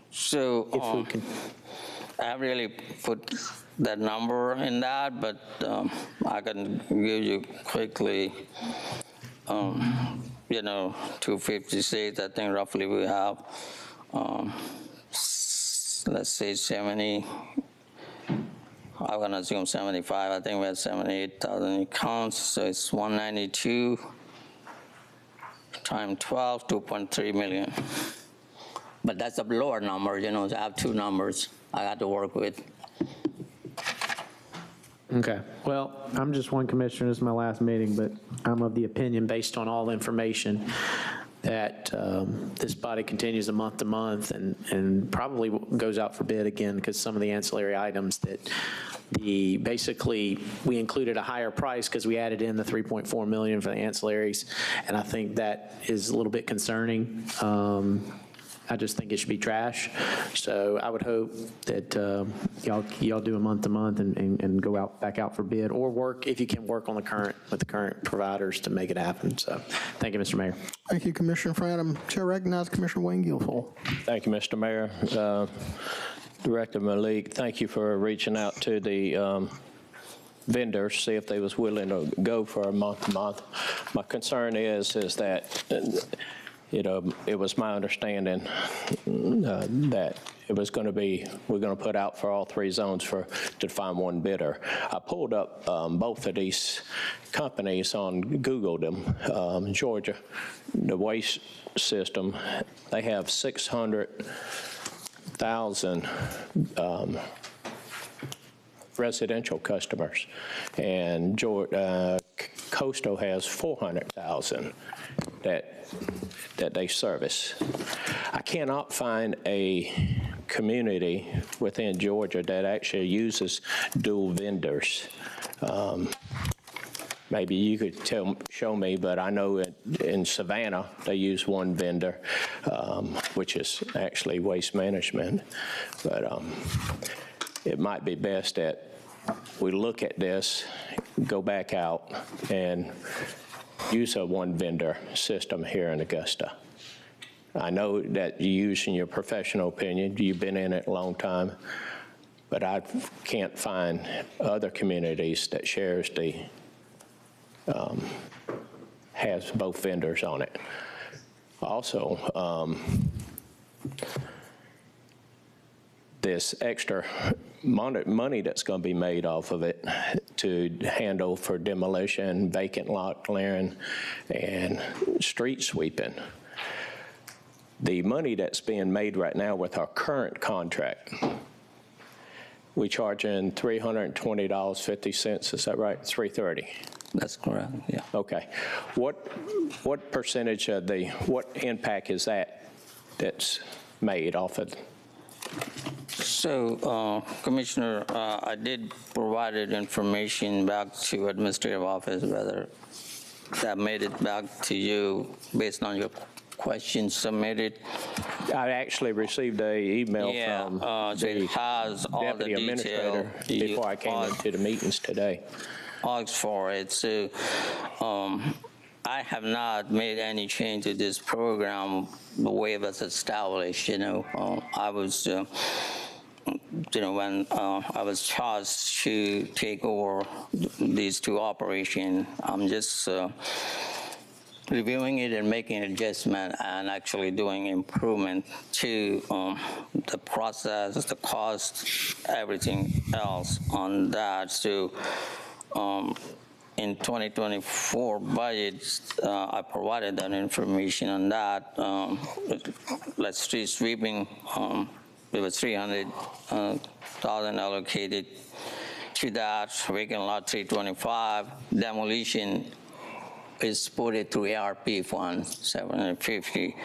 so if we can. I really put that number in that, but I can give you quickly, 256, I think roughly we have, let's say 70, I'm gonna assume 75, I think we have 78,000 accounts, so it's 192 times 12, 2.3 million. But that's a lower number, so I have two numbers I got to work with. Okay. Well, I'm just one commissioner. This is my last meeting, but I'm of the opinion, based on all information, that this body continues a month to month and probably goes out for bid again, because some of the ancillary items that basically we included a higher price because we added in the $3.4 million for the ancillaries, and I think that is a little bit concerning. I just think it should be trash. So I would hope that y'all do a month to month and go back out for bid, or work, if you can, work on with the current providers to make it happen. So thank you, Mr. Mayor. Thank you, Commissioner Fradham. Chair recognizes Commissioner Wayne Guilfoyle. Thank you, Mr. Mayor. Director Malik, thank you for reaching out to the vendors, see if they was willing to go for a month to month. My concern is that it was my understanding that it was going to be, we're going to put out for all three zones to find one bidder. I pulled up both of these companies on Googled them. Georgia, the waste system, they have 600,000 residential customers, and Coastal has 400,000 that they service. I cannot find a community within Georgia that actually uses dual vendors. maybe you could show me, but I know in Savannah, they use one vendor, which is actually Waste Management. But it might be best that we look at this, go back out, and use a one vendor system here in Augusta. I know that you use in your professional opinion, you've been in it a long time, but I can't find other communities that shares the, has both vendors on it. Also, this extra money that's going to be made off of it to handle for demolition, vacant lot clearing, and street sweeping. The money that's being made right now with our current contract, we charging $320.50, is that right? $330. That's correct, yeah. Okay. What percentage of what impact is that's made off of? So, Commissioner, I did provide information back to administrative office, whether that made it back to you based on your questions submitted. I actually received an email from so it has all the deputy administrator before I came into the meetings today. Asked for it. So I have not made any change to this program the way it was established. I was, when I was charged to take over these two operations, I'm just reviewing it and making adjustment and actually doing improvement to the process, the cost, everything else on that. So in 2024 budget, I provided that information on that. Let's street sweeping, there was $300,000 allocated to that. Vacant lot 325. Demolition is supported through ARP fund, 750,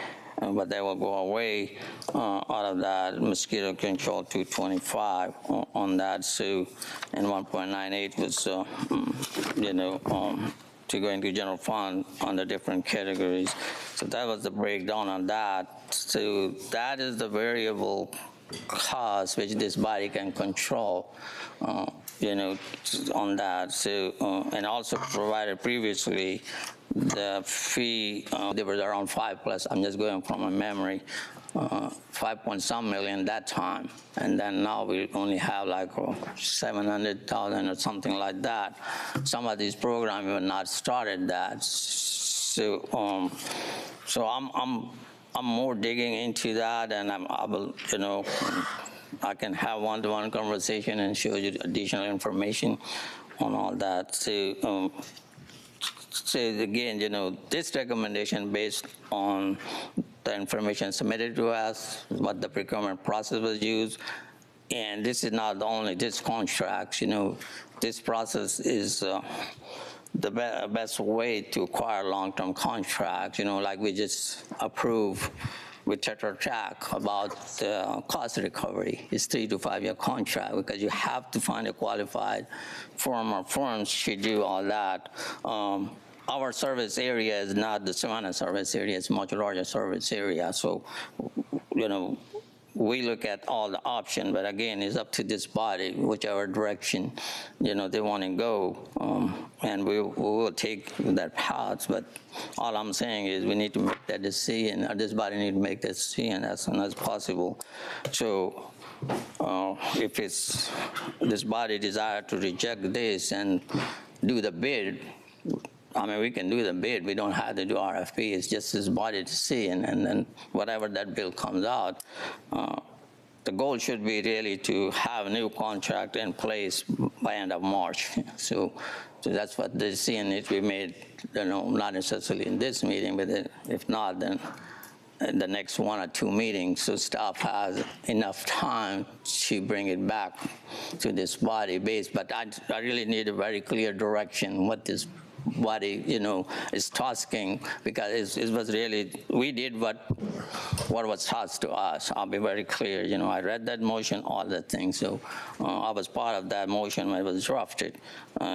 but that will go away out of that. Mosquito control 225 on that. So, and 1.98 was, to go into general fund on the different categories. So that was the breakdown on that. So that is the variable cost which this body can control. On that. So, and also provided previously the fee, there was around 5+, I'm just going from my memory, 5-point-some million that time. And then now we only have like 700,000 or something like that. Some of these programs have not started that. So, I'm more digging into that, and I will, I can have one-to-one conversation and show you additional information on all that. So, again, this recommendation based on the information submitted to us, what the procurement process was used, and this is not only this contract. This process is the best way to acquire long-term contracts. Like we just approved with Tetra Tech about cost recovery. It's 3 to 5 year contract because you have to find a qualified firm or firms to do all that. Our service area is not the Savannah service area, it's a much larger service area. So, we look at all the options, but again, it's up to this body, whichever direction, they want to go, and we will take that path. But all I'm saying is we need to make that decision, or this body need to make that decision as soon as possible. So if it's this body desire to reject this and do the bid, we can do the bid. We don't have to do RFP. It's just this body to see, and then whatever that bill comes out, the goal should be really to have a new contract in place by end of March. So that's what the decision needs to be made, not necessarily in this meeting, but if not, then in the next 1 or 2 meetings, so staff has enough time to bring it back to this body base. But I really need a very clear direction what this body, is tasking, because it was really, we did what was tasked to us. I'll be very clear. I read that motion, all that thing. So I was part of that motion when it was drafted.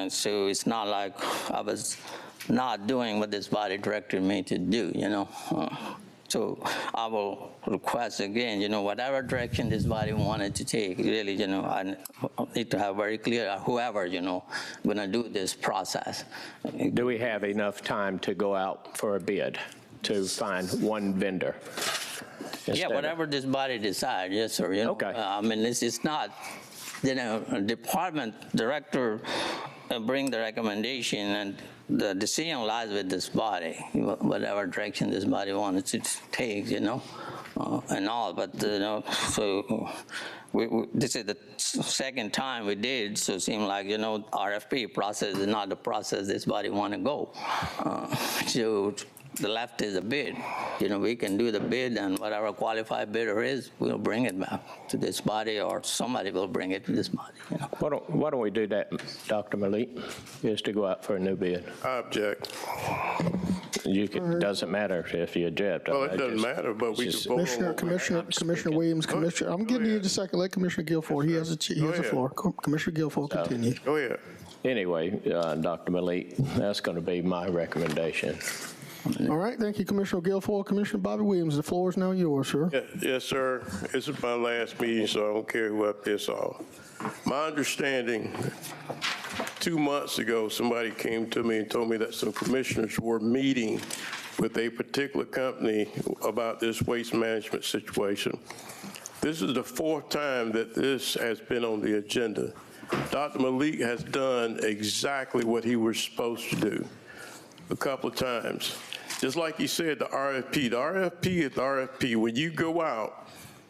So it's not like I was not doing what this body directed me to do, So I will request again, whatever direction this body wanted to take, really, I need to have very clear, whoever, going to do this process. Do we have enough time to go out for a bid to find one vendor? Yeah, whatever this body decides, yes, sir. Okay. I mean, it's not, a department director bring the recommendation, and the decision lies with this body, whatever direction this body wanted to take, and all. But, so this is the second time we did, so it seemed like, RFP process is not the process this body want to go. So the left is a bid. We can do the bid, and whatever qualified bidder is, we'll bring it back to this body, or somebody will bring it to this body. Why don't we do that, Dr. Malik, is to go out for a new bid? I object. Doesn't matter if you object. Well, it doesn't matter, but we can vote on Commissioner Williams, I'm getting you in a second. Let Commissioner Guilford, he has the floor. Commissioner Guilford, continue. Go ahead. Anyway, Dr. Malik, that's going to be my recommendation. All right, thank you, Commissioner Guilfoyle. Commissioner Bobby Williams, the floor is now yours, sir. Yes, sir. This is my last meeting, so I don't care who I piss off. My understanding, 2 months ago, somebody came to me and told me that some commissioners were meeting with a particular company about this waste management situation. This is the 4th time that this has been on the agenda. Dr. Malik has done exactly what he was supposed to do a couple of times. Just like he said, the RFP. The RFP is the RFP. When you go out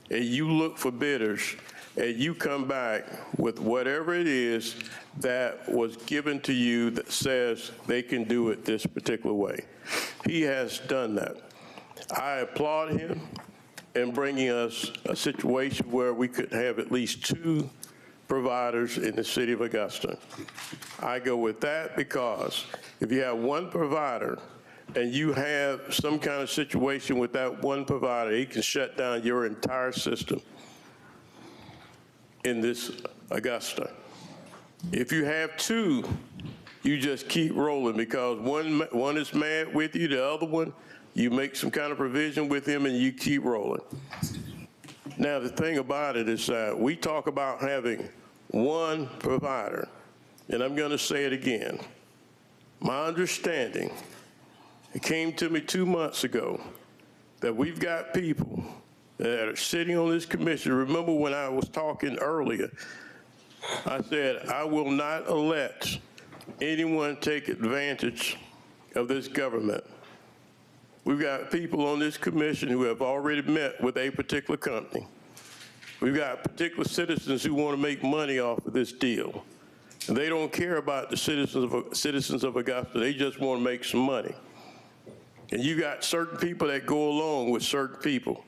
and you look for bidders and you come back with whatever it is that was given to you that says they can do it this particular way. He has done that. I applaud him in bringing us a situation where we could have at least 2 providers in the city of Augusta. I go with that because if you have one provider and you have some kind of situation with that one provider, he can shut down your entire system in this Augusta. If you have 2, you just keep rolling because one is mad with you, the other one, you make some kind of provision with him and you keep rolling. Now, the thing about it is that we talk about having one provider, and I'm going to say it again. My understanding, it came to me 2 months ago, that we've got people that are sitting on this commission. Remember when I was talking earlier, I said, I will not let anyone take advantage of this government. We've got people on this commission who have already met with a particular company. We've got particular citizens who want to make money off of this deal. And they don't care about the citizens of Augusta. They just want to make some money. And you got certain people that go along with certain people.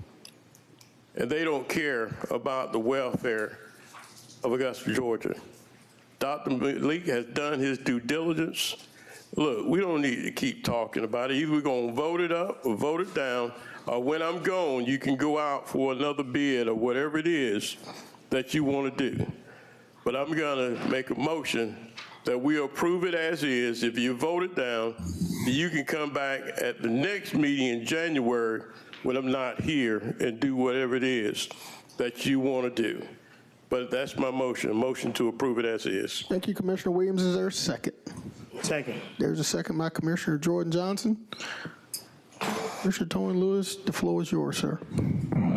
And they don't care about the welfare of Augusta, Georgia. Dr. Malik has done his due diligence. Look, we don't need to keep talking about it. Either we're going to vote it up or vote it down, or when I'm gone, you can go out for another bid or whatever it is that you want to do. But I'm going to make a motion that we approve it as is. If you vote it down, you can come back at the next meeting in January when I'm not here and do whatever it is that you want to do. But that's my motion, a motion to approve it as is. Thank you, Commissioner Williams. Is there a second? Second. There's a second by Commissioner Jordan Johnson. Commissioner Tony Lewis, the floor is yours, sir.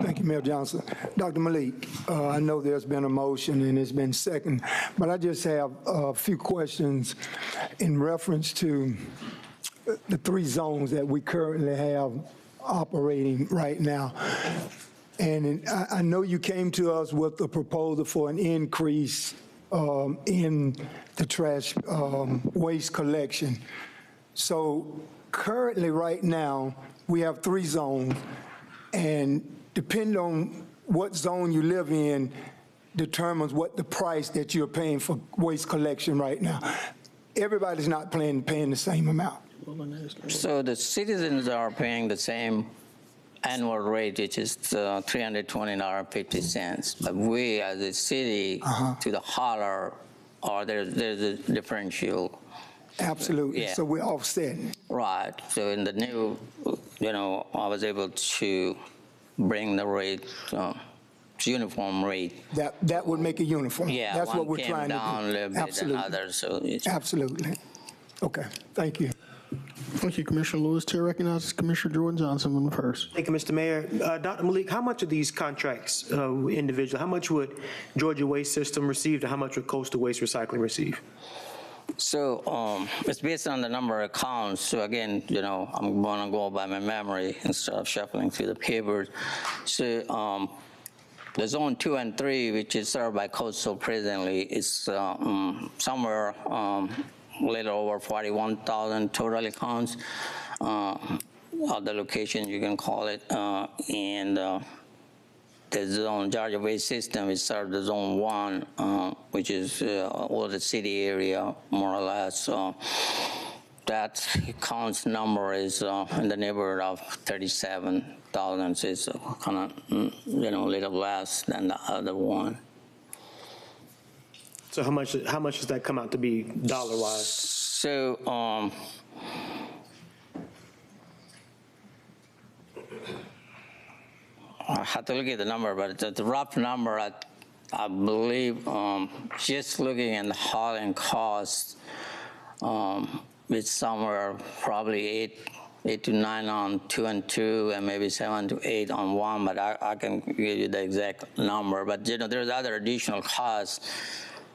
Thank you, Mayor Johnson. Dr. Malik, I know there's been a motion and it's been second, but I just have a few questions in reference to the 3 zones that we currently have operating right now. And I know you came to us with a proposal for an increase in the trash waste collection. So currently, right now, we have 3 zones, and depending on what zone you live in determines what the price that you're paying for waste collection right now. everybody's not paying the same amount. So the citizens are paying the same annual rate, which is $320.50. But we, as a city, to the holler, or there's a differential. Absolutely. Yeah. So we're offsetting. Right. So in the new, I was able to bring the rate, uniform rate. That would make it uniform. Yeah, That's one what we're came trying down to a do. little bit Absolutely. than others. So it's Absolutely. Okay. Thank you. Thank you, Commissioner Lewis. Chair recognizes Commissioner Jordan Johnson on the first. Thank you, Mr. Mayor. Dr. Malik, how much of these contracts, individual, how much would Georgia Waste System receive, and how much would Coastal Waste Recycling receive? So it's based on the number of accounts. So again, I'm going to go by my memory instead of shuffling through the papers. So the zone 2 and 3, which is served by Coastal presently, is somewhere a little over 41,000 total accounts. Other locations you can call it, and the zone Georgia Waste System is served the zone 1, which is all the city area, more or less. So that counts number is in the neighborhood of 37,000. So it's kind of, a little less than the other one. So how much does that come out to be dollar-wise? So I have to look at the number, but the rough number, I believe, just looking at the hauling cost, it's somewhere probably 8 to 9 on 2 and 2, and maybe 7 to 8 on 1. But I can give you the exact number. But there's other additional costs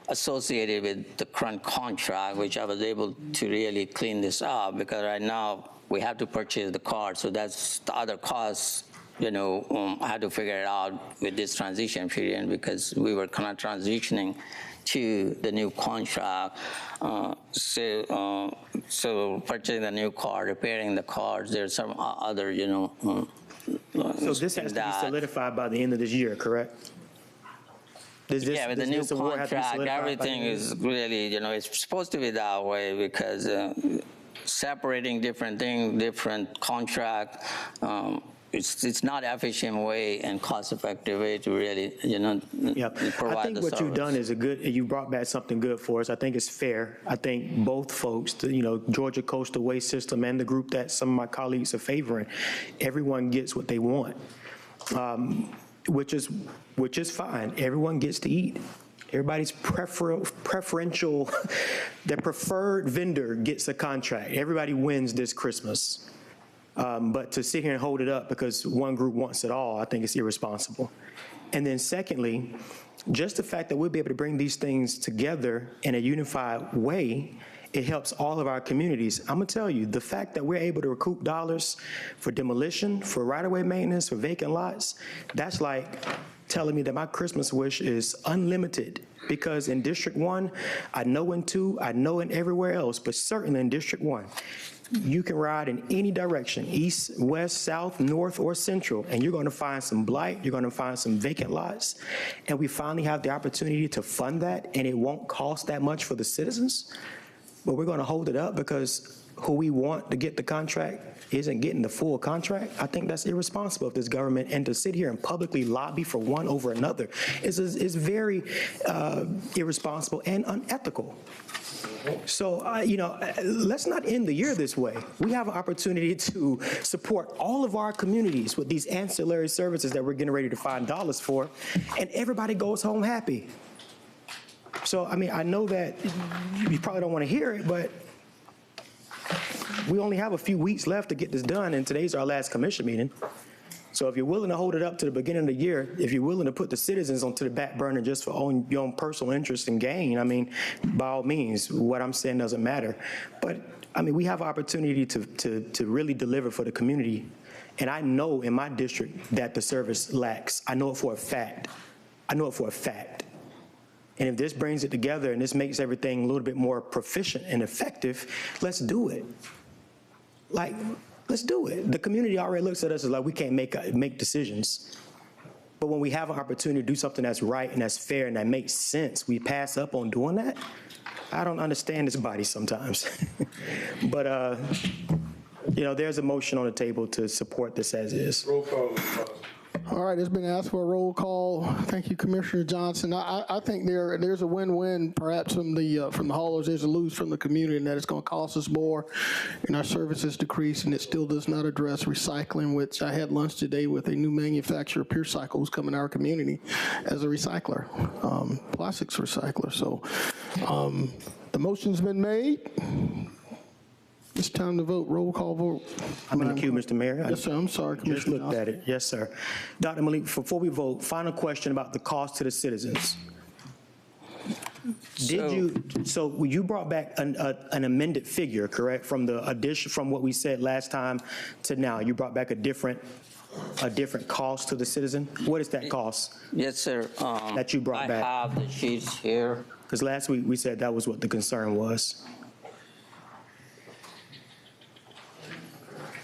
associated with the current contract, which I was able to really clean this up, because right now we have to purchase the card, so that's the other costs. I had to figure it out with this transition period, because we were kind of transitioning to the new contract. So purchasing the new card, repairing the cards, there's some other, So this has to be solidified by the end of this year, correct? With the new contract, everything is really, it's supposed to be that way, because separating different things, different contract, it's not efficient way and cost-effective way to really, provide the service. I think what you've done is you brought back something good for us. I think it's fair. I think both folks, Georgia Coastal Waste System and the group that some of my colleagues are favoring, everyone gets what they want, which is fine. Everyone gets to eat. Everybody's preferential, their preferred vendor gets a contract. Everybody wins this Christmas. But to sit here and hold it up because one group wants it all, I think it's irresponsible. And then secondly, just the fact that we'll be able to bring these things together in a unified way, it helps all of our communities. I'm gonna tell you, the fact that we're able to recoup dollars for demolition, for right-of-way maintenance, for vacant lots, that's like telling me that my Christmas wish is unlimited, because in District 1, I know in 2, I know in everywhere else, but certainly in District 1, you can ride in any direction, east, west, south, north, or central, and you're going to find some blight, you're going to find some vacant lots, and we finally have the opportunity to fund that, and it won't cost that much for the citizens, but we're going to hold it up because who we want to get the contract isn't getting the full contract. I think that's irresponsible of this government, and to sit here and publicly lobby for one over another is very irresponsible and unethical. So, let's not end the year this way. We have an opportunity to support all of our communities with these ancillary services that we're getting ready to find dollars for, and everybody goes home happy. So, I know that you probably don't want to hear it, but we only have a few weeks left to get this done, and today's our last commission meeting. So if you're willing to hold it up to the beginning of the year, if you're willing to put the citizens onto the back burner just for your own personal interest and gain, by all means, what I'm saying doesn't matter. But, we have an opportunity to really deliver for the community. And I know in my district that the service lacks. I know it for a fact. And if this brings it together and this makes everything a little bit more proficient and effective, let's do it. Let's do it. The community already looks at us as like we can't make decisions. But when we have an opportunity to do something that's right and that's fair and that makes sense, we pass up on doing that. I don't understand this body sometimes. But, there's a motion on the table to support this as is. Roll call. All right, it's been asked for a roll call. Thank you, Commissioner Johnson. I think there's a win-win perhaps from the haulers. There's a lose from the community, and that it's going to cost us more, and our services decrease, and it still does not address recycling, which I had lunch today with a new manufacturer, Pure Cycle, who's come in our community as a recycler, plastics recycler. So the motion's been made. It's time to vote. Roll call vote. I'm in the queue, Mr. Mayor. Yes, sir. I'm sorry, Just Commissioner looked at it. Yes, sir. Dr. Malik, before we vote, final question about the cost to the citizens. So you brought back an amended figure, correct? From the addition, from what we said last time to now, you brought back a different cost to the citizen? What is that cost? Yes, sir. That you brought back? I have the sheets here. Because last week we said that was what the concern was.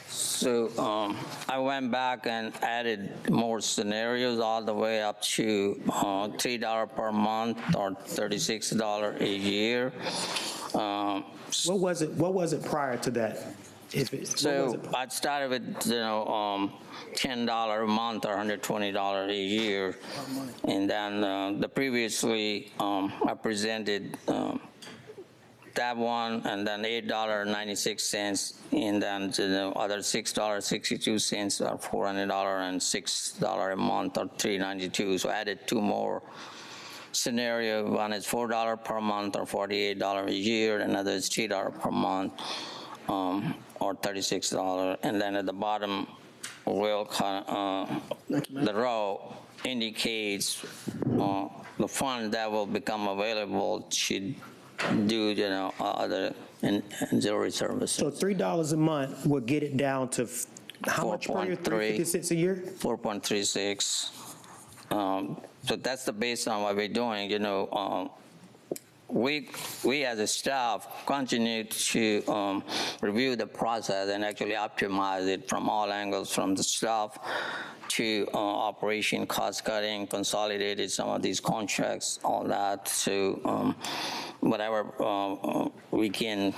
So I went back and added more scenarios all the way up to $3 per month or $36 a year. What was it prior to that? So I started with $10 a month or $120 a year, and then the previously I presented that one, and then $8.96, and then the other $6.62 or $400 and $6 a month or $3.92. So I added two more scenarios. One is $4 per month or $48 a year, another is $3 per month or $36, and then at the bottom will the row indicates the fund that will become available should do other ancillary services. So $3 a month will get it down to how much per year? $3.56 a year? 4.36. So that's the base on what we're doing. We as a staff continue to review the process and actually optimize it from all angles, from the staff to operation cost cutting, consolidated some of these contracts, all that. So whatever we can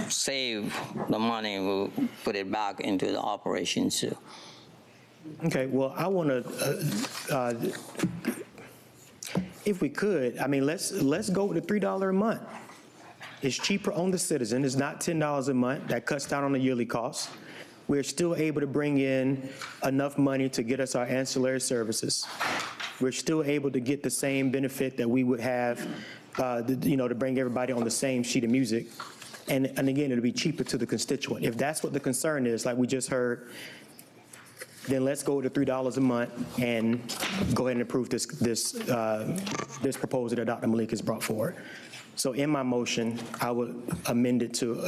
save the money, we'll put it back into the operations too. Okay, well, I want to, if we could, I mean, let's go with the $3 a month. It's cheaper on the citizen. It's not $10 a month. That cuts down on the yearly cost. We're still able to bring in enough money to get us our ancillary services. We're still able to get the same benefit that we would have, to bring everybody on the same sheet of music. And again, it'll be cheaper to the constituent. If that's what the concern is, like we just heard, then let's go with the $3 a month and go ahead and approve this proposal that Dr. Malik has brought forward. So in my motion, I would amend it to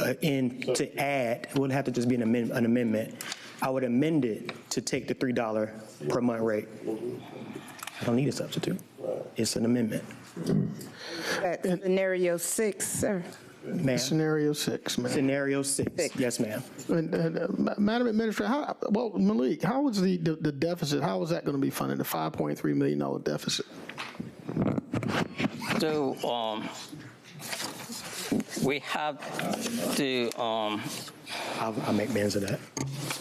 add, it wouldn't have to just be an amendment. I would amend it to take the $3 per month rate. I don't need a substitute. It's an amendment. Scenario 6, sir. Ma'am. Scenario 6, ma'am. Scenario 6. Yes, ma'am. Madam Administrator, Malik, how was the deficit, how is that going to be funded, the $5.3 million deficit? So we have to... I'll make mention of that.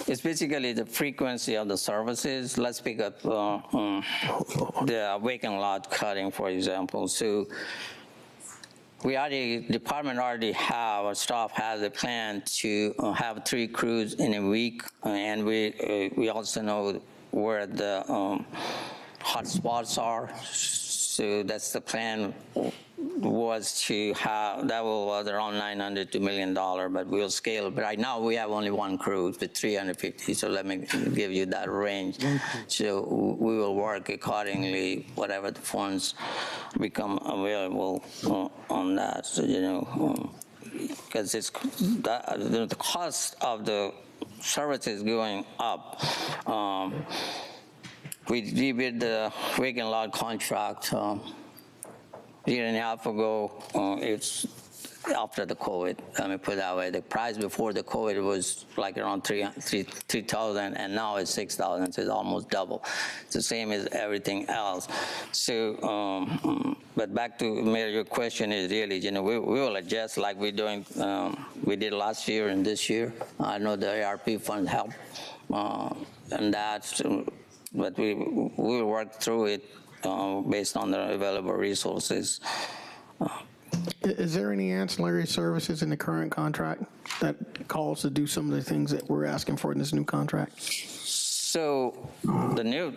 It's basically the frequency of the services. Let's pick up the vacant lot cutting, for example. So department already have, our staff has a plan to have 3 crews in a week, and we also know where the hot spots are. So that's the plan, was to have, that was around $900 to $1 million, but we'll scale. But right now we have only 1 crew with 350, so let me give you that range. So we will work accordingly, whatever the funds become available on that. So, because it's the cost of the services going up. We did the vacant lot contract a year and a half ago. It's after the COVID. Let me put it that way. The price before the COVID was like around 3,000, and now it's 6,000, so it's almost double. It's the same as everything else. So, but back to Mayor, your question is really, we will adjust like we did last year and this year. I know the ARP fund helped, and that, but we will work through it based on the available resources. Is there any ancillary services in the current contract that calls to do some of the things that we're asking for in this new contract? So the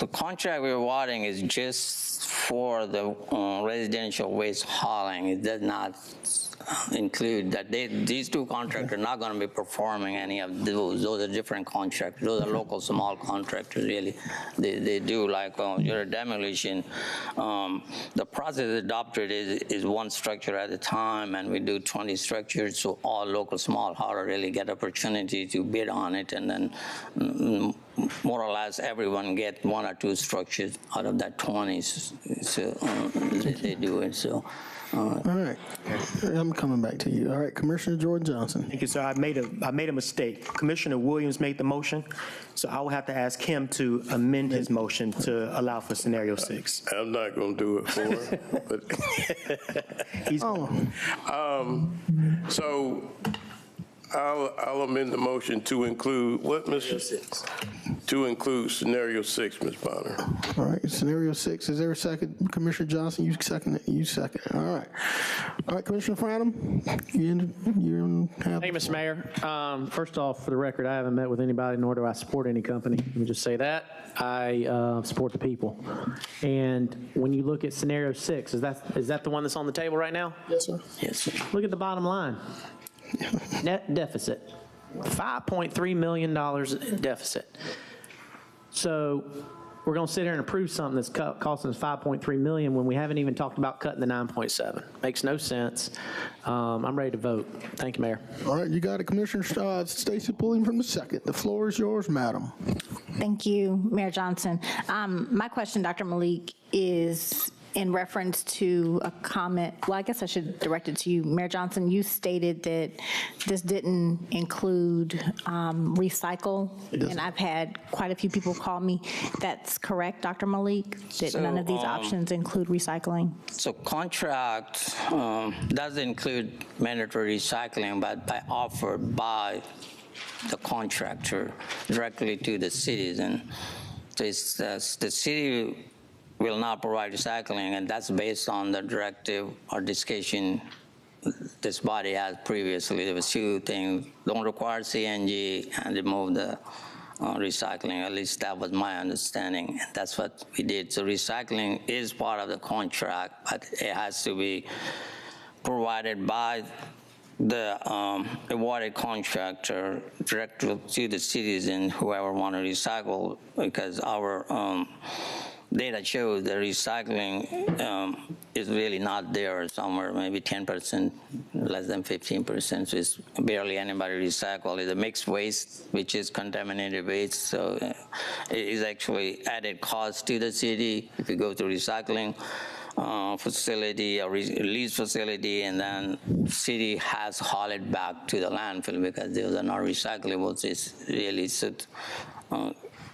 contract we're awarding is just for the residential waste hauling. It does not include that these two contractors are not going to be performing any of those. Those are different contractors. Those are local small contractors, really. They do like your demolition. The process adopted is one structure at a time, and we do 20 structures, so all local small haulers really get opportunity to bid on it, and then more or less everyone get one or two structures out of that 20. So they do it. So. All right, I'm coming back to you. All right, Commissioner Jordan Johnson. Thank you, sir. I made a mistake. Commissioner Williams made the motion, so I will have to ask him to amend his motion to allow for scenario 6. I'm not going to do it for him. But so I'll amend the motion to include what, Mr. 6? To include scenario 6, Ms. Bonner. All right, scenario 6. Is there a second? Commissioner Johnson, you second it. You second it. All right. All right, Commissioner Franham, you have. Thank you, Mr. Mayor. First off, for the record, I haven't met with anybody, nor do I support any company. Let me just say that. I support the people. And when you look at scenario 6, is that the one that's on the table right now? Yes, sir. Yes. Look at the bottom line. Net deficit, $5.3 million in deficit. So we're going to sit here and approve something that's costing us $5.3 million when we haven't even talked about cutting the 9.7. Makes no sense. I'm ready to vote. Thank you, Mayor. All right, you got it, Commissioner Stacy Pulliam from the second. The floor is yours, madam. Thank you, Mayor Johnson. My question, Dr. Malik, is in reference to a comment. Well, I guess I should direct it to you. Mayor Johnson, you stated that this didn't include recycle, and I've had quite a few people call me. That's correct, Dr. Malik, that none of these options include recycling? So contract does include mandatory recycling, but offered by the contractor directly to the citizen. So it's, the city will not provide recycling, and that's based on the directive or discussion this body had previously. There was two things: don't require CNG and remove the recycling. At least that was my understanding. That's what we did. So recycling is part of the contract, but it has to be provided by the awarded contractor directly to the citizen, whoever want to recycle, because our data shows the recycling is really not there somewhere, maybe 10%, less than 15%. So it's barely anybody recycle. It's a mixed waste, which is contaminated waste. So it is actually added cost to the city if you go to recycling facility or release facility, and then city has hauled it back to the landfill because those are not recyclables. It's really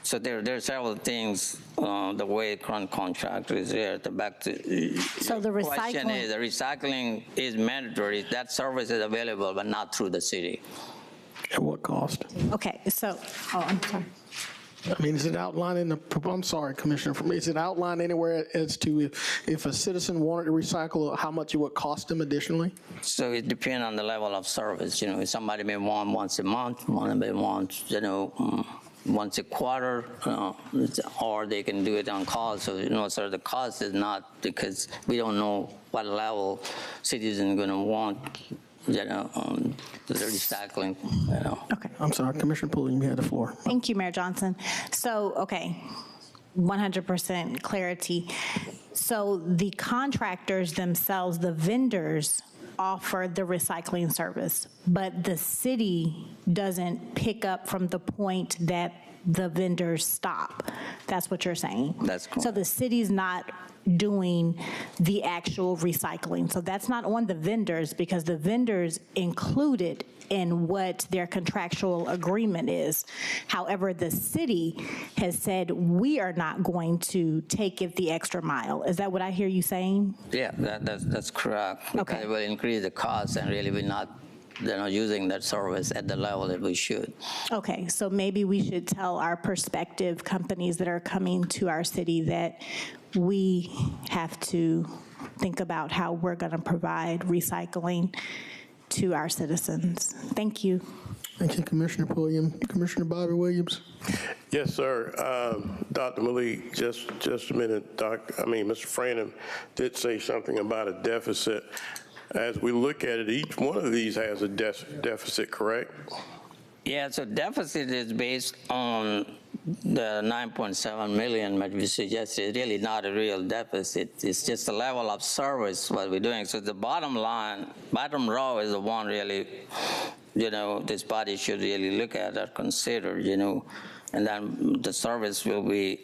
so there are several things, the way current contract is here. Back to so the question is, the recycling is mandatory. That service is available, but not through the city. At what cost? Okay, so, I'm sorry. I mean, is it outlined in the, I'm sorry, Commissioner, is it outlined anywhere as to if a citizen wanted to recycle, how much it would cost them additionally? So it depends on the level of service. If somebody may want once a month, one may want, once a quarter, or they can do it on call. So, sir, the cost is not, because we don't know what level citizens are going to want, the recycling, Okay. I'm sorry, Commissioner Pulliam, you had the floor. Thank you, Mayor Johnson. So, okay, 100% clarity. So the contractors themselves, the vendors, offer the recycling service, but the city doesn't pick up from the point that the vendors stop. That's what you're saying? That's correct. So the city's not doing the actual recycling. So that's not on the vendors because the vendors included in what their contractual agreement is. However, the city has said we are not going to take it the extra mile. Is that what I hear you saying? Yeah, that's correct. Because Okay. it will increase the cost and really they're not using that service at the level that we should. Okay, so maybe we should tell our prospective companies that are coming to our city that we have to think about how we're going to provide recycling to our citizens. Thank you. Thank you, Commissioner Pulliam. Commissioner Bobby Williams. Yes, sir. Dr. Malik, just a minute. Mr. Franham did say something about a deficit. As we look at it, each one of these has a deficit, correct? Yeah, so deficit is based on the 9.7 million, which we suggested, really not a real deficit. It's just the level of service what we're doing. So the bottom row is the one really, this body should really look at or consider, and then the service will be,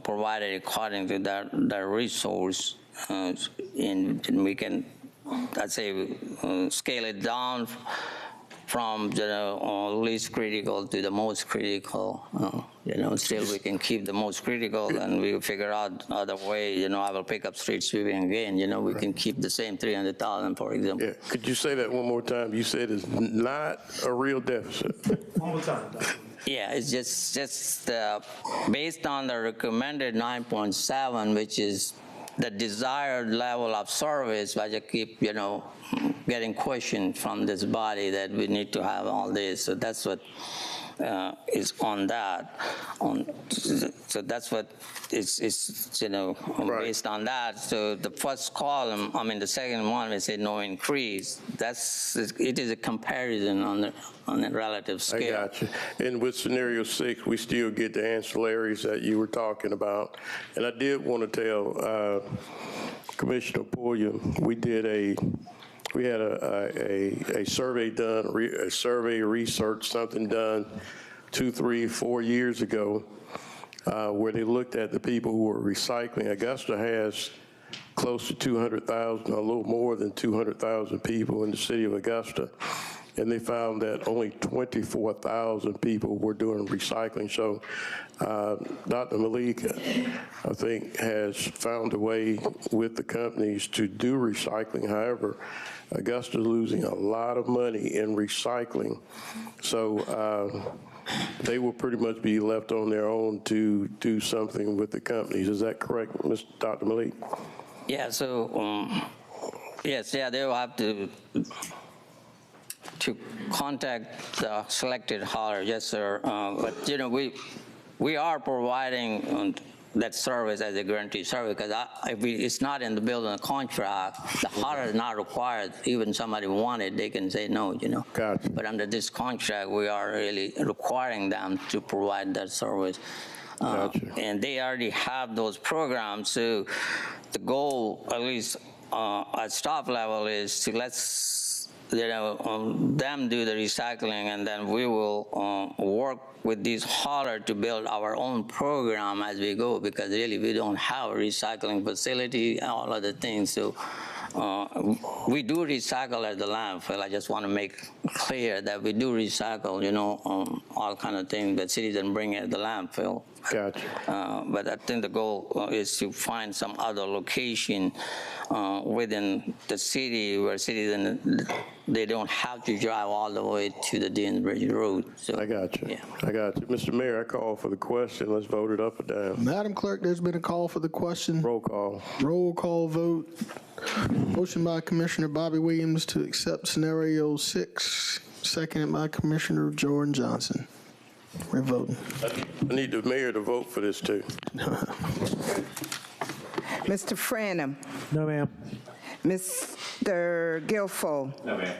provided according to that resource, and we can, I'd say, scale it down from least critical to the most critical. Still we can keep the most critical, and we figure out other way. I will pick up street sweeping again. We can keep the same 300,000, for example. Yeah. Could you say that one more time? You said it's not a real deficit. One more time. Yeah, it's just based on the recommended 9.7, which is the desired level of service, but I keep, getting questioned from this body that we need to have all this. So that's what is on that. So that's what is based on that. So the first column, the second one, we say no increase. It is a comparison on a relative scale. I got you. And with scenario 6, we still get the ancillaries that you were talking about. And I did want to tell Commissioner Pulliam, we had a survey done, a survey research, something done 2, 3, 4 years ago, where they looked at the people who were recycling. Augusta has close to 200,000, a little more than 200,000 people in the city of Augusta, and they found that only 24,000 people were doing recycling. So Dr. Malik, I think, has found a way with the companies to do recycling. However, Augusta is losing a lot of money in recycling. So they will pretty much be left on their own to do something with the companies. Is that correct, Mr. Dr. Malik? Yeah, so, yes, yeah, they will have to contact the selected hauler, yes, sir. But, we are providing that service as a guaranteed service, because if it's not in the building contract, the hauler is not required. Even somebody wanted, they can say no, Gotcha. But under this contract, we are really requiring them to provide that service. Gotcha. And they already have those programs, so the goal, at least at staff level, is to them do the recycling, and then we will work with these haulers to build our own program as we go, because really we don't have a recycling facility and all other things. So we do recycle at the landfill. I just want to make clear that we do recycle, all kind of things that citizens bring at the landfill. Gotcha. But I think the goal is to find some other location within the city where citizens, they don't have to drive all the way to the Deansbridge Road. So, I got you. Yeah. I got you. Mr. Mayor, I call for the question. Let's vote it up or down. Madam Clerk, there's been a call for the question. Roll call. Roll call vote. Motion by Commissioner Bobby Williams to accept scenario 6, seconded by Commissioner Jordan Johnson. We're voting. I need the mayor to vote for this too. Mr. Franham. No, ma'am. Mr. Guilfoyle. No, ma'am.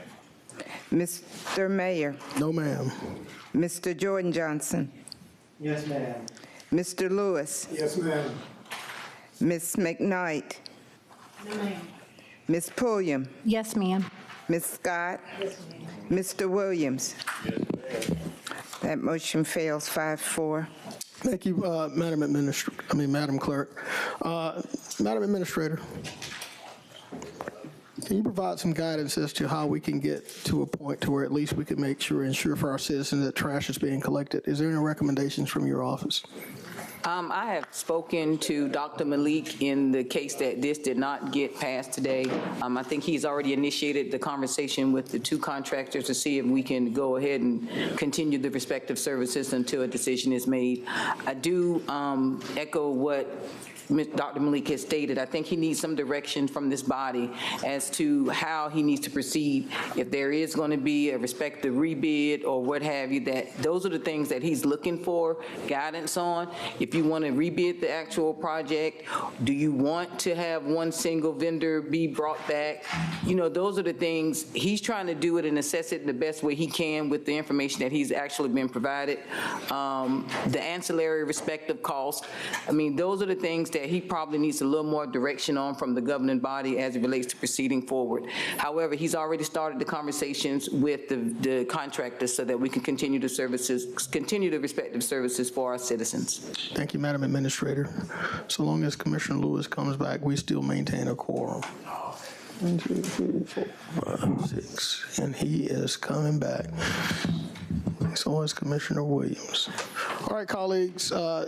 Mr. Mayor. No, ma'am. Mr. Jordan Johnson. Yes, ma'am. Mr. Lewis. Yes, ma'am. Ms. McKnight. No, ma'am. Ms. Pulliam. Yes, ma'am. Ms. Scott. Yes, ma'am. Mr. Williams. That motion fails 5-4. Thank you, Madam Clerk. Madam Administrator, can you provide some guidance as to how we can get to a point to where at least we can ensure for our citizens that trash is being collected? Is there any recommendations from your office? I have spoken to Dr. Malik in the case that this did not get passed today. I think he's already initiated the conversation with the two contractors to see if we can go ahead and continue the respective services until a decision is made. I do echo what Dr. Malik has stated. I think he needs some direction from this body as to how he needs to proceed. If there is going to be a respective rebid or what have you, that those are the things that he's looking for guidance on. If you want to rebid the actual project, do you want to have one single vendor be brought back? You know, those are the things he's trying to do it and assess it the best way he can with the information that he's actually been provided. The ancillary respective costs, I mean, those are the things that he probably needs a little more direction on from the governing body as it relates to proceeding forward. However, he's already started the conversations with the contractors so that we can continue the respective services for our citizens. Thank you, Madam Administrator. So long as Commissioner Lewis comes back, we still maintain a quorum. 1, 2, 3, 4, 5, 6, and he is coming back. So is Commissioner Williams. All right, colleagues. All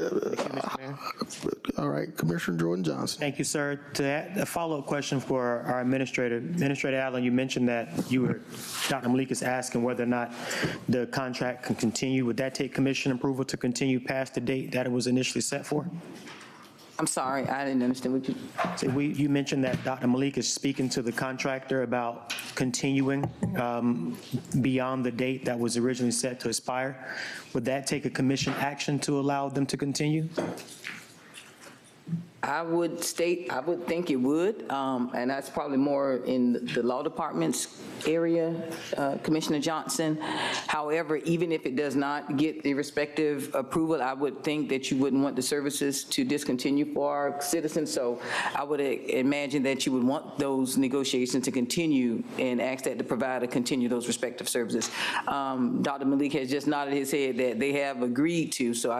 right, Commissioner Jordan Johnson. Thank you, sir. To add a follow-up question for our administrator. Administrator Allen, you mentioned that Dr. Malik is asking whether or not the contract can continue. Would that take commission approval to continue past the date that it was initially set for? I'm sorry, I didn't understand what you... So you mentioned that Dr. Malik is speaking to the contractor about continuing beyond the date that was originally set to expire. Would that take a commission action to allow them to continue? I would think it would, and that's probably more in the law department's area, Commissioner Johnson. However, even if it does not get the respective approval, I would think that you wouldn't want the services to discontinue for our citizens. So I would imagine that you would want those negotiations to continue and ask that the provider continue those respective services. Dr. Malik has just nodded his head that they have agreed to. So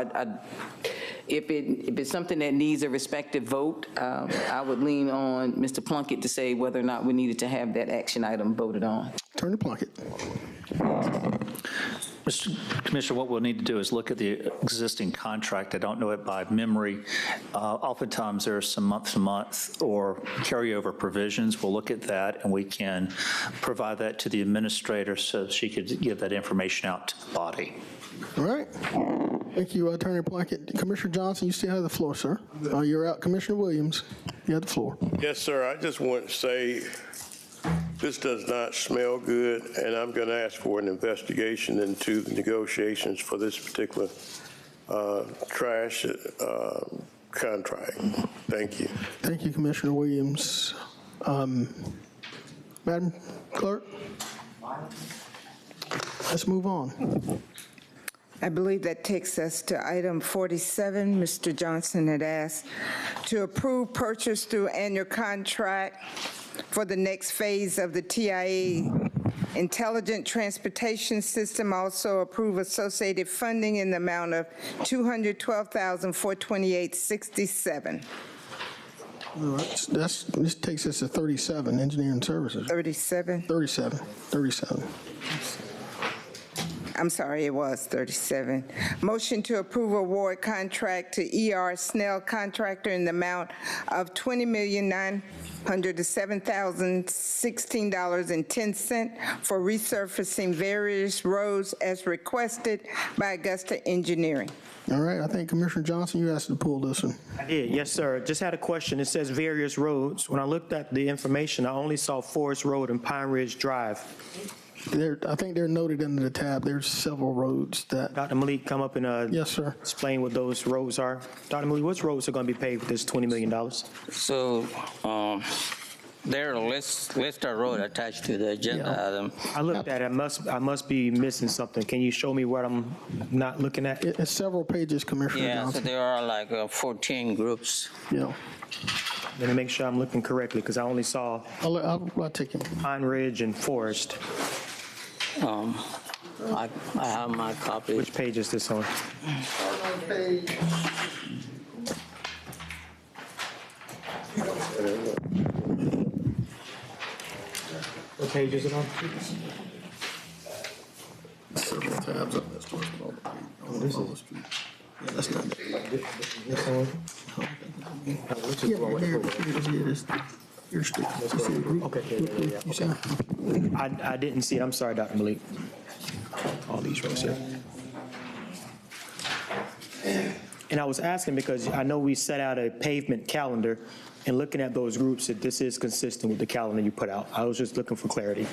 if it's something that needs a respective vote, I would lean on Mr. Plunkett to say whether or not we needed to have that action item voted on. Attorney Plunkett. Mr. Commissioner, what we'll need to do is look at the existing contract. I don't know it by memory. Oftentimes there are some month-to-month or carryover provisions. We'll look at that and we can provide that to the administrator so she could give that information out to the body. All right. Thank you, Attorney Plunkett. Commissioner Johnson, you still have the floor, sir. You're out. Commissioner Williams, you have the floor. Yes, sir. I just want to say this does not smell good, and I'm going to ask for an investigation into the negotiations for this particular trash contract. Thank you. Thank you, Commissioner Williams. Madam Clerk, let's move on. I believe that takes us to item 47. Mr. Johnson had asked to approve purchase through annual contract for the next phase of the TIA Intelligent Transportation System. Also approve associated funding in the amount of $212,428.67. All right, this takes us to 37, engineering services. 37? 37. I'm sorry, it was 37. Motion to approve award contract to ER Snell Contractor in the amount of $20,907,016.10 for resurfacing various roads as requested by Augusta Engineering. All right, I think Commissioner Johnson, you asked to pull this one. I did, yes, sir. Just had a question. It says various roads. When I looked at the information, I only saw Forest Road and Pine Ridge Drive. I think they're noted under the tab. There's several roads that... Dr. Malik, come up and yes, sir. Explain what those roads are. Dr. Malik, which roads are going to be paved with this $20 million? So there are a list of road attached to the agenda item. I looked at it. I must be missing something. Can you show me what I'm not looking at? It's several pages, Commissioner Johnson. So there are like 14 groups. Yeah. Let me make sure I'm looking correctly because I only saw I'll take him. Pine Ridge and Forest. I have my copy. Which page is this on? What page is it on? Several tabs up. That's towards the bottom. Oh, this is. Yeah, that's not it. This one? Okay, You see it? I didn't see it. I'm sorry, Dr. Malik. All these rows here. And I was asking because I know we set out a pavement calendar, and looking at those groups, that this is consistent with the calendar you put out. I was just looking for clarity.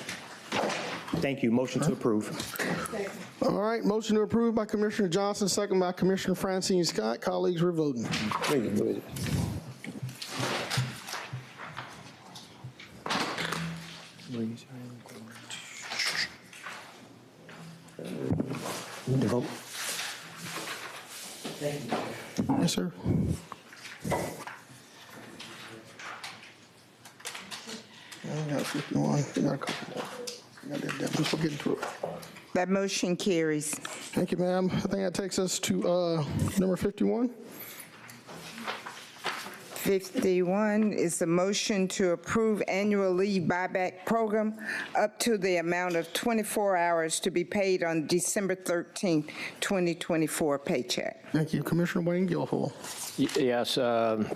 Thank you. Motion to approve. All right, motion to approve by Commissioner Johnson, second by Commissioner Francine Scott. Colleagues, we're voting. Vote. Yes, sir. I got 51. We got a couple more. Let's get into it. That motion carries. Thank you, ma'am. I think that takes us to number 51. 51 is the motion to approve annual leave buyback program up to the amount of 24 hours to be paid on December 13th, 2024 paycheck. Thank you. Commissioner Wayne Guilfoyle. Yes,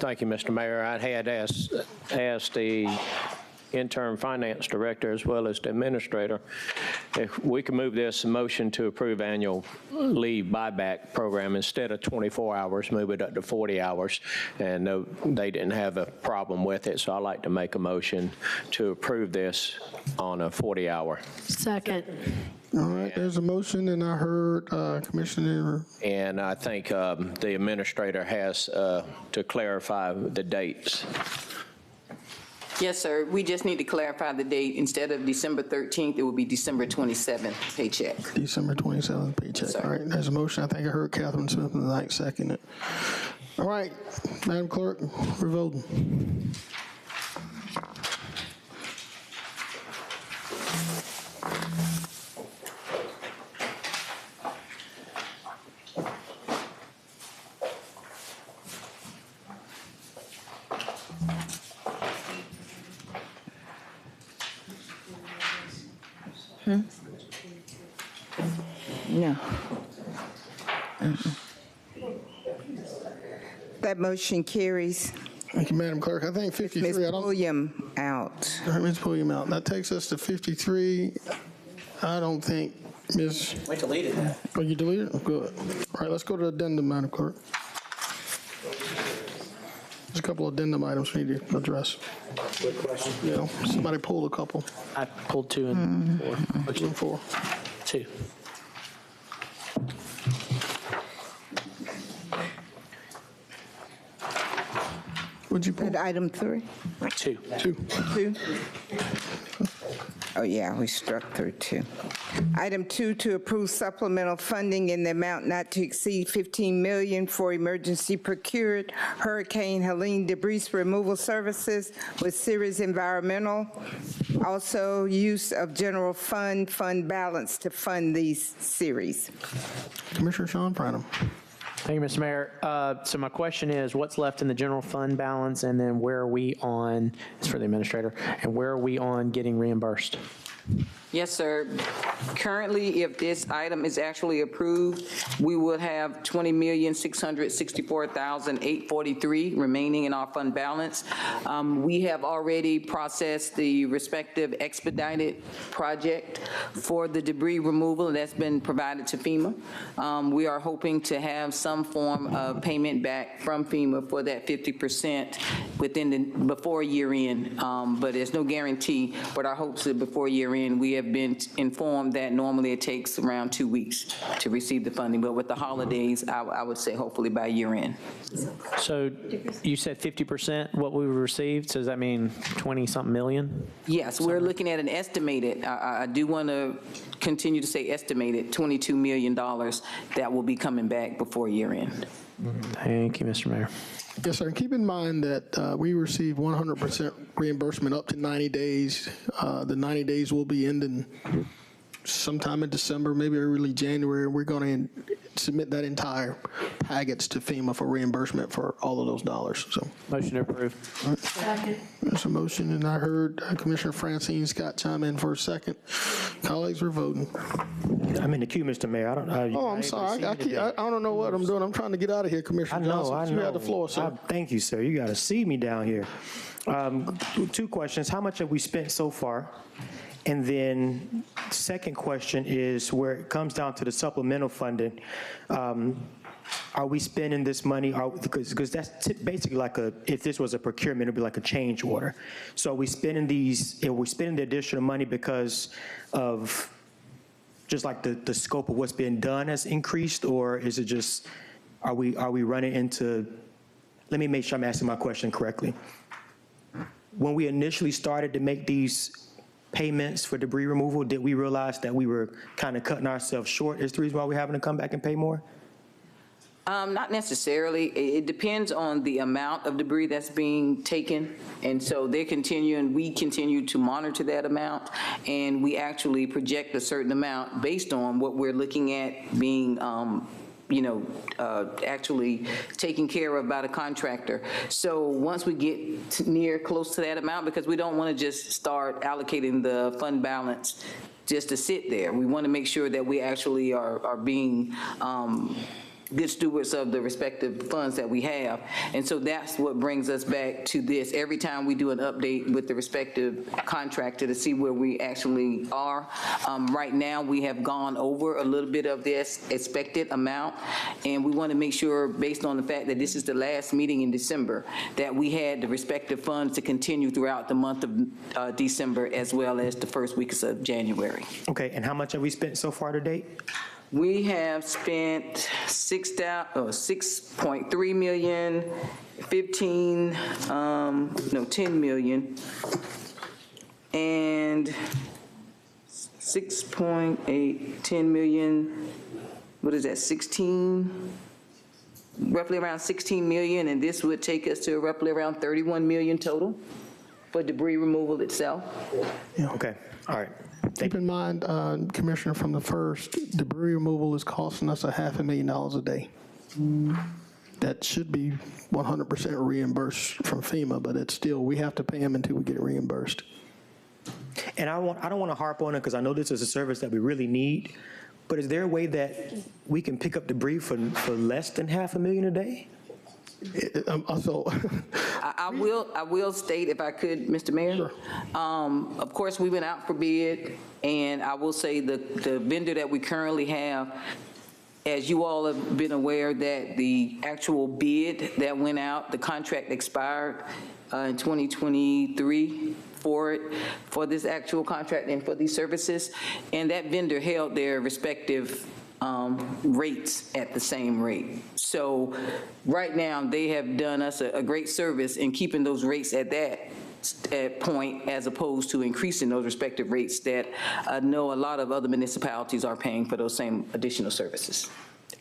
thank you, Mr. Mayor. I had asked the interim finance director as well as the administrator if we could move this motion to approve annual leave buyback program instead of 24 hours, move it up to 40 hours. And no, they didn't have a problem with it, so I'd like to make a motion to approve this on a 40-hour. Second. All right, there's a motion, and I heard Commissioner. And I think the administrator has to clarify the dates. Yes, sir. We just need to clarify the date. Instead of December 13th, it will be December 27th paycheck. December 27th paycheck. Sir. All right, there's a motion. I think I heard Catherine Smith in the night second it. All right, Madam Clerk, we're voting. No. That motion carries. Thank you, Madam Clerk. I think 53. Ms. Pulliam out. All right, Ms. Pulliam out. That takes us to 53. I don't think Ms. Wait to delete it. Oh, you deleted it? Good. All right, let's go to addendum, Madam Clerk. There's a couple of addendum items we need to address. Good question. Yeah, somebody pulled a couple. I pulled 2 and 4. Which one for? 2. What'd you pull? At item 3? 2. 2? Oh, yeah, we struck through 2. Item 2, to approve supplemental funding in the amount not to exceed $15 million for emergency procured Hurricane Helene debris removal services with Ceres Environmental. Also, use of general fund balance to fund these series. Commissioner Sean Branham. Thank you, Mr. Mayor. So my question is, what's left in the general fund balance, and then where are we on, it's for the administrator, and where are we on getting reimbursed? Yes, sir. Currently, if this item is actually approved, we will have $20,664,843 remaining in our fund balance. We have already processed the respective expedited project for the debris removal that's been provided to FEMA. We are hoping to have some form of payment back from FEMA for that 50% before year end, but there's no guarantee. But our hopes are before year end. We have been informed that normally it takes around 2 weeks to receive the funding, but with the holidays, I would say hopefully by year end. So you said 50% what we received, so does that mean 20-something million? Yes, we're looking at an estimated, I do want to continue to say estimated, $22 million that will be coming back before year end. Thank you, Mr. Mayor. Yes, sir. Keep in mind that we receive 100% reimbursement up to 90 days. The 90 days will be ending sometime in December, maybe early January. We're going to submit that entire package to FEMA for reimbursement for all of those dollars. So, Motion approved. there's a motion, and I heard Commissioner Francine Scott chime in for a second. Colleagues, we're voting. I'm in the queue, Mr. Mayor. I don't know. Oh, I'm sorry. I don't know what I'm doing. I'm trying to get out of here, Commissioner Johnson. You have the floor, sir. Thank you, sir. You got to see me down here. 2 questions. How much have we spent so far? And then second question is where it comes down to the supplemental funding. Are we spending this money, because that's basically like if this was a procurement, it'd be like a change order. So are we spending the additional money because of just like the scope of what's being done has increased, or is it just, are we running into, let me make sure I'm asking my question correctly. When we initially started to make these payments for debris removal, did we realize that we were kind of cutting ourselves short? Is the reason why we're having to come back and pay more? Not necessarily. It depends on the amount of debris that's being taken. And so we continue to monitor that amount, and we actually project a certain amount based on what we're looking at being actually taken care of by the contractor. So once we get close to that amount, because we don't want to just start allocating the fund balance just to sit there. We want to make sure that we actually are being good stewards of the respective funds that we have. And so that's what brings us back to this. Every time we do an update with the respective contractor to see where we actually are. Right now, we have gone over a little bit of this expected amount, and we want to make sure, based on the fact that this is the last meeting in December, that we had the respective funds to continue throughout the month of December as well as the first weeks of January. Okay, and how much have we spent so far to date? We have spent 6.3 million, 10 million, and 6.8, 10 million, what is that, 16? Roughly around 16 million, and this would take us to roughly around 31 million total for debris removal itself. Yeah. Okay, all right. Keep in mind, Commissioner, from the first, debris removal is costing us $500,000 a day. That should be 100% reimbursed from FEMA, but it's still, we have to pay them until we get it reimbursed. And I don't want to harp on it because I know this is a service that we really need, but is there a way that we can pick up debris for less than $500,000 a day? I will state, if I could, Mr. Mayor. Sure. Of course, we went out for bid, and I will say the vendor that we currently have, as you all have been aware, that the actual bid that went out, the contract expired in 2023 for this actual contract and for these services, and that vendor held their respective rates at the same rate. So right now, they have done us a great service in keeping those rates at that point, as opposed to increasing those respective rates that I know a lot of other municipalities are paying for those same additional services.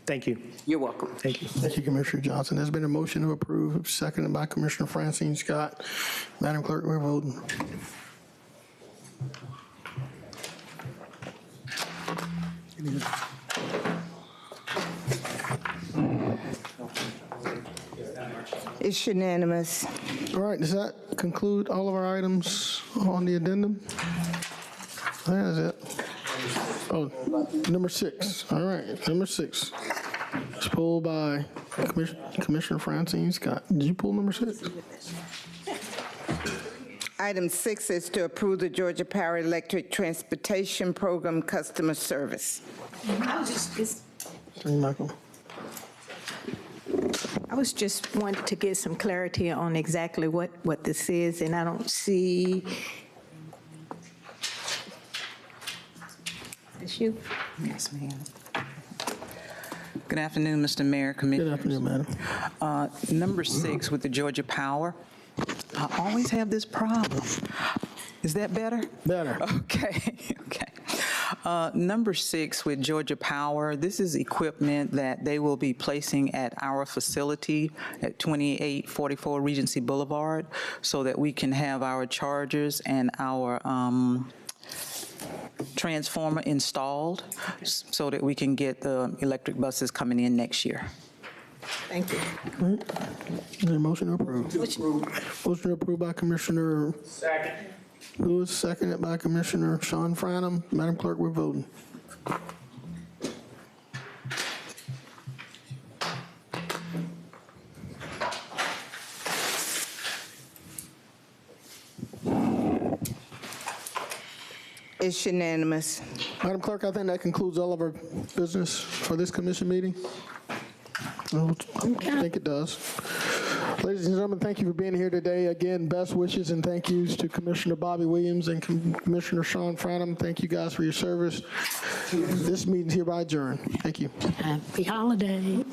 Thank you. You're welcome. Thank you. Thank you, Commissioner Johnson. There's been a motion to approve, seconded by Commissioner Francine Scott. Madam Clerk, we're voting. It's unanimous. All right, does that conclude all of our items on the addendum? That is it. Oh, number 6. All right, number 6. It's pulled by Commissioner Francine Scott. Did you pull number 6? Item 6 is to approve the Georgia Power Electric Transportation Program customer service. Michael. I was just wanting to get some clarity on exactly what this is, and I don't see. Is you? Yes, ma'am. Good afternoon, Mr. Mayor, Commissioners. Good afternoon, madam. Number 6 with the Georgia Power. I always have this problem. Is that better? Better. Okay, okay. Number 6 with Georgia Power, this is equipment that they will be placing at our facility at 2844 Regency Boulevard so that we can have our chargers and our transformer installed so that we can get the electric buses coming in next year. Thank you. All right. Is there a motion to approve? Motion approved by Commissioner Lewis, seconded by Commissioner Sean Franham. Madam Clerk, we're voting. It's unanimous. Madam Clerk, I think that concludes all of our business for this commission meeting. I think it does. Ladies and gentlemen, thank you for being here today. Again, best wishes and thank yous to Commissioner Bobby Williams and Commissioner Sean Franham. Thank you guys for your service. This meeting's hereby adjourned. Thank you. Happy holiday.